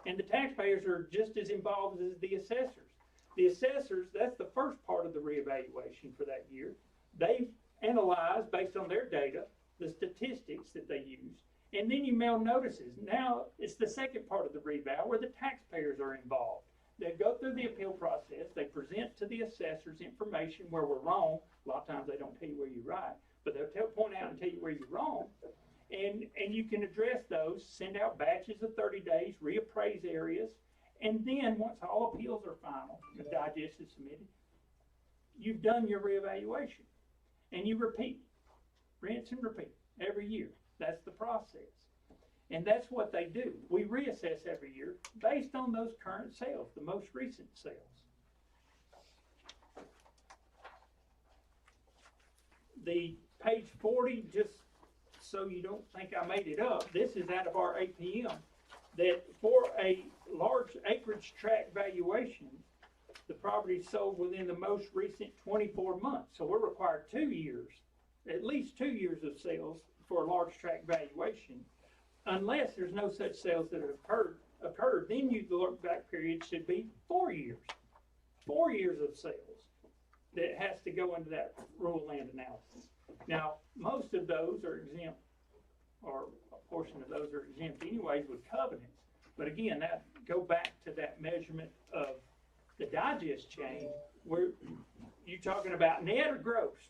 Speaker 1: And the taxpayers are just as involved as the assessors. The assessors, that's the first part of the reevaluation for that year. They analyze, based on their data, the statistics that they use, and then you mail notices. Now, it's the second part of the revow where the taxpayers are involved. They go through the appeal process, they present to the assessors information where we're wrong. A lot of times they don't tell you where you're right, but they'll point out and tell you where you're wrong. And you can address those, send out batches of 30 days, reappraise areas, and then once all appeals are final, the digest is submitted, you've done your reevaluation. And you repeat, rinse and repeat every year. That's the process. And that's what they do. We reassess every year based on those current sales, the most recent sales. The page 40, just so you don't think I made it up, this is out of our APM, that for a large acreage tract valuation, the property sold within the most recent 24 months. So we're required 2 years, at least 2 years of sales for a large tract valuation. Unless there's no such sales that have occurred, then the look back period should be 4 years. 4 years of sales that has to go into that rural land analysis. Now, most of those are exempt, or a portion of those are exempt anyways with covenants. But again, that go back to that measurement of the digest change, where you're talking about net or gross,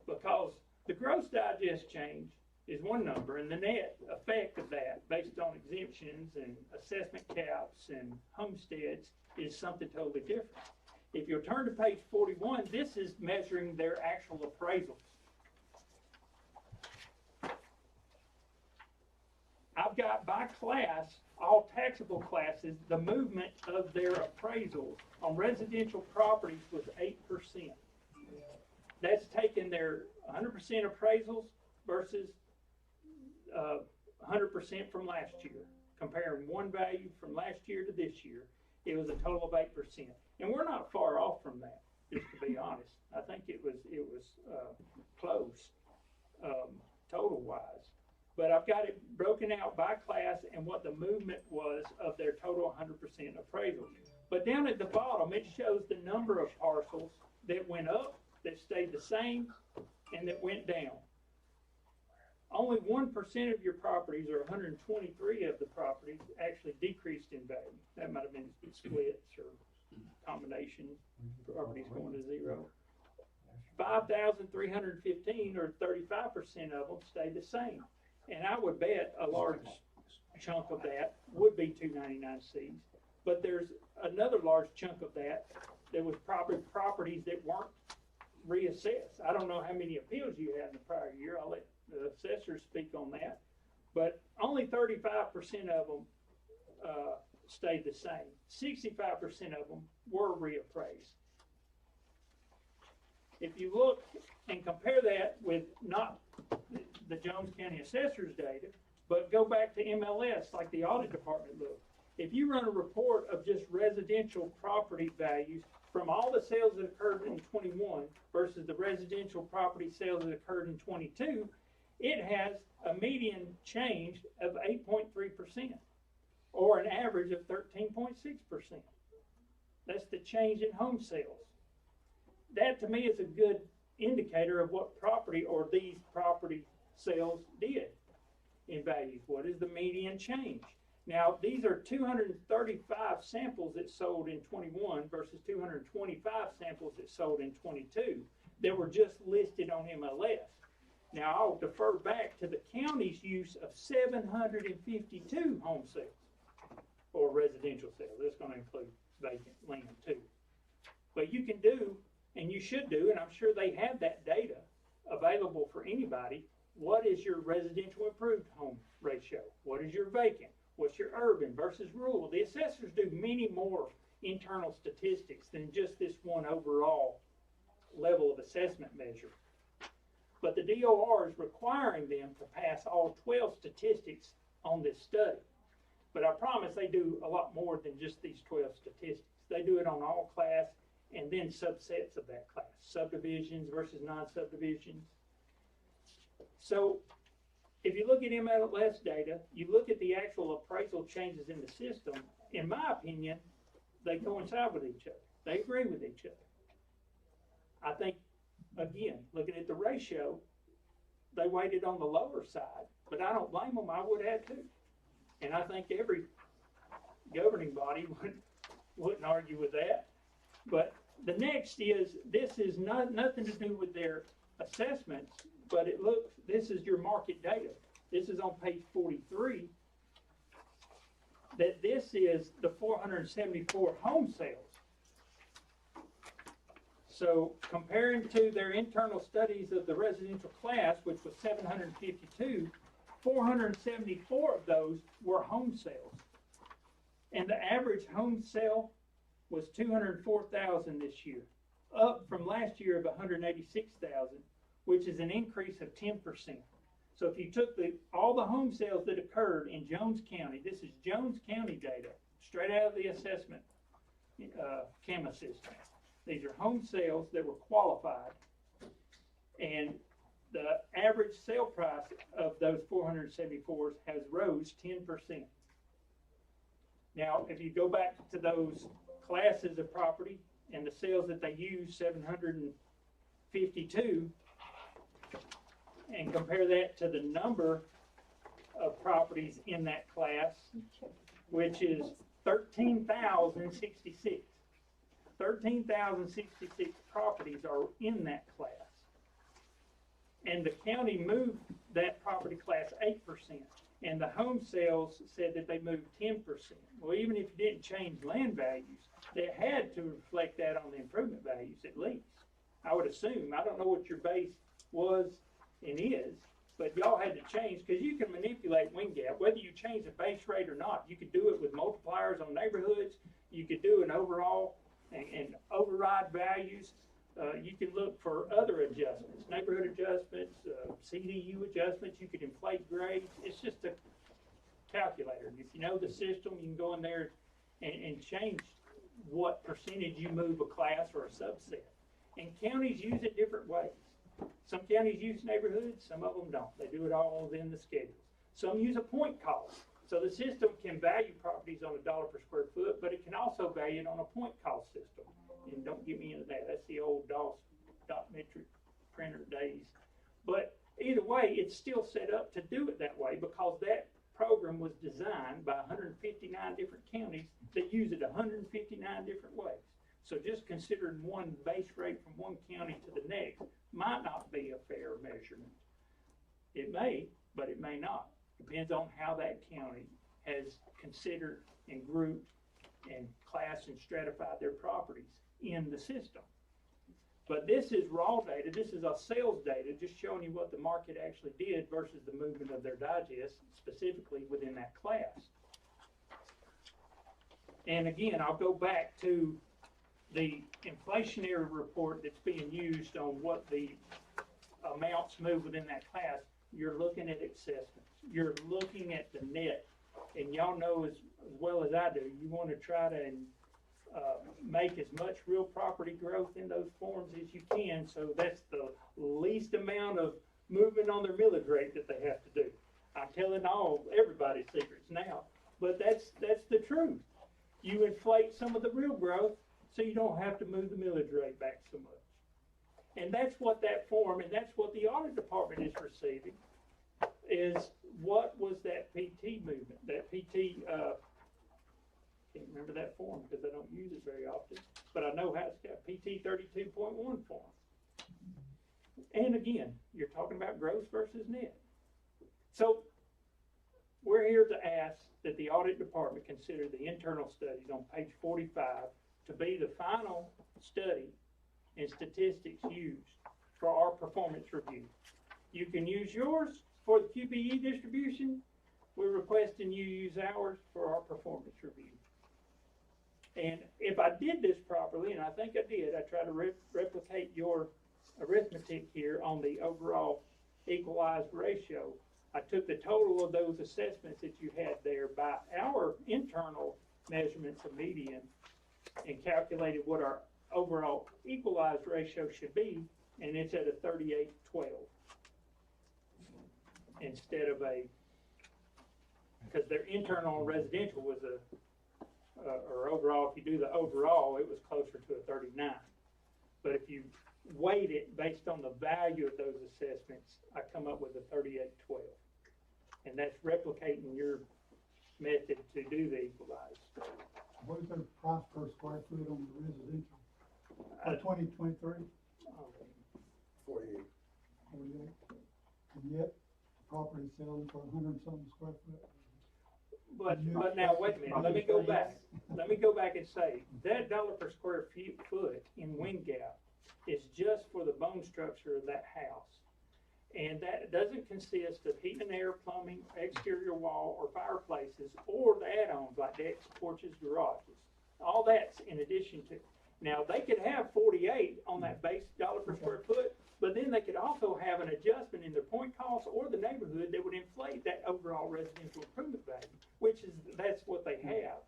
Speaker 1: because the gross digest change is one number, and the net effect of that, based on exemptions and assessment caps and homesteads, is something totally different. If you'll turn to page 41, this is measuring their actual appraisals. I've got by class, all taxable classes, the movement of their appraisals on residential properties was 8%. That's taken their 100% appraisals versus 100% from last year. Comparing one value from last year to this year, it was a total of 8%. And we're not far off from that, just to be honest. I think it was close, total-wise. But I've got it broken out by class and what the movement was of their total 100% appraisal. But down at the bottom, it shows the number of parcels that went up, that stayed the same, and that went down. Only 1% of your properties, or 123 of the properties, actually decreased in value. That might have been splits or combinations, properties going to zero. 5,315, or 35% of them, stayed the same. And I would bet a large chunk of that would be 299Cs. But there's another large chunk of that was properties that weren't reassessed. I don't know how many appeals you had in the prior year. I'll let the assessors speak on that. But only 35% of them stayed the same. 65% of them were reappraised. If you look and compare that with not the Jones County Assessors data, but go back to MLS like the audit department looked. If you run a report of just residential property values from all the sales that occurred in 21 versus the residential property sales that occurred in 22, it has a median change of 8.3%, or an average of 13.6%. That's the change in home sales. That to me is a good indicator of what property or these property sales did in values. What is the median change? Now, these are 235 samples that sold in 21 versus 225 samples that sold in 22 that were just listed on MLS. Now, I'll defer back to the county's use of 752 home sales or residential sales. That's going to include vacant land too. But you can do, and you should do, and I'm sure they have that data available for anybody. What is your residential improved home ratio? What is your vacant? What's your urban versus rural? The assessors do many more internal statistics than just this one overall level of assessment measure. But the DOR is requiring them to pass all 12 statistics on this study. But I promise they do a lot more than just these 12 statistics. They do it on all class and then subsets of that class, subdivisions versus non-subdivisions. So if you look at MLS data, you look at the actual appraisal changes in the system, in my opinion, they coincide with each other. They agree with each other. I think, again, looking at the ratio, they weighted on the lower side, but I don't blame them. I would have too. And I think every governing body wouldn't argue with that. But the next is, this is nothing to do with their assessments, but this is your market data. This is on page 43, that this is the 474 home sales. So comparing to their internal studies of the residential class, which was 752, 474 of those were home sales. And the average home sale was 204,000 this year, up from last year of 186,000, which is an increase of 10%. So if you took all the home sales that occurred in Jones County, this is Jones County data, straight out of the assessment CAMA system. These are home sales that were qualified, and the average sale price of those 474s has rose 10%. Now, if you go back to those classes of property and the sales that they use, 752, and compare that to the number of properties in that class, which is 13,066. 13,066 properties are in that class. And the county moved that property class 8%. And the home sales said that they moved 10%. Well, even if you didn't change land values, they had to reflect that on the improvement values at least. I would assume. I don't know what your base was and is, but y'all had to change, because you can manipulate wind gap, whether you change the base rate or not. You could do it with multipliers on neighborhoods. You could do an overall and override values. You can look for other adjustments, neighborhood adjustments, CDU adjustments. You could inflate grades. It's just a calculator. If you know the system, you can go in there and change what percentage you move a class or a subset. And counties use it different ways. Some counties use neighborhoods, some of them don't. They do it all within the schedule. Some use a point cost. So the system can value properties on $1 per square foot, but it can also value it on a point cost system. And don't get me into that. That's the old DOS dot metric printer days. But either way, it's still set up to do it that way, because that program was designed by 159 different counties that use it 159 different ways. So just considering one base rate from one county to the next might not be a fair measurement. It may, but it may not. Depends on how that county has considered and grouped and classed and stratified their properties in the system. But this is raw data. This is a sales data, just showing you what the market actually did versus the movement of their digest, specifically within that class. And again, I'll go back to the inflationary report that's being used on what the amounts move within that class. You're looking at assessments. You're looking at the net. And y'all know as well as I do, you want to try to make as much real property growth in those forms as you can, so that's the least amount of movement on their millage rate that they have to do. I'm telling everybody's secrets now, but that's the truth. You inflate some of the real growth so you don't have to move the millage rate back so much. And that's what that form, and that's what the audit department is receiving, is what was that PT movement, that PT, can't remember that form because I don't use it very often, but I know how it's got PT 32.1 form. And again, you're talking about gross versus net. So we're here to ask that the audit department consider the internal studies on page 45 to be the final study and statistics used for our performance review. You can use yours for the QBE distribution. We're requesting you use ours for our performance review. And if I did this properly, and I think I did, I try to replicate your arithmetic here on the overall equalized ratio. I took the total of those assessments that you had there by our internal measurements of median and calculated what our overall equalized ratio should be, and it's at a 38.12. instead of because their internal and residential was or overall, if you do the overall, it was closer to a 39. But if you weight it based on the value of those assessments, I come up with a 3812. And that's replicating your method to do the equalized.
Speaker 12: What is their price per square foot on the residential for 2023?
Speaker 2: 48.
Speaker 12: 48. And yet, property selling for 100 and something square foot.
Speaker 1: But now, wait a minute, let me go back. Let me go back and say, that dollar per square foot in wind gap is just for the bone structure of that house. And that doesn't consist of heat and air, plumbing, exterior wall, or fireplaces, or the add-ons like decks, porches, garages. All that's in addition to. Now, they could have 48 on that base dollar per square foot, but then they could also have an adjustment in their point cost or the neighborhood that would inflate that overall residential improvement value, that's what they have.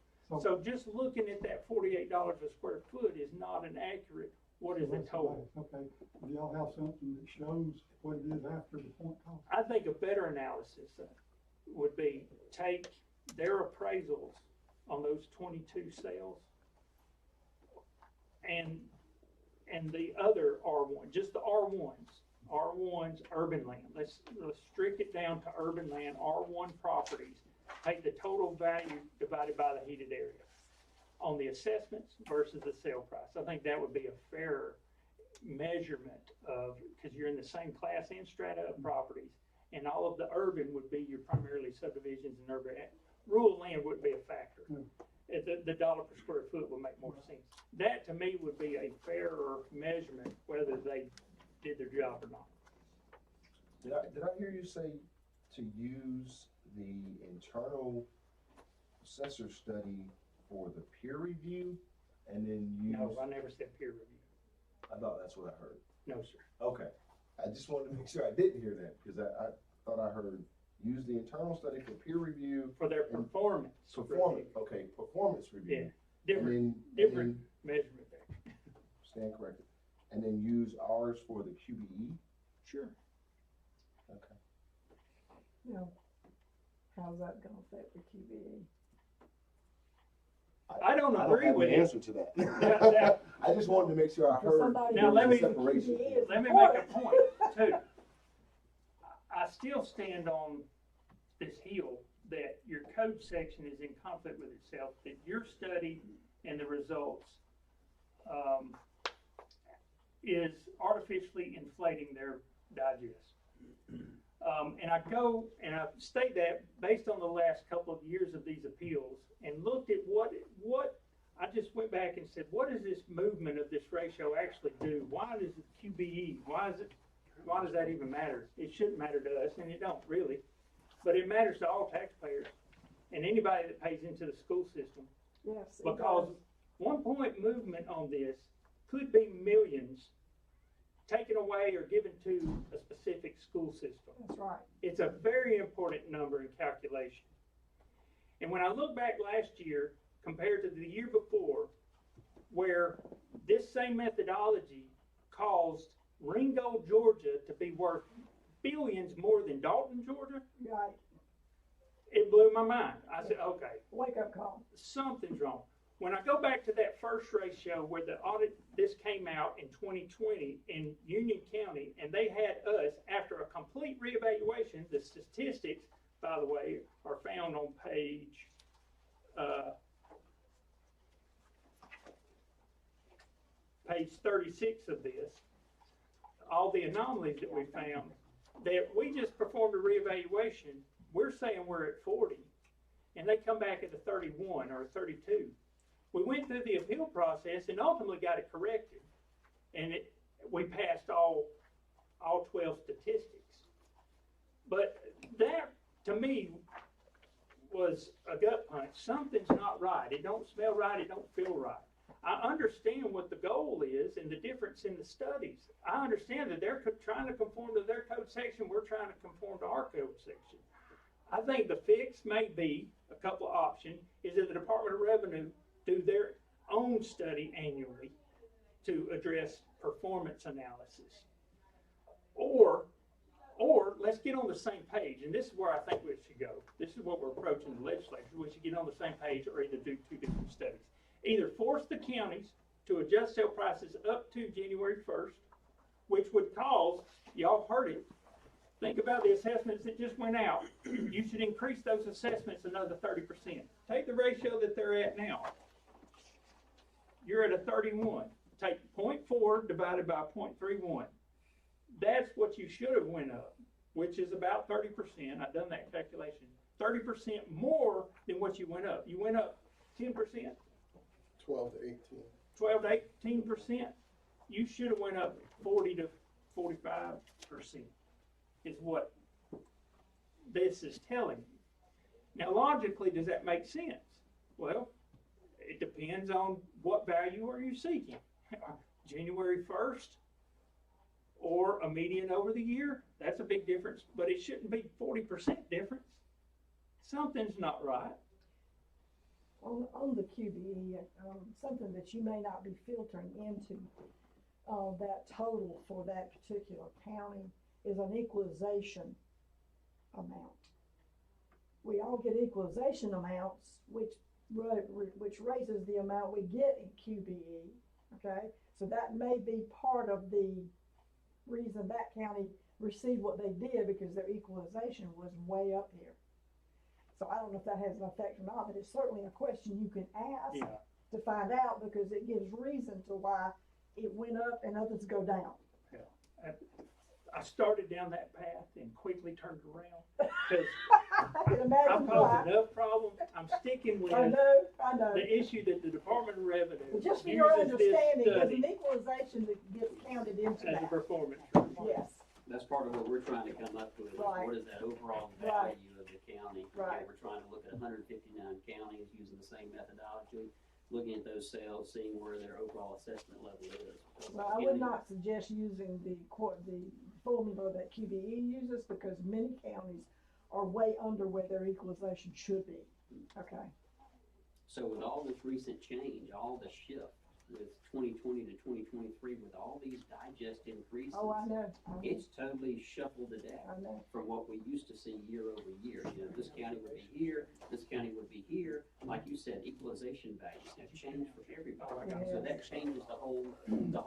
Speaker 1: So just looking at that $48 a square foot is not an accurate, what is the total?
Speaker 12: Okay, do y'all have something that shows what it is after the point cost?
Speaker 1: I think a better analysis would be take their appraisals on those 22 sales and the other R1, just the R1's urban land. Let's restrict it down to urban land, R1 properties. Take the total value divided by the heated area on the assessments versus the sale price. I think that would be a fairer measurement of, because you're in the same class and strata of properties, and all of the urban would be your primarily subdivisions and urban. Rural land wouldn't be a factor. The dollar per square foot would make more sense. That to me would be a fairer measurement whether they did their job or not.
Speaker 9: Did I hear you say to use the internal assessor study for the peer review and then use?
Speaker 1: No, I never said peer review.
Speaker 9: I thought that's what I heard.
Speaker 1: No, sir.
Speaker 9: Okay, I just wanted to make sure I didn't hear that because I thought I heard use the internal study for peer review.
Speaker 1: For their performance.
Speaker 9: Performance, okay, performance review.
Speaker 1: Yeah, different measurement there.
Speaker 9: Stand corrected. And then use ours for the QBE?
Speaker 1: Sure.
Speaker 9: Okay.
Speaker 6: Now, how's that gonna affect the QBE?
Speaker 1: I don't agree with
Speaker 9: the
Speaker 1: it.
Speaker 9: answer to that.
Speaker 1: Yeah.
Speaker 9: I just wanted to make sure I heard
Speaker 1: Now, let me
Speaker 9: separation.
Speaker 1: make a point too. I still stand on this hill that your code section is in conflict with itself, that your study and the results is artificially inflating their digest. And I go and I state that based on the last couple of years of these appeals and looked at what I just went back and said, what does this movement of this ratio actually do? Why does it QBE? Why does that even matter? It shouldn't matter to us, and it don't really, but it matters to all taxpayers and anybody that pays into the school system.
Speaker 6: Yes.
Speaker 1: Because 1 point movement on this could be millions taken away or given to a specific school system.
Speaker 6: That's right.
Speaker 1: It's a very important number in calculation. And when I look back last year compared to the year before, where this same methodology caused Ringgold, Georgia to be worth billions more than Dalton, Georgia,
Speaker 6: Right.
Speaker 1: it blew my mind. I said, okay,
Speaker 6: Wake up call.
Speaker 1: something's wrong. When I go back to that first ratio where the audit, this came out in 2020 in Union County, and they had us, after a complete reevaluation, the statistics, by the way, are found on page 36 of this, all the anomalies that we found, that we just performed a reevaluation, we're saying we're at 40, and they come back at a 31 or a 32. We went through the appeal process and ultimately got it corrected, and we passed all 12 statistics. But that, to me, was a gut punch. Something's not right. It don't smell right. It don't feel right. I understand what the goal is and the difference in the studies. I understand that they're trying to conform to their code section. We're trying to conform to our code section. I think the fix may be a couple of options. Is that the Department of Revenue do their own study annually to address performance analysis, or let's get on the same page, and this is where I think we should go. This is what we're approaching the legislature. We should get on the same page or either do two different studies. Either force the counties to adjust sale prices up to January 1st, which would cause, y'all heard it, think about the assessments that just went out. You should increase those assessments another 30%. Take the ratio that they're at now. You're at a 31. Take 0.4 divided by 0.31. That's what you should have went up, which is about 30%. I've done that calculation. 30% more than what you went up. You went up 10%,
Speaker 2: 12 to 18.
Speaker 1: 12 to 18%. You should have went up 40 to 45%, is what this is telling you. Now, logically, does that make sense? Well, it depends on what value are you seeking. January 1st or a median over the year, that's a big difference, but it shouldn't be 40% difference. Something's not right.
Speaker 6: On the QBE, something that you may not be filtering into, that total for that particular county is an equalization amount. We all get equalization amounts, which raises the amount we get in QBE, okay? So that may be part of the reason that county received what they did, because their equalization was way up here. So I don't know if that has an effect or not, but it's certainly a question you can ask to find out, because it gives reason to why it went up and others go down.
Speaker 1: Yeah. I started down that path and quickly turned around because
Speaker 6: I can imagine
Speaker 1: I've
Speaker 6: why.
Speaker 1: caused enough problems. I'm sticking with
Speaker 6: I know.
Speaker 1: the issue that the Department of Revenue
Speaker 6: Well, just for your
Speaker 1: uses this
Speaker 6: understanding, there's
Speaker 1: study
Speaker 6: an equalization that gets counted into
Speaker 1: as a
Speaker 6: that.
Speaker 1: performance.
Speaker 6: Yes,
Speaker 4: That's part of what we're trying to come up with, is
Speaker 6: Right.
Speaker 4: what is that overall
Speaker 6: Right.
Speaker 4: value of the county?
Speaker 6: Right.
Speaker 4: And we're trying to look at 159 counties using the same methodology, looking at those sales, seeing where their overall assessment level is.
Speaker 6: well, I would not suggest using the formula that QBE uses, because many counties are way under where their equalization should be, okay?
Speaker 4: So with all this recent change, all the shift with 2020 to 2023, with all these digest increases,
Speaker 6: Oh, I know.
Speaker 4: it's totally shuffled the deck
Speaker 6: I know.
Speaker 4: from what we used to see year over year. You know, this county would be here, this county would be here. Like you said, equalization values have changed for everybody.
Speaker 6: Yeah.
Speaker 4: So that changes the whole
Speaker 6: Percent-
Speaker 4: mix.
Speaker 6: the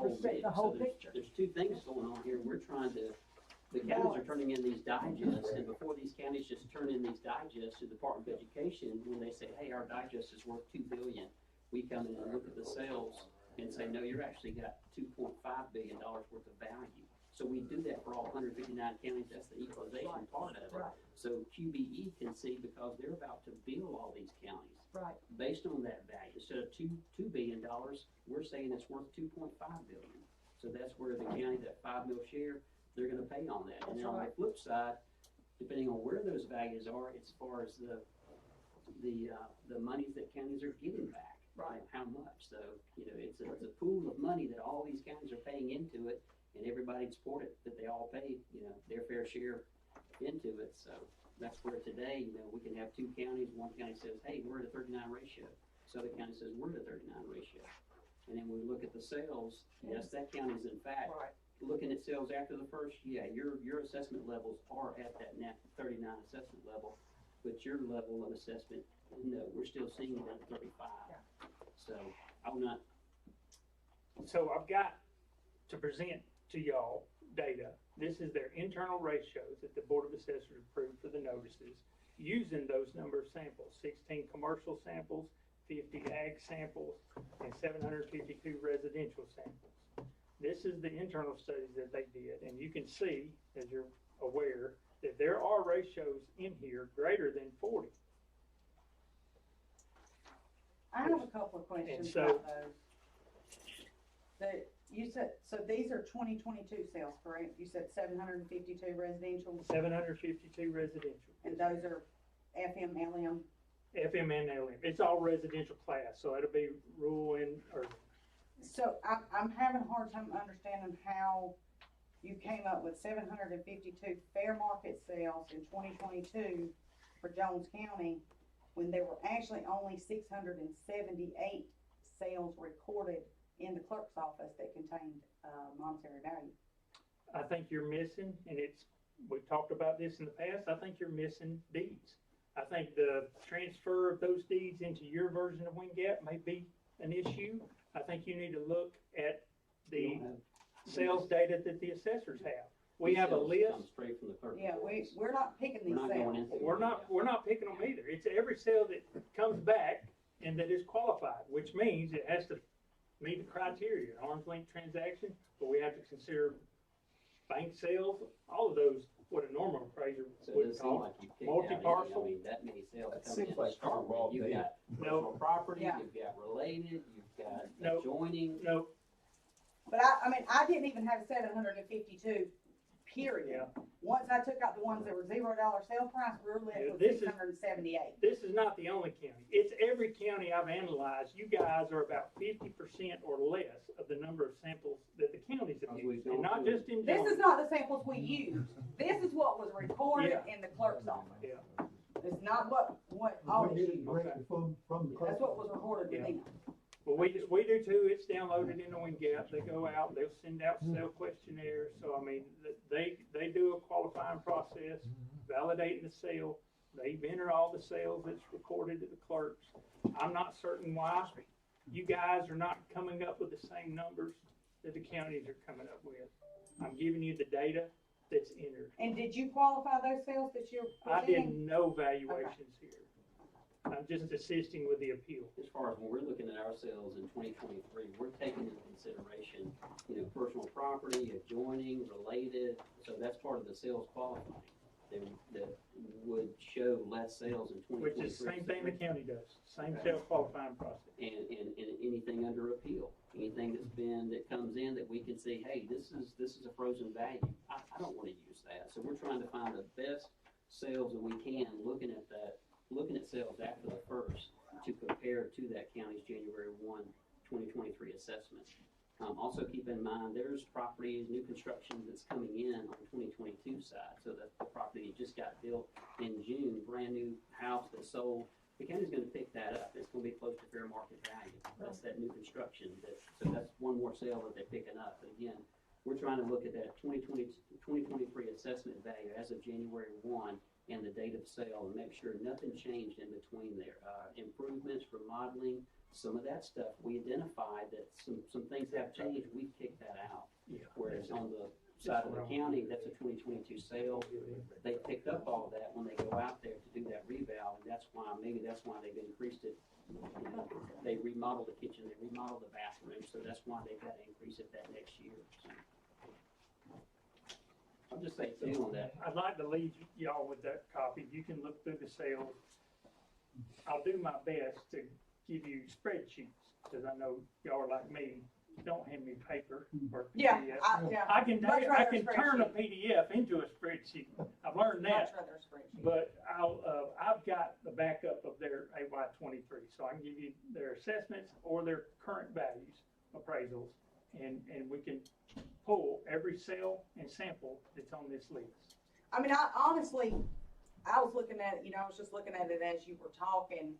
Speaker 6: whole
Speaker 4: So there's-
Speaker 6: picture.
Speaker 4: There's two things going on here. We're trying to, the counties are turning in these digests, and before these counties just turn in these digests to the Department of Education, when they say, hey, our digest is worth $2 billion, we come in and look at the sales and say, no, you're actually got $2.5 billion worth of value. So we do that for all 159 counties. That's the equalization part of it.
Speaker 6: Right.
Speaker 4: So QBE can see, because they're about to bill all these counties
Speaker 6: Right.
Speaker 4: based on that value. Instead of $2 billion, we're saying it's worth $2.5 billion. So that's where the county, that $5 million share, they're going to pay on that. And then on the flip side, depending on where those values are, as far as the monies that counties are getting back.
Speaker 6: Right.
Speaker 4: How much? So, you know, it's a pool of money that all these counties are paying into it, and everybody support it, that they all pay, you know, their fair share into it. So that's where today, you know, we can have two counties. One county says, hey, we're at a 39 ratio. So the county says, we're at a 39 ratio. And then we look at the sales. Yes, that county's in fact looking at sales after the first. Yeah, your assessment levels are at that 39 assessment level, but your level of assessment, no, we're still seeing it at 35. So I'm not.
Speaker 1: So I've got to present to y'all data. This is their internal ratios that the Board of Assessors approved for the notices, using those number of samples: 16 commercial samples, 50 ag samples, and 752 residential samples. This is the internal studies that they did, and you can see, as you're aware, that there are ratios in here greater than 40.
Speaker 3: I have a couple of questions
Speaker 1: And so-
Speaker 3: about those. You said, so these are 2022 sales, correct? You said 752 residential,
Speaker 1: 752 residential.
Speaker 3: and those are FM, LM?
Speaker 1: FM and LM. It's all residential class, so it'll be rural and urban.
Speaker 3: So I'm having a hard time understanding how you came up with 752 fair market sales in 2022 for Jones County, when there were actually only 678 sales recorded in the clerk's office that contained monetary value.
Speaker 1: I think you're missing, and it's we've talked about this in the past, I think you're missing deeds. I think the transfer of those deeds into your version of WinGap may be an issue. I think you need to look at the sales data that the assessors have. We have a list.
Speaker 4: Come straight from the clerk.
Speaker 3: Yeah, we're not picking these
Speaker 4: We're not going
Speaker 3: sales.
Speaker 4: into.
Speaker 1: We're not picking them either. It's every sale that comes back and that is qualified, which means it has to meet the criteria, an arm's length transaction, but we have to consider bank sales, all of those, what a normal appraiser
Speaker 4: So it
Speaker 1: would
Speaker 4: doesn't seem
Speaker 1: call.
Speaker 4: like you picked out any, I
Speaker 1: Multi-parcel.
Speaker 4: mean, that many sales
Speaker 7: That
Speaker 4: come
Speaker 7: seems
Speaker 4: in
Speaker 7: like
Speaker 4: to start
Speaker 7: raw
Speaker 4: with. You've
Speaker 7: data.
Speaker 4: got personal property,
Speaker 3: Yeah.
Speaker 4: you've got related, you've got
Speaker 1: No.
Speaker 4: adjoining.
Speaker 1: No,
Speaker 3: But I mean, I didn't even have 752, period.
Speaker 1: yeah,
Speaker 3: Once I took out the ones that were $0 sale price, we were
Speaker 1: Yeah,
Speaker 3: left with
Speaker 1: this is-
Speaker 3: 678.
Speaker 1: this is not the only county. It's every county I've analyzed. You guys are about 50% or less of the number of samples that the counties have
Speaker 4: As we've
Speaker 1: used,
Speaker 4: gone
Speaker 1: and not
Speaker 4: through.
Speaker 1: just in
Speaker 3: This
Speaker 1: Georgia.
Speaker 3: is not the samples we used. This is what was recorded
Speaker 1: Yeah.
Speaker 3: in the clerk's office.
Speaker 1: Yeah.
Speaker 3: It's not what
Speaker 12: We
Speaker 3: always
Speaker 12: get it
Speaker 3: used.
Speaker 12: directly from the clerk.
Speaker 3: That's what was recorded with
Speaker 1: Yeah.
Speaker 3: them.
Speaker 1: Well, we do too. It's downloaded in the WinGap. They go out, they'll send out sale questionnaires. So, I mean, they do a qualifying process, validating the sale. They enter all the sales that's recorded to the clerks. I'm not certain why you guys are not coming up with the same numbers that the counties are coming up with. I'm giving you the data that's entered.
Speaker 3: And did you qualify those sales that you're
Speaker 1: I
Speaker 3: presenting?
Speaker 1: did no valuations here. I'm just assisting with the appeal.
Speaker 4: As far as when we're looking at our sales in 2023, we're taking into consideration, personal property, adjoining, related, so that's part of the sales qualifying. That would show less sales in 2023.
Speaker 1: Which is the same thing the county does, same sales qualifying process.
Speaker 4: And anything under appeal, anything that comes in that we can say, hey, this is a frozen value. I don't wanna use that, so we're trying to find the best sales that we can, looking at sales after the first to compare to that county's January 1, 2023 assessment. Also keep in mind, there's properties, new construction that's coming in on the 2022 side, so that the property that just got built in June, brand new house that sold, the county's gonna pick that up, it's gonna be close to fair market value. That's that new construction, so that's one more sale that they're picking up. But again, we're trying to look at that 2023 assessment value as of January 1 and the date of sale and make sure nothing changed in between there. Improvements, remodeling, some of that stuff, we identified that some things have changed, we kicked that out.
Speaker 1: Yeah.
Speaker 4: Whereas on the side of the county, that's a 2022 sale, they picked up all of that when they go out there to do that reval, and that's why they've increased it. They remodeled the kitchen, they remodeled the bathroom, so that's why they've got to increase it that next year. I'll just say too on that,
Speaker 1: I'd like to leave y'all with that copy. You can look through the sales. I'll do my best to give you spreadsheets, because I know y'all are like me. Don't hand me paper or
Speaker 3: Yeah,
Speaker 1: PDF. I can
Speaker 3: Much
Speaker 1: I
Speaker 3: rather
Speaker 1: can
Speaker 3: a
Speaker 1: turn a
Speaker 3: spreadsheet.
Speaker 1: PDF into a spreadsheet. I've learned that.
Speaker 3: Much rather a spreadsheet.
Speaker 1: But I've got the backup of their AY 23, so I can give you their assessments or their current values, appraisals, and we can pull every sale and sample that's on this list.
Speaker 3: I mean, I honestly, I was looking at it, I was just looking at it as you were talking.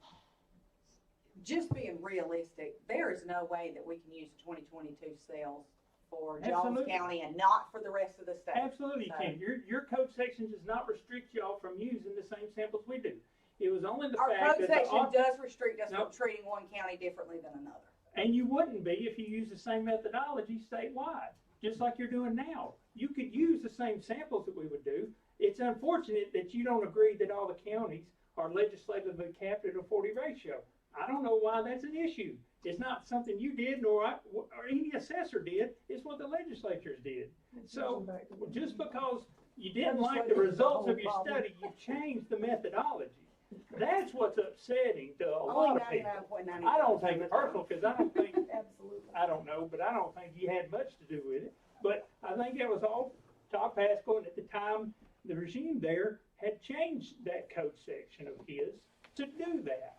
Speaker 3: Just being realistic, there is no way that we can use the 2022 sales for Jones
Speaker 1: Absolutely.
Speaker 3: County and not for the rest of the state.
Speaker 1: Absolutely, you
Speaker 3: So-
Speaker 1: can. Your code section does not restrict y'all from using the same samples we do. It was only the
Speaker 3: Our
Speaker 1: fact
Speaker 3: code
Speaker 1: that the
Speaker 3: section does restrict us
Speaker 1: No.
Speaker 3: from treating one county differently than another.
Speaker 1: and you wouldn't be if you use the same methodology statewide, just like you're doing now. You could use the same samples that we would do. It's unfortunate that you don't agree that all the counties are legislatively capped at a 40 ratio. I don't know why that's an issue. It's not something you did, nor any assessor did. It's what the legislatures did. So just because you didn't like the results of your study, you changed the methodology. That's what's upsetting to a lot
Speaker 3: Only
Speaker 1: of people.
Speaker 3: 99.99%.
Speaker 1: I don't take it personal, because I don't think,
Speaker 6: Absolutely.
Speaker 1: I don't know, but I don't think he had much to do with it. But I think it was all Todd Pascal, and at the time, the regime there had changed that code section of his to do that.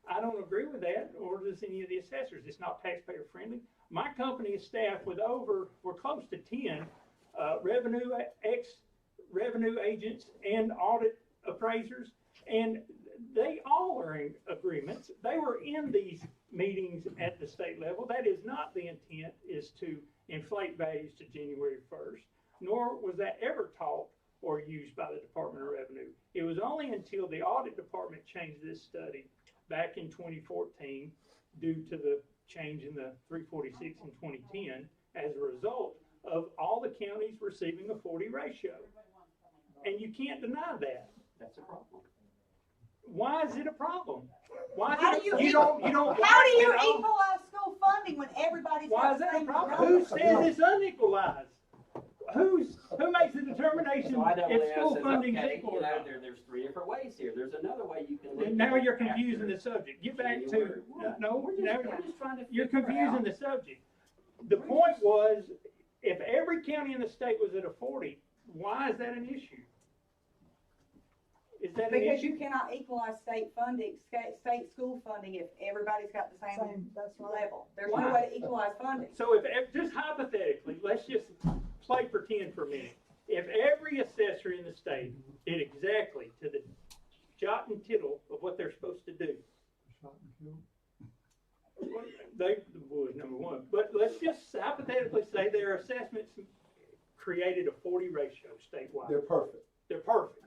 Speaker 1: I don't agree with that, or does any of the assessors. It's not taxpayer friendly. My company is staffed with we're close to 10 revenue agents and audit appraisers, and they all are in agreements. They were in these meetings at the state level. That is not the intent, is to inflate values to January 1st, nor was that ever taught or used the audit department changed this study back in 2014 due to the change in the 346 in 2010 as a result of all the counties receiving a 40 ratio. And you can't deny that.
Speaker 4: That's a problem.
Speaker 1: Why is it a problem? Why
Speaker 3: How
Speaker 1: is
Speaker 3: do you
Speaker 1: it, you don't
Speaker 3: How do you
Speaker 1: like it all?
Speaker 3: equalize school funding when everybody's
Speaker 1: Why
Speaker 3: got
Speaker 1: is
Speaker 3: the
Speaker 1: that a
Speaker 3: same
Speaker 1: problem?
Speaker 3: numbers?
Speaker 1: Who says it's unequalized? Who makes the determination
Speaker 4: So
Speaker 1: if school
Speaker 4: says,
Speaker 1: funding's
Speaker 4: okay,
Speaker 1: equal
Speaker 4: you
Speaker 1: or
Speaker 4: know,
Speaker 1: not?
Speaker 4: there's three different ways here. There's another way you can look
Speaker 1: And now
Speaker 4: at it
Speaker 1: you're confusing
Speaker 4: after
Speaker 1: the subject. Get back to,
Speaker 4: January 1.
Speaker 1: no,
Speaker 4: We're
Speaker 1: now
Speaker 4: just trying to
Speaker 1: you're
Speaker 4: figure
Speaker 1: confusing
Speaker 4: out.
Speaker 1: the subject. The point was, if every county in the state was at a 40, why is that an issue? Is that an
Speaker 3: Because
Speaker 1: issue?
Speaker 3: you cannot equalize state funding, state school funding if everybody's got the same
Speaker 6: Same, that's right.
Speaker 3: level. There's
Speaker 1: Why?
Speaker 3: no way to equalize funding.
Speaker 1: So if, just hypothetically, let's just play pretend for a minute. If every assessor in the state did exactly to the jot and tittle of what they're supposed to do,
Speaker 12: Shot and killed.
Speaker 1: they would, number one. But let's just hypothetically say their assessments created a 40 ratio statewide.
Speaker 9: They're perfect.
Speaker 1: They're perfect.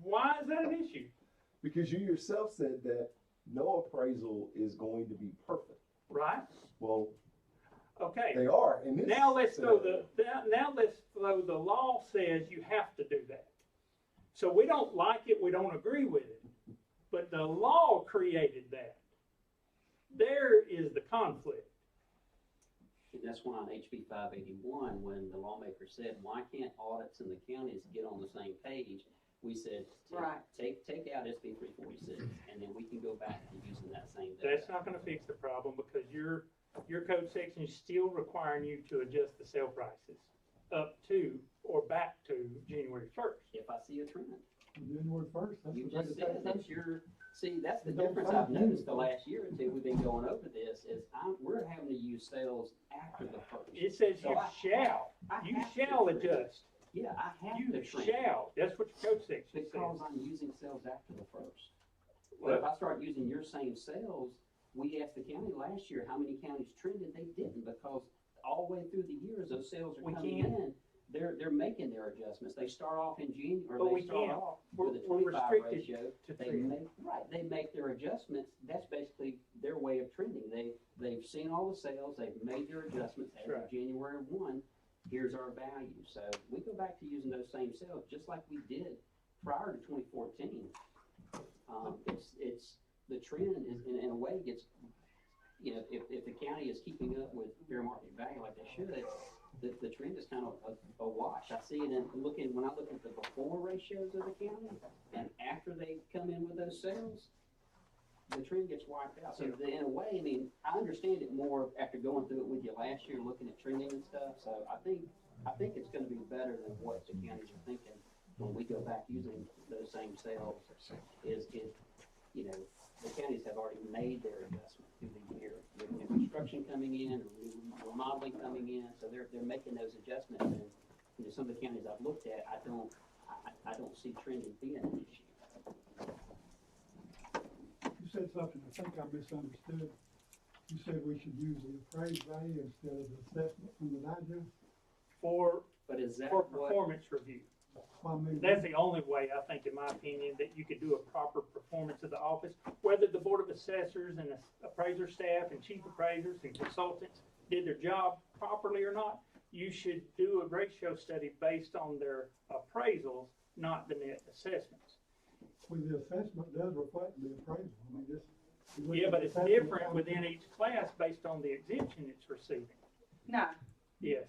Speaker 1: Why is that an issue?
Speaker 9: Because you yourself said that no appraisal is going to be perfect.
Speaker 1: Right?
Speaker 9: Well,
Speaker 1: Okay.
Speaker 9: they are in this.
Speaker 1: Now let's throw
Speaker 9: scenario.
Speaker 1: the law says you have to do that. So we don't like it, we don't agree with it. But the law created that. There is the conflict.
Speaker 4: That's why on HB 581, when the lawmaker said, why can't audits in the counties get on the same page? We said,
Speaker 3: Right.
Speaker 4: take out SB 346, and then we can go back to using that same data.
Speaker 1: That's not gonna fix the problem because your code section is still requiring you to adjust the sale prices up to or back to January 1st.
Speaker 4: If I see a trend.
Speaker 12: January first, that's
Speaker 4: You
Speaker 12: the
Speaker 4: just
Speaker 12: rate of
Speaker 4: said that
Speaker 12: taxation.
Speaker 4: that's the
Speaker 12: You don't
Speaker 4: difference
Speaker 12: find
Speaker 4: I've noticed the
Speaker 12: January.
Speaker 4: last year or two, we've been going over this, is we're having to use sales after the first.
Speaker 1: It says
Speaker 4: So
Speaker 1: you
Speaker 4: I
Speaker 1: shall,
Speaker 4: have
Speaker 1: you
Speaker 4: to
Speaker 1: shall
Speaker 4: trend.
Speaker 1: adjust.
Speaker 4: Yeah, I have
Speaker 1: You
Speaker 4: to trend.
Speaker 1: shall, that's what your code section
Speaker 4: Because
Speaker 1: says.
Speaker 4: I'm using sales after the first. But if I start using your same sales, we asked the county last year how many counties trended, they didn't, because all the way through the years, those sales are
Speaker 1: We
Speaker 4: coming
Speaker 1: can't.
Speaker 4: in, they're making their adjustments, they start off in June, or
Speaker 1: But we
Speaker 4: they start
Speaker 1: can't.
Speaker 4: off
Speaker 1: We're
Speaker 4: with a 25
Speaker 1: restricted
Speaker 4: ratio.
Speaker 1: to
Speaker 4: They
Speaker 1: three.
Speaker 4: make their adjustments, that's basically their way of trending, they've seen all the sales, they've made their adjustments as
Speaker 1: Right.
Speaker 4: of January 1, here's our value, so we go back to using those same sales, just like we did prior to 2014. It's, the trend is, in a way, gets, you know, if the county is keeping up with fair market value like they should, the trend is kind of a wash. I see it when I look at the before ratios of the county, and after they come in with those sales, the trend gets wiped out. So in a way, I mean, I understand it more after going through it with you last year, looking at trending and stuff, so I think it's gonna be better than what the counties are thinking when we go back using those same sales, is, you know, the counties have already made their adjustment through the year, with new construction coming in, or new remodeling coming in, so they're making those adjustments, and, you know, some of the counties I've looked at, I don't see trending being an issue.
Speaker 12: You said something, I think I misunderstood. You said we should use the appraised value instead of the assessment from the digest?
Speaker 4: But is that
Speaker 1: For
Speaker 4: what,
Speaker 1: performance review.
Speaker 12: Well, I mean,
Speaker 1: That's the only way, I think, in my opinion, that you could do a proper performance of the office, whether the Board of Assessors and the appraiser staff and chief appraisers and consultants did their job properly or not. You should do a ratio study based on their appraisals, not the net assessments.
Speaker 12: well, the assessment does reflect the appraisal, I mean, this.
Speaker 1: Yeah, but it's different within each class based on the exemption it's receiving.
Speaker 3: No,
Speaker 1: Yes.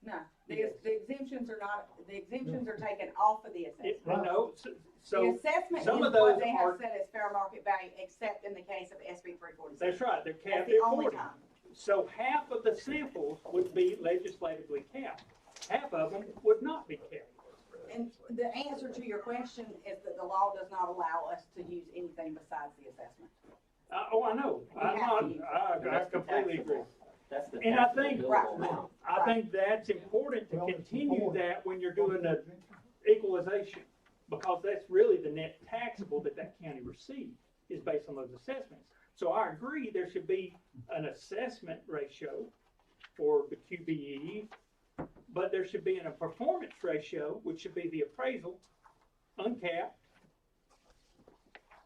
Speaker 3: no.
Speaker 1: Yes.
Speaker 3: The exemptions are not, the exemptions are taken off of the assessment.
Speaker 1: No,
Speaker 3: The
Speaker 1: so,
Speaker 3: assessment is
Speaker 1: some of
Speaker 3: what
Speaker 1: those
Speaker 3: they
Speaker 1: are-
Speaker 3: have set as fair market value, except in the case of SB 346.
Speaker 1: that's right, they're
Speaker 3: That's
Speaker 1: capped
Speaker 3: the
Speaker 1: at
Speaker 3: only
Speaker 1: 40.
Speaker 3: time.
Speaker 1: So half of the samples would be legislatively capped. Half of them would not be capped.
Speaker 3: And the answer to your question is that the law does not allow us to use anything besides the assessment.
Speaker 1: I know. I completely agree.
Speaker 4: that's the
Speaker 1: And I
Speaker 4: taxable
Speaker 1: think-
Speaker 4: billable amount.
Speaker 1: I think that's important to
Speaker 12: Well, it's
Speaker 1: continue
Speaker 12: before.
Speaker 1: that when you're doing an equalization, because that's really the net taxable that county received, is based on those assessments. So I agree, there should be an assessment ratio for the QBE, but there should be a performance ratio, which should be the appraisal, uncapped,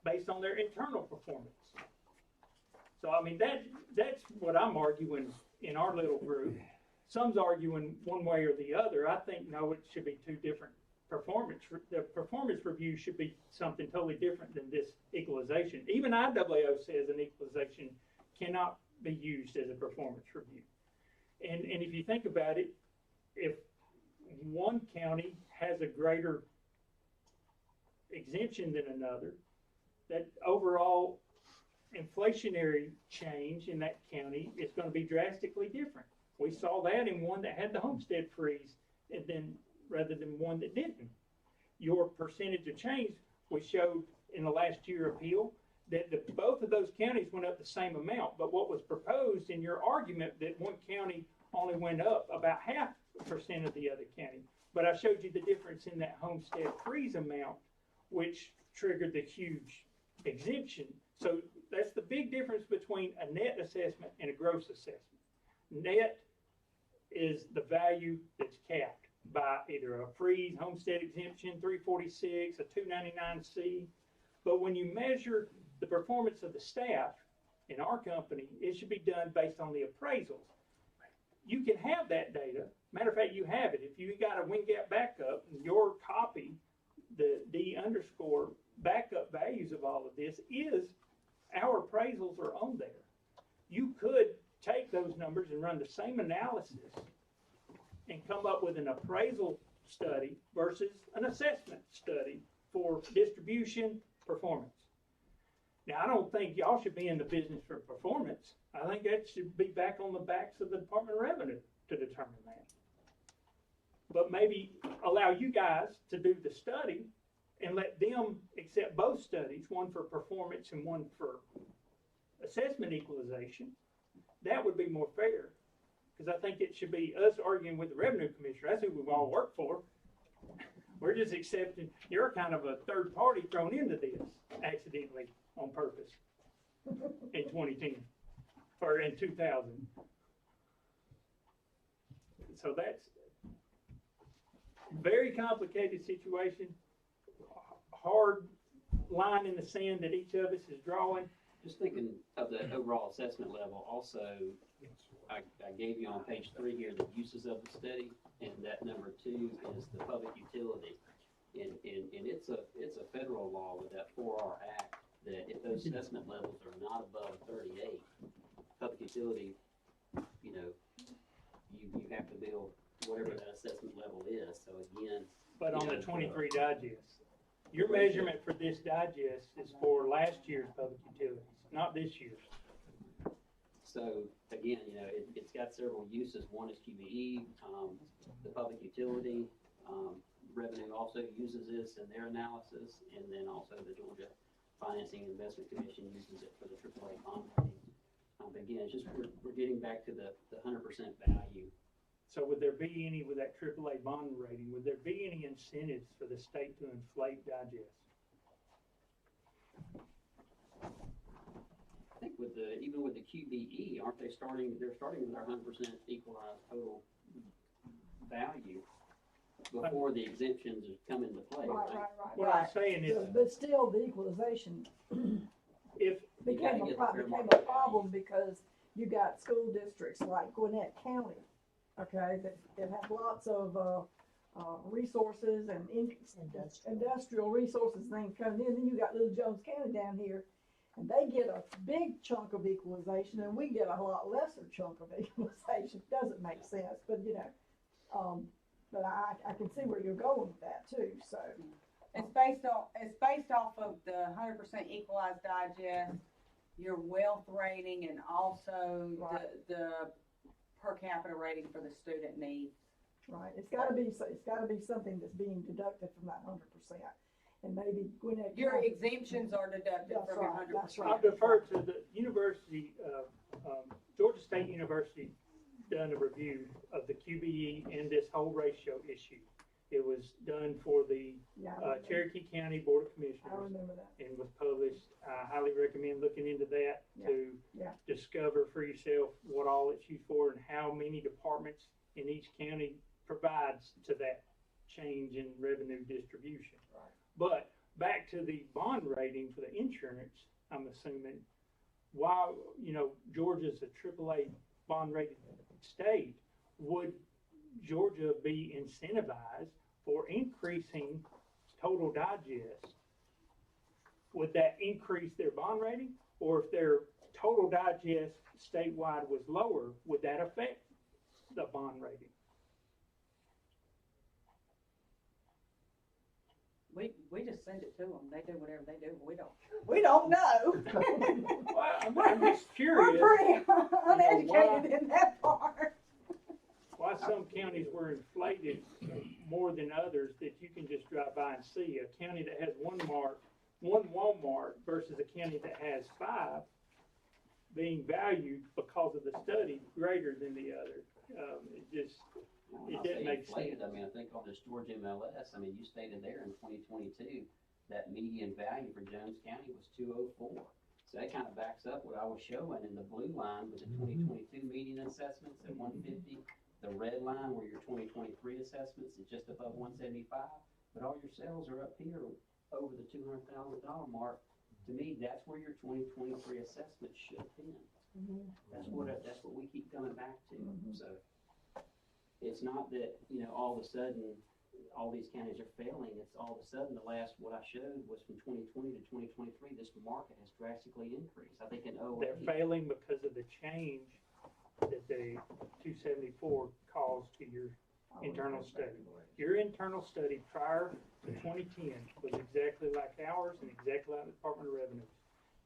Speaker 1: based on their internal performance. So, I mean, that's what I'm arguing in our little group. Some's arguing one way or the other. I think, no, it should be two different performance. The performance review should be something totally different than this equalization. Even IAAO says an equalization cannot be used as a performance review. And if you think about it, if one county has a greater exemption than another, that overall inflationary change in that county is going to be drastically different. We saw that in one that had the homestead freeze, and then rather than one that didn't. Your percentage of change, we showed in the last year appeal that both of those counties went up the same amount, but what was proposed in your argument that one county only went up about 0.5% of the other county. But I showed you the difference in that homestead freeze amount, which triggered the huge exemption. So that's the big difference between a net assessment and a gross assessment. Net is the value that's capped by either a freeze, homestead exemption, 346, a 299C. But when you measure the performance of the staff in our company, it should be done based on the appraisals. You can have that data. Matter of fact, you have it. If you got a wind gap backup, your copy, the D underscore backup values of all of this is our appraisals are on there. You could take those numbers and run the same analysis and come up with an appraisal study versus an assessment study for distribution performance. Now, I don't think y'all should be in the business for performance. I think that should be back on the backs of the Department of Revenue to determine that. But maybe allow you guys to do the study and let them accept both studies, one for performance and one for assessment equalization. That would be more fair, because I think it should be us arguing with the Revenue Commissioner. That's who we all work for. We're just accepting, you're kind of a third party thrown into this accidentally on purpose in 2010 or in 2000. So that's very complicated situation, hard line in the sand that each of us is drawing.
Speaker 4: Just thinking of the overall assessment level, also, I gave you on page 3 here the uses of the study, and that number 2 is the public utility. And it's a federal law with that 4R Act that if those assessment levels are not above 38, public utility, you have to build whatever that assessment level is. So again.
Speaker 1: But on the 23 digest, your measurement for this digest is for last year's public utilities, not this year's.
Speaker 4: So again, it's got several uses. One is QBE, the public utility, Revenue also uses this in their analysis, and then also the Georgia Financing and Investment Commission uses it for the AAA bond rating. But again, it's just we're getting back to the 100% value.
Speaker 1: So would there be any, with that AAA bond rating, would there be any incentives for the state to inflate digest?
Speaker 4: I think even with the QBE, aren't they they're starting with our 100% equalized total value before the exemptions come into play.
Speaker 6: Right.
Speaker 1: What I'm saying is,
Speaker 6: But still, the equalization
Speaker 1: if
Speaker 6: became a problem because you got school districts like Gwinnett County, okay, that have lots of resources and industrial resources things coming in. Then you got Little Jones County down here, and they get a big chunk of equalization, and we get a lot lesser chunk of equalization. Doesn't make sense, but but I can see where you're going with that too. So
Speaker 3: It's based off of the 100% equalized digest, your wealth rating, and also the per capita rating for the student needs.
Speaker 6: right, it's got to be something that's being deducted from that 100%, and maybe Gwinnett.
Speaker 3: Your
Speaker 6: County-
Speaker 3: exemptions are deducted
Speaker 6: That's
Speaker 3: from your
Speaker 6: right,
Speaker 3: 100%.
Speaker 6: that's right.
Speaker 1: I'll defer to the university, Georgia State University done a review of the QBE and this whole ratio issue. It was done for the Cherokee County Board of
Speaker 6: I
Speaker 1: Commissioners
Speaker 6: remember that.
Speaker 1: and was published. I highly recommend looking into that to discover for yourself what all it's used for and how many departments in each county provides to that change in revenue distribution.
Speaker 6: Right.
Speaker 1: But back to the bond rating for the insurance, I'm assuming, while, you know, Georgia's a AAA bond rated state, would Georgia be incentivized for increasing total digest? Would that increase their bond rating? Or if their total digest statewide was lower, would that affect the bond rating?
Speaker 3: We just send it to them, they do whatever they do, we don't know.
Speaker 1: Well, I'm just
Speaker 3: We're
Speaker 1: curious
Speaker 3: pretty uneducated in that part.
Speaker 1: why some counties were inflated more than others that you can just drive by and see. A county that has one Walmart versus a county that has 5 being valued because of the study greater than the other. It didn't make sense.
Speaker 4: I mean, I think on this Georgia MLS, I mean, you stated there in 2022, that median value for Jones County was 204. So that kind of backs up what I was showing in the blue line with the 2022 median assessments at 150. The red line where your 2023 assessments is just above 175, but all your sales are up here over the $200,000 mark. To me, that's where your 2023 assessment should have been. That's what we keep coming back to. So it's not that, you know, all of a sudden all these counties are failing. It's all of a sudden what I showed was from 2020 to 2023, this market has drastically increased. I think in 08.
Speaker 1: They're failing because of the change that the 274 caused to your internal study. Your internal study prior to 2010 was exactly like ours and exactly like the Department of Revenue.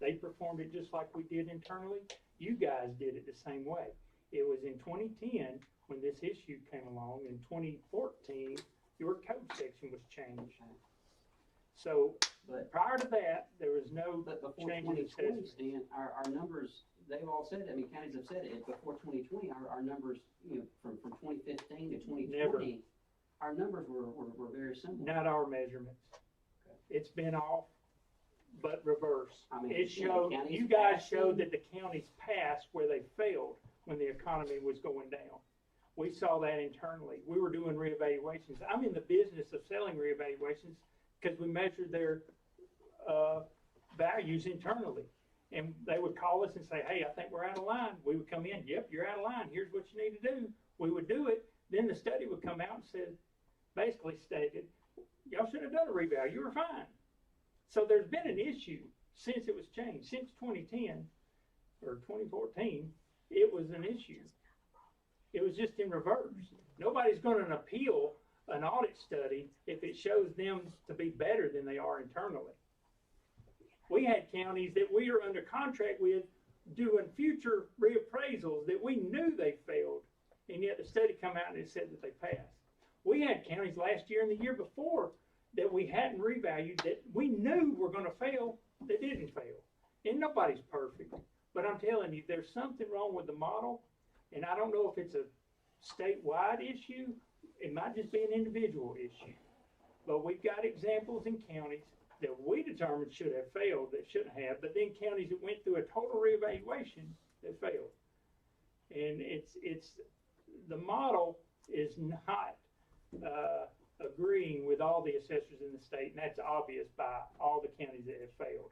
Speaker 1: They performed it just like we did internally. You guys did it the same way. It was in 2010 when this issue came along. In 2014, your code section was changed. So, but prior to that, there was no change in assessment.
Speaker 4: Stan, our numbers, they've all said it, I mean, counties have said it, before 2020, our numbers, you know, from 2015 to 2020,
Speaker 1: Never.
Speaker 4: Our numbers were very similar.
Speaker 1: Not our measurements. It's been off, but reverse.
Speaker 4: I mean,
Speaker 1: It showed, you guys showed that the counties passed where they failed when the economy was going down. We saw that internally. We were doing reevaluations. I'm in the business of selling reevaluations because we measured their values internally. And they would call us and say, hey, I think we're out of line. We would come in, yep, you're out of line. Here's what you need to do. We would do it. Then the study would come out and said, basically stated, y'all should have done a reval. You were fine. So there's been an issue since it was changed. Since 2010 or 2014, it was an issue. It was just in reverse. Nobody's going to appeal an audit study if it shows them to be better than they are internally. We had counties that we are under contract with doing future reappraisals that we knew they failed, and yet the study come out and it said that they passed. We had counties last year and the year before that we hadn't revalued that we knew were going to fail that didn't fail. And nobody's perfect, but I'm telling you, there's something wrong with the model, and I don't know if it's a statewide issue. It might just be an individual issue. But we've got examples in counties that we determined should have failed that shouldn't have, but then counties that went through a total reevaluation that failed. And it's the model is not agreeing with all the assessors in the state, and that's obvious by all the counties that have failed.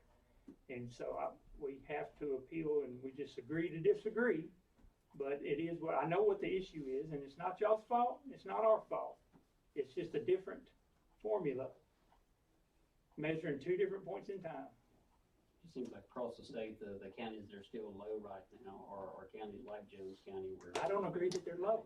Speaker 1: And so we have to appeal, and we just agree to disagree. But it is what I know what the issue is, and it's not y'all's fault. It's not our fault. It's just a different formula, measuring 2 different points in time.
Speaker 4: It seems like across the state, the counties that are still low right now are counties like Jones County. Where
Speaker 1: I don't agree that they're low.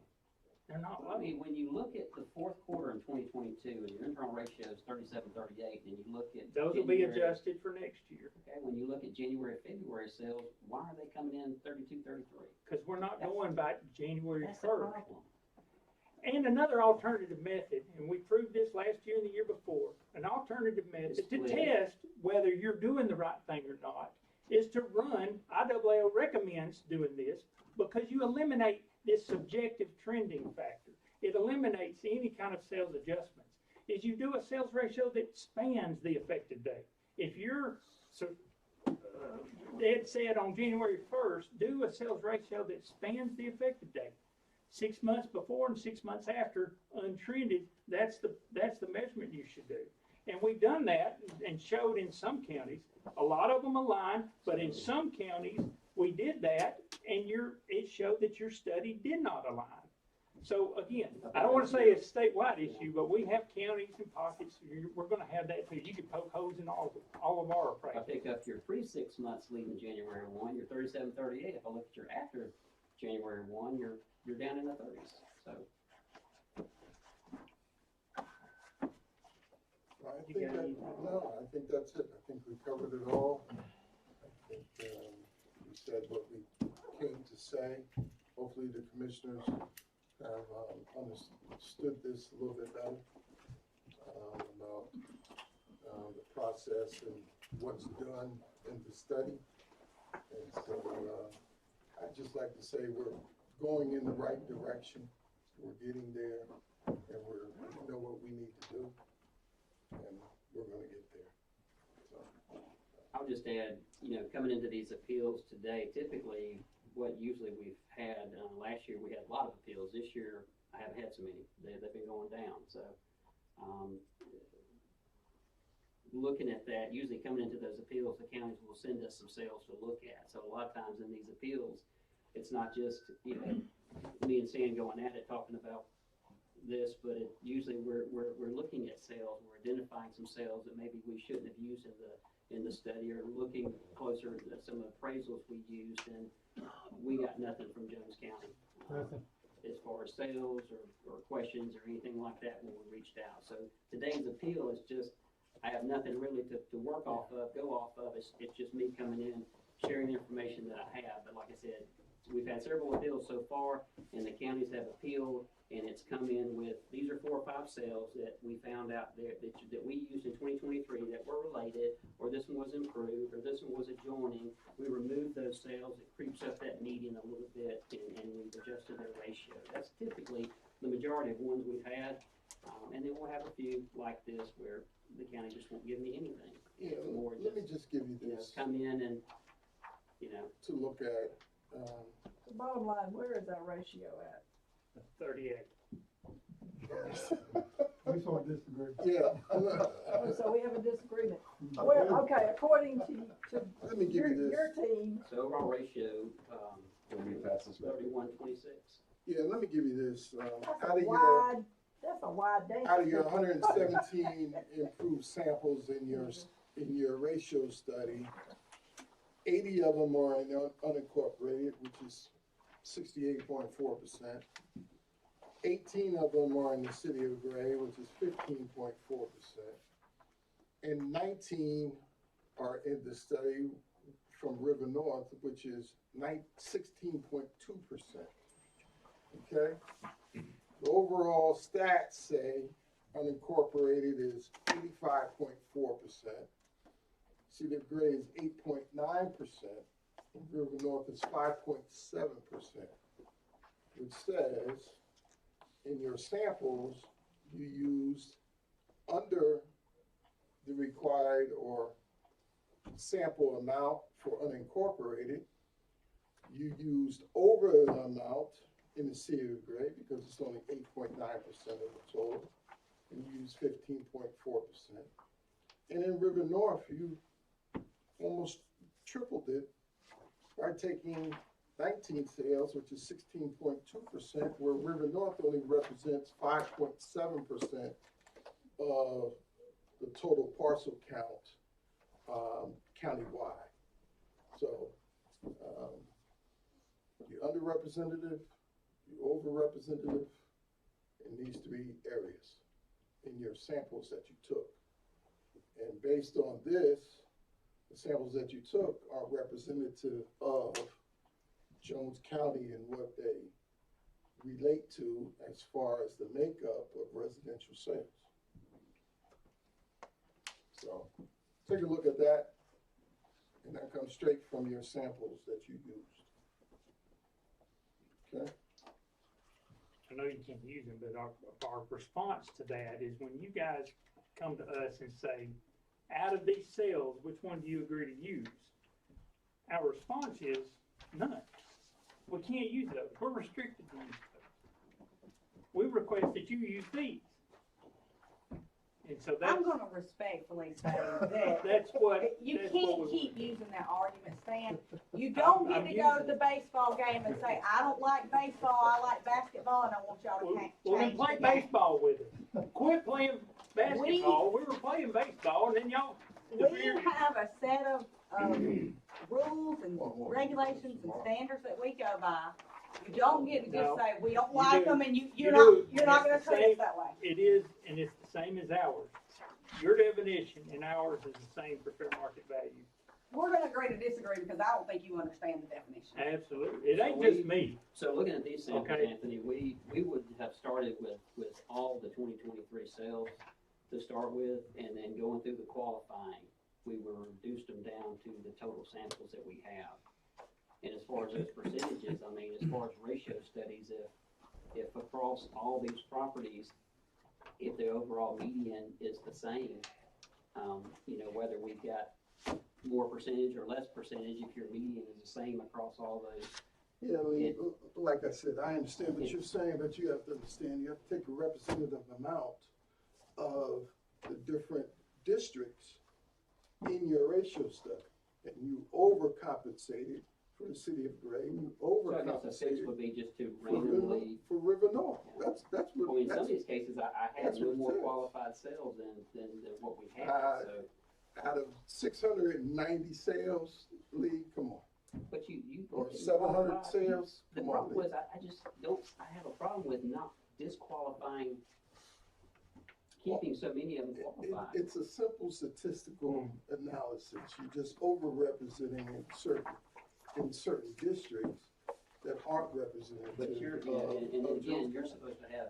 Speaker 1: They're not low.
Speaker 4: I mean, when you look at the fourth quarter in 2022 and your internal ratio is 37-38, and you look at
Speaker 1: those will be adjusted for next year.
Speaker 4: Okay, when you look at January, February sales, why are they coming in 32-33?
Speaker 1: Because we're not going by January
Speaker 3: That's the
Speaker 1: 1st.
Speaker 3: problem.
Speaker 1: And another alternative method, and we proved this last year and the year before, an alternative method to test whether you're doing the right thing or not is to run, IAAO recommends doing this because you eliminate this subjective trending factor. It eliminates any kind of sales adjustments. Is you do a sales ratio that spans the effective date. If you're, Ed said on January 1st, do a sales ratio that spans the effective date. 6 months before and 6 months after, untrended, that's the measurement you should do. And we've done that and showed in some counties, a lot of them align, but in some counties, we did that and it showed that your study did not align. So again, I don't wanna say it's a statewide issue, but we have counties and pockets, we're gonna have that too. You can poke holes in all of our
Speaker 4: If I
Speaker 1: appraisals.
Speaker 4: pick up your pre-6 months leaving January 1, you're 37, 38. If I look at your after January 1, you're down in the 30s. So
Speaker 2: I
Speaker 1: You
Speaker 2: think
Speaker 1: got
Speaker 2: that,
Speaker 1: any-
Speaker 2: no, I think that's it. I think we covered it all. I think, we said what we came to say. Hopefully the commissioners have, understood this a little bit better, about, the process and what's done in the study. And so, I'd just like to say we're going in the right direction. We're getting there and we know what we need to do. And we're gonna get there. So,
Speaker 4: I'll just add, coming into these appeals today, typically what usually we've had, last year we had a lot of appeals. This year I haven't had so many. They've been going down. So looking at that, usually coming into those appeals, the counties will send us some sales to look at. So a lot of times in these appeals, it's not just, me and Stan going at it, talking about this, but usually we're looking at sales, we're identifying some sales that maybe we shouldn't have used in the study, or looking closer at some appraisals we used, and we got nothing from Jones County. As far as sales or questions or anything like that when we reached out. So today's appeal is just, I have nothing really to work off of, go off of. It's just me coming in, sharing the information that I have. But like I said, we've had several appeals so far, and the counties have appealed, and it's come in with, these are 4 or 5 sales that we found out there that we used in 2023 that were related, or this one was improved, or this one was adjoining. We removed those sales. It creeps up that median a little bit, and we've adjusted their ratio. That's typically the majority of ones we've had. And then we'll have a few like this where the county just won't give me anything.
Speaker 2: yeah,
Speaker 4: More
Speaker 2: let me just give you this
Speaker 4: come in and,
Speaker 2: to look at.
Speaker 6: The bottom line, where is that ratio at?
Speaker 1: 38.
Speaker 12: We sort of disagree.
Speaker 2: Yeah,
Speaker 6: Oh, so we have a disagreement. Well, okay, according to
Speaker 2: let me give
Speaker 6: your,
Speaker 2: you this.
Speaker 6: your team,
Speaker 4: so overall ratio,
Speaker 9: Let me pass this back.
Speaker 4: 31-26.
Speaker 2: Yeah, let me give you this.
Speaker 6: that's a wide data.
Speaker 2: Out of your 117 improved samples in your ratio study, 80 of them are in unincorporated, which is 68.4%. 18 of them are in the city of Gray, which is 15.4%. And 19 are in the study from River North, which is 16.2%. Okay? The overall stats say unincorporated is 85.4%. City of Gray is 8.9%. River North is 5.7%, which says in your samples you used under the required or sample amount for unincorporated. You used over the amount in the city of Gray because it's only 8.9% of the total, and you use 15.4%. And in River North, you almost tripled it by taking 19 sales, which is 16.2%, where River North only represents 5.7% of the total parcel count countywide. So you're underrepresented, you're overrepresented in these 3 areas in your samples that you took. And based on this, the samples that you took are representative of Jones County and what they relate to as far as the makeup of residential sales. So take a look at that, and that comes straight from your samples that you used. Okay?
Speaker 1: I know you can't use them, but our response to that is when you guys come to us and say, out of these sales, which one do you agree to use? Our response is none. We can't use those. We're restricted to use those. We request that you use these. And so that's,
Speaker 3: I'm gonna respectfully say that
Speaker 1: that's what,
Speaker 3: you
Speaker 1: that's what
Speaker 3: can't
Speaker 1: we
Speaker 3: keep using that argument, Stan. You don't get
Speaker 1: I'm
Speaker 3: to go to
Speaker 1: using
Speaker 3: the baseball game and say, I don't like baseball, I like basketball, and I want y'all to
Speaker 1: Well,
Speaker 3: change
Speaker 1: well, then
Speaker 3: the
Speaker 1: play
Speaker 3: game.
Speaker 1: baseball with us. Quit playing basketball. We were playing baseball, and then y'all.
Speaker 3: We have a set of rules and regulations and standards that we go by. You don't get to just
Speaker 1: No,
Speaker 3: say, we don't
Speaker 1: you
Speaker 3: like
Speaker 1: do.
Speaker 3: them, and
Speaker 1: You
Speaker 3: you're
Speaker 1: do.
Speaker 3: not
Speaker 1: And
Speaker 3: gonna
Speaker 1: it's the
Speaker 3: treat us
Speaker 1: same-
Speaker 3: that way.
Speaker 1: It is, and it's the same as ours. Your definition and ours is the same for fair market value.
Speaker 3: We're gonna agree to disagree because I don't think you understand the definition.
Speaker 1: Absolutely. It ain't
Speaker 4: So
Speaker 1: just me.
Speaker 4: So looking at these samples,
Speaker 1: Okay.
Speaker 4: Anthony, we would have started with all the 2023 sales to start with, and then going through the qualifying, we were reduced them down to the total samples that we have. And as far as those percentages, I mean, as far as ratio studies, if across all these properties, if the overall median is the same, you know, whether we've got more percentage or less percentage, if your median is the same across all those.
Speaker 2: Yeah, Lee, like I said, I understand what you're saying, but you have to understand, you have to take a representative amount of the different districts in your ratio study. And you overcompensated for the city of Gray, you
Speaker 4: So I guess the fix
Speaker 2: overcompensated
Speaker 4: would be just to
Speaker 2: for River,
Speaker 4: randomly,
Speaker 2: for River North. That's
Speaker 4: I
Speaker 2: what,
Speaker 4: mean, in some of
Speaker 2: that's,
Speaker 4: these cases, I had
Speaker 2: that's
Speaker 4: no
Speaker 2: what it
Speaker 4: more
Speaker 2: says.
Speaker 4: qualified sales than what we had, so.
Speaker 2: out of 690 sales, Lee, come on.
Speaker 4: But you
Speaker 2: Or
Speaker 4: look at
Speaker 2: 700
Speaker 4: qualified-
Speaker 2: sales,
Speaker 4: The
Speaker 2: come on,
Speaker 4: problem
Speaker 2: Lee.
Speaker 4: was, I just don't, I have a problem with not disqualifying, keeping so many of them qualified.
Speaker 2: It's a simple statistical analysis. You're just overrepresenting in certain districts that aren't represented.
Speaker 4: But you're, and again, you're supposed to have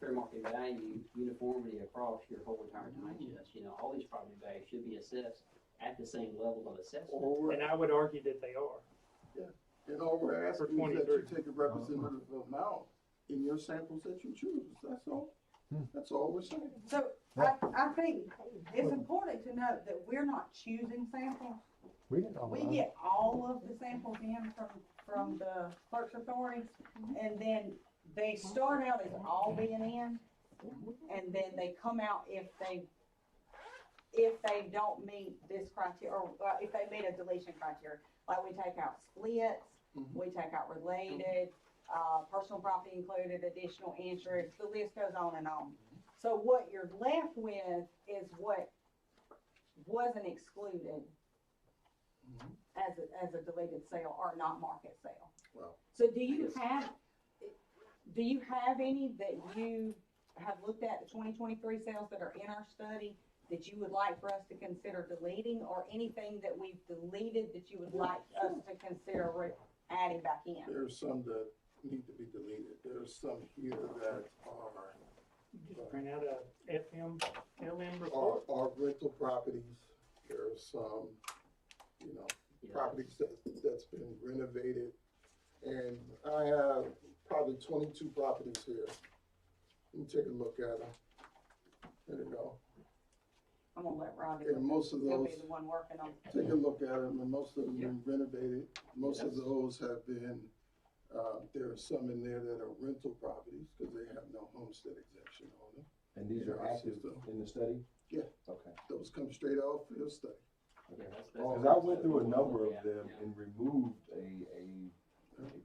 Speaker 4: fair market value uniformity across your whole entire digest. You know, all these property values should be assessed at the same level of assessment.
Speaker 1: And I would argue that they are.
Speaker 2: And all we're asking
Speaker 1: For
Speaker 2: is that
Speaker 1: 23.
Speaker 2: you take a representative amount in your samples that you choose. That's all. That's all we're saying.
Speaker 3: So I think it's important to note that we're not choosing samples.
Speaker 5: We didn't know.
Speaker 3: We get all of the samples in from the clerk's authorities, and then they start out as all being in, and then they come out if they don't meet this criteria, or if they meet a deletion criteria. Like we take out splits, we take out related, personal property included, additional interest, the list goes on and on. So what you're left with is what wasn't excluded as a deleted sale or not market sale.
Speaker 2: Wow.
Speaker 3: So do you have any that you have looked at, the 2023 sales that are in our study, that you would like for us to consider deleting, or anything that we've deleted that you would like us to consider adding back in?
Speaker 2: There are some that need to be deleted. There are some here that are
Speaker 1: Just print out a FMLM report.
Speaker 2: are rental properties. There are some, properties that's been renovated. And I have probably 22 properties here. Let me take a look at them. There you go.
Speaker 3: I'm gonna let Robbie,
Speaker 2: And most of
Speaker 3: he'll
Speaker 2: those,
Speaker 3: be the one working on.
Speaker 2: take a look at them, and most of them have been renovated. Most of those have been, there are some in there that are rental properties because they have no homestead exemption on them.
Speaker 9: And these are active in the study?
Speaker 2: Yeah.
Speaker 9: Okay.
Speaker 2: Those come straight out for your study.
Speaker 4: Okay,
Speaker 9: Because I went through a number of them and removed a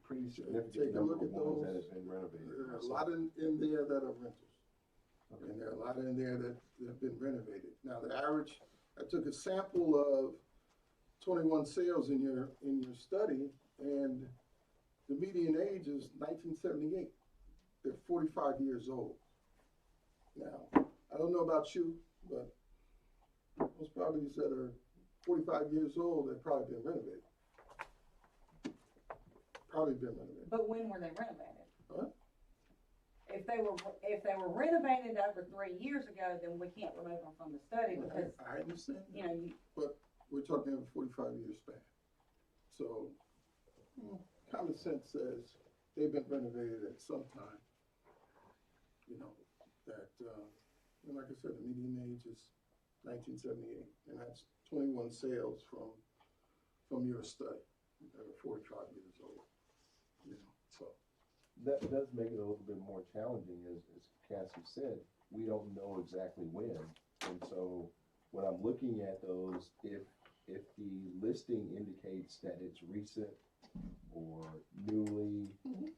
Speaker 9: pretty significant
Speaker 2: Take a
Speaker 9: number
Speaker 2: look
Speaker 9: of
Speaker 2: at
Speaker 9: ones
Speaker 2: those.
Speaker 9: that have been renovated.
Speaker 2: There are a lot in there that are rentals. And there are a lot in there that have been renovated. Now, the average, I took a sample of 21 sales in your study, and the median age is 1978. They're 45 years old. Now, I don't know about you, but most properties that are 45 years old, they've probably been renovated.
Speaker 3: But when were they renovated?
Speaker 2: Huh?
Speaker 3: If they were renovated over 3 years ago, then we can't remove them from the study because,
Speaker 2: I understand.
Speaker 3: you know,
Speaker 2: But we're talking a 45-year span. So, common sense says they've been renovated at some time. And like I said, the median age is 1978, and that's 21 sales from your study that are 45 years old. So.
Speaker 9: That does make it a little bit more challenging, as Cassie said, we don't know exactly when. And so when I'm looking at those, if the listing indicates that it's recent or newly,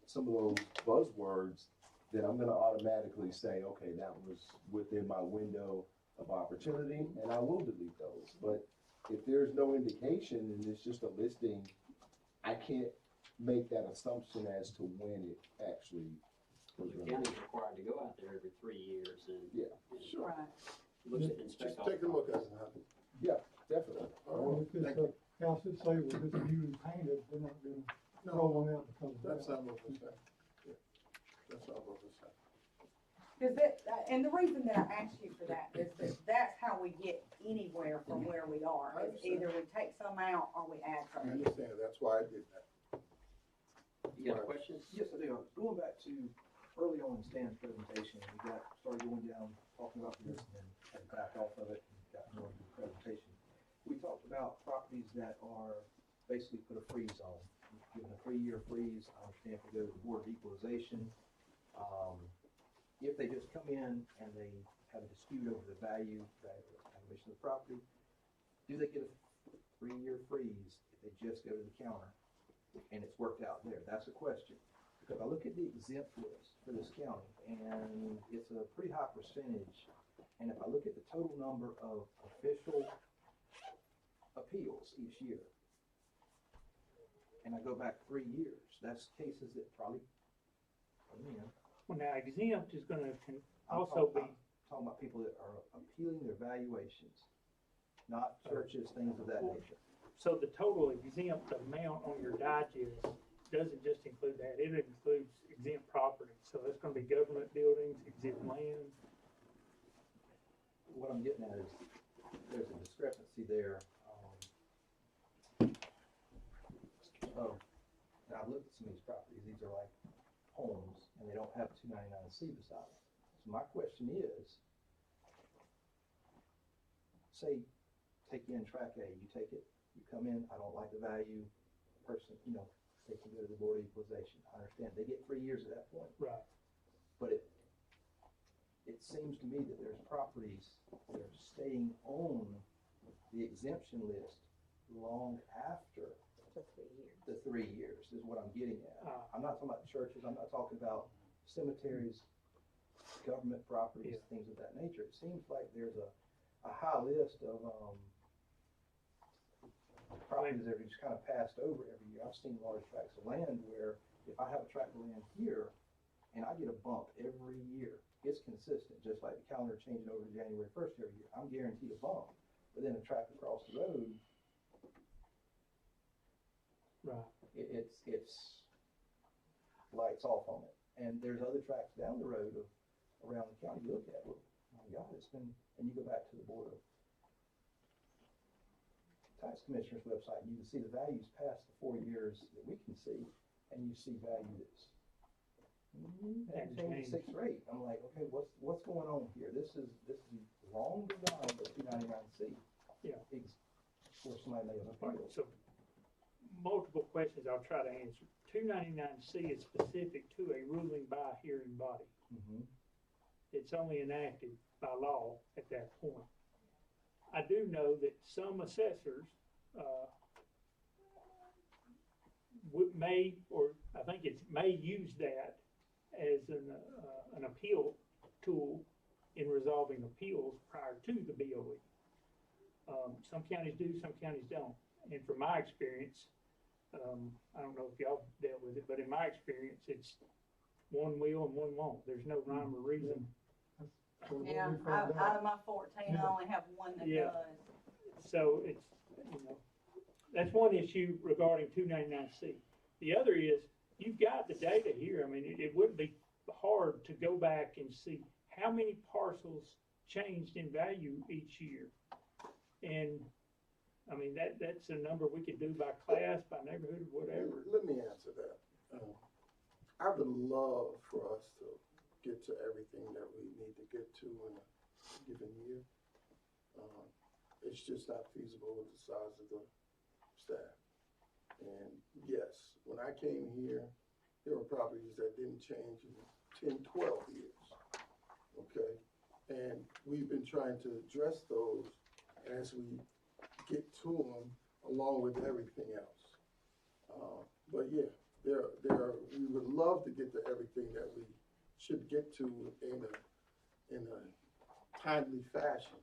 Speaker 9: some of those buzzwords, then I'm gonna automatically say, okay, that was within my window of opportunity, and I will delete those. But if there's no indication and it's just a listing, I can't make that assumption as to when it actually was
Speaker 4: The
Speaker 9: released.
Speaker 4: county's required to go out there every 3 years and.
Speaker 9: Yeah.
Speaker 4: and
Speaker 2: Sure.
Speaker 3: Right.
Speaker 4: Look at,
Speaker 2: Just
Speaker 4: inspect all.
Speaker 2: take a look at it.
Speaker 9: Yeah, definitely.
Speaker 12: Well, if it's a house that say was just newly painted, they're not gonna roll one out because of
Speaker 2: That's
Speaker 12: that.
Speaker 2: not what we're saying. Yeah. That's not what we're saying.
Speaker 3: Cause that, and the reason that I asked you for that is that that's how we get anywhere from where we are.
Speaker 2: I
Speaker 3: Is
Speaker 2: understand.
Speaker 3: either we take some out or we add
Speaker 2: I
Speaker 3: some.
Speaker 2: understand, that's why I did that.
Speaker 4: You got a question?
Speaker 8: Yes, I do. Going back to early on in Stan's presentation, we started going down, talking about this, and then had to back off of it and got more into the presentation. We talked about properties that are basically put a freeze on, given a 3-year freeze. I understand if we go to the Board of Equalization, if they just come in and they have a dispute over the value, valuation of the property, do they get a 3-year freeze if they just go to the counter and it's worked out there? That's a question. Because I look at the exempt list for this county, and it's a pretty high percentage. And if I look at the total number of official appeals each year, and I go back 3 years, that's cases that probably come in.
Speaker 1: Well, now exempt is gonna
Speaker 8: I'm
Speaker 1: also be,
Speaker 8: talking about people that are appealing their valuations, not churches, things of that nature.
Speaker 1: so the total exempt amount on your digest doesn't just include that, it includes exempt property. So that's gonna be government buildings, exempt land.
Speaker 8: What I'm getting at is, there's a discrepancy there. Oh, now I've looked at some of these properties, these are like homes, and they don't have 299C beside them. So my question is, say, take you in track A, you take it, you come in, I don't like the value, person, they can go to the Board of Equalization, I understand, they get 3 years at that point.
Speaker 1: Right.
Speaker 8: But it seems to me that there's properties that are staying on the exemption list long after
Speaker 3: For 3 years.
Speaker 8: the 3 years is what I'm getting at. I'm not talking about churches, I'm not talking about cemeteries, government properties, things of that nature. It seems like there's a high list of properties that are just kind of passed over every year. I've seen large tracts of land where if I have a tract of land here and I get a bump every year, it's consistent, just like the calendar changing over to January 1st every year. I'm guaranteed a bump. But then a tract across the road,
Speaker 1: Right.
Speaker 8: it's lights off on it. And there's other tracks down the road around the county you look at, well, my God, it's been, and you go back to the Board of Tax Commissioner's website, and you can see the values past the 4 years that we can see, and you see value that's
Speaker 1: Hadn't
Speaker 8: changed 6 or 8. I'm like, okay, what's going on here? This is wrong design, but 299C.
Speaker 1: Yeah.
Speaker 8: Of course, somebody may have
Speaker 1: All right,
Speaker 8: appealed.
Speaker 1: so multiple questions I'll try to answer. 299C is specific to a ruling by a hearing body.
Speaker 8: Mhm.
Speaker 1: It's only enacted by law at that point. I do know that some assessors, may, or I think it's may use that as an appeal tool in resolving appeals prior to the BOE. Some counties do, some counties don't. And from my experience, I don't know if y'all dealt with it, but in my experience, it's one will and one won't. There's no rhyme or reason.
Speaker 3: Yeah, out of my 14, I only have one that
Speaker 1: Yeah.
Speaker 3: does.
Speaker 1: So it's, that's one issue regarding 299C. The other is, you've got the data here. I mean, it wouldn't be hard to go back and see how many parcels changed in value each year. And, I mean, that's a number we could do by class, by neighborhood, whatever.
Speaker 2: Let me answer that. I would love for us to get to everything that we need to get to in a given year. It's just not feasible with the size of the staff. And yes, when I came here, there were properties that didn't change in 10, 12 years, okay? And we've been trying to address those as we get to them, along with everything else. But yeah, we would love to get to everything that we should get to in a timely fashion.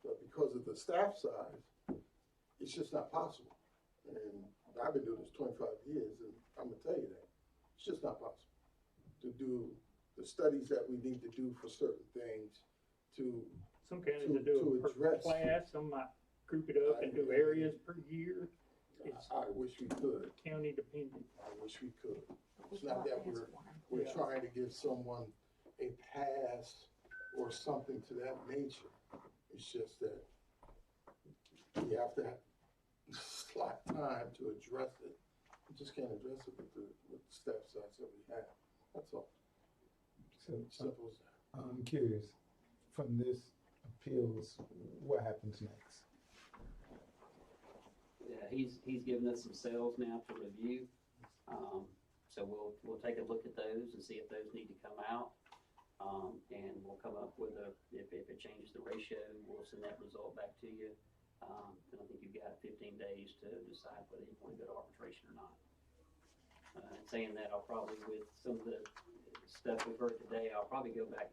Speaker 2: But because of the staff size, it's just not possible. And I've been doing this 25 years, and I'm gonna tell you that, it's just not possible to do the studies that we need to do for certain things to,
Speaker 1: Some counties
Speaker 2: to
Speaker 1: will do it per
Speaker 2: address.
Speaker 1: class, some might group it up and do areas per year. It's
Speaker 2: I wish we could.
Speaker 1: county dependent.
Speaker 2: I wish we could. It's not that we're trying to give someone a pass or something to that nature. It's just that we have to slot time to address it. We just can't address it with the staff size that we have. That's all.
Speaker 7: So,
Speaker 2: Simple as that.
Speaker 7: I'm curious, from this appeals, what happens next?
Speaker 4: Yeah, he's given us some sales now to review. So we'll take a look at those and see if those need to come out. And we'll come up with if it changes the ratio, we'll send that result back to you. And I think you've got 15 days to decide whether you want to go to arbitration or not. And saying that, I'll probably, with some of the stuff we've heard today, I'll probably go back,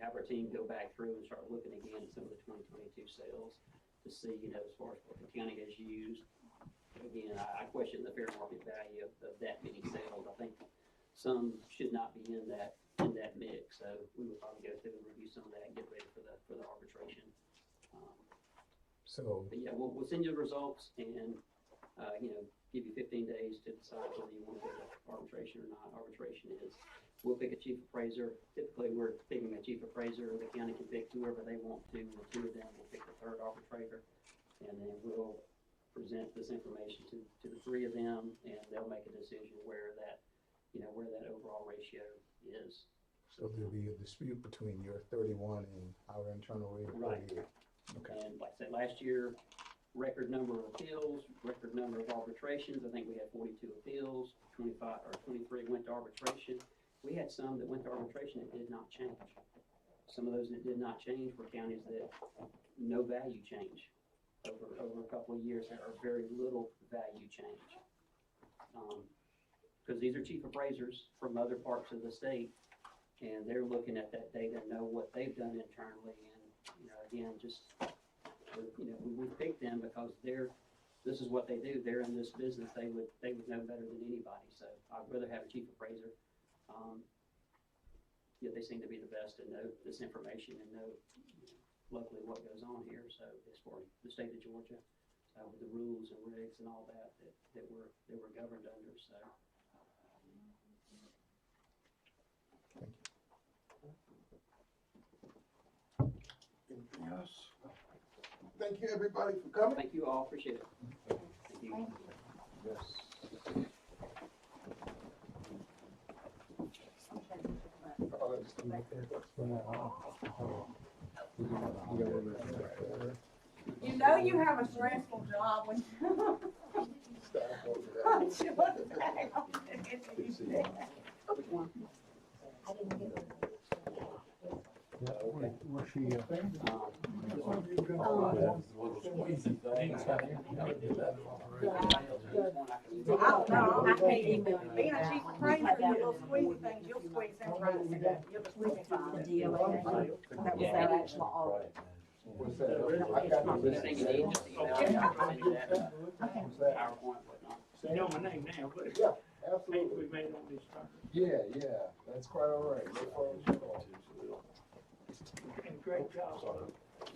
Speaker 4: have our team go back through and start looking again at some of the 2022 sales to see, as far as what the county has used. Again, I question the fair market value of that many sales. I think some should not be in that mix. So we would probably go through and review some of that and get ready for the arbitration. But yeah, we'll send you the results and give you 15 days to decide whether you want to go to arbitration or not. Arbitration is, we'll pick a chief appraiser. Typically, we're picking a chief appraiser. The county can pick whoever they want to. The two of them will pick the third arbitrator, and then we'll present this information to the three of them, and they'll make a decision where that overall ratio is.
Speaker 7: So there'll be a dispute between your 31 and our internal rate of 38. Okay.
Speaker 4: And like I said, last year, record number of appeals, record number of arbitrations. I think we had 42 appeals, 25 or 23 went to arbitration. We had some that went to arbitration that did not change. Some of those that did not change were counties that no value change. Over a couple of years, there are very little value change. Because these are chief appraisers from other parts of the state, and they're looking at that data and know what they've done internally. And again, just we picked them because this is what they do. They're in this business. They would know better than anybody. So I'd rather have a chief appraiser. They seem to be the best to know this information and know locally what goes on here. So as for the state of Georgia, with the rules and regs and all that we're governed under. So.
Speaker 2: Anything else? Thank you, everybody, for coming.
Speaker 4: Thank you all. Appreciate it. Thank you.
Speaker 9: Yes.
Speaker 3: You know you have a stressful job when
Speaker 2: Staff over there.
Speaker 5: Where's she,
Speaker 3: I don't know, I can't even, being a chief appraiser, you little squeezy things, you'll squeeze them right together. You'll just squeeze them.
Speaker 11: The DOA, that was their actual audit.
Speaker 2: What's that?
Speaker 4: Anything you need, just email me. I'll send you that PowerPoint, whatnot.
Speaker 1: You know my name now, but
Speaker 2: Yeah,
Speaker 1: maybe
Speaker 2: absolutely.
Speaker 1: we made it on this time.
Speaker 2: Yeah, that's quite all right. Look forward to it.
Speaker 1: And great job.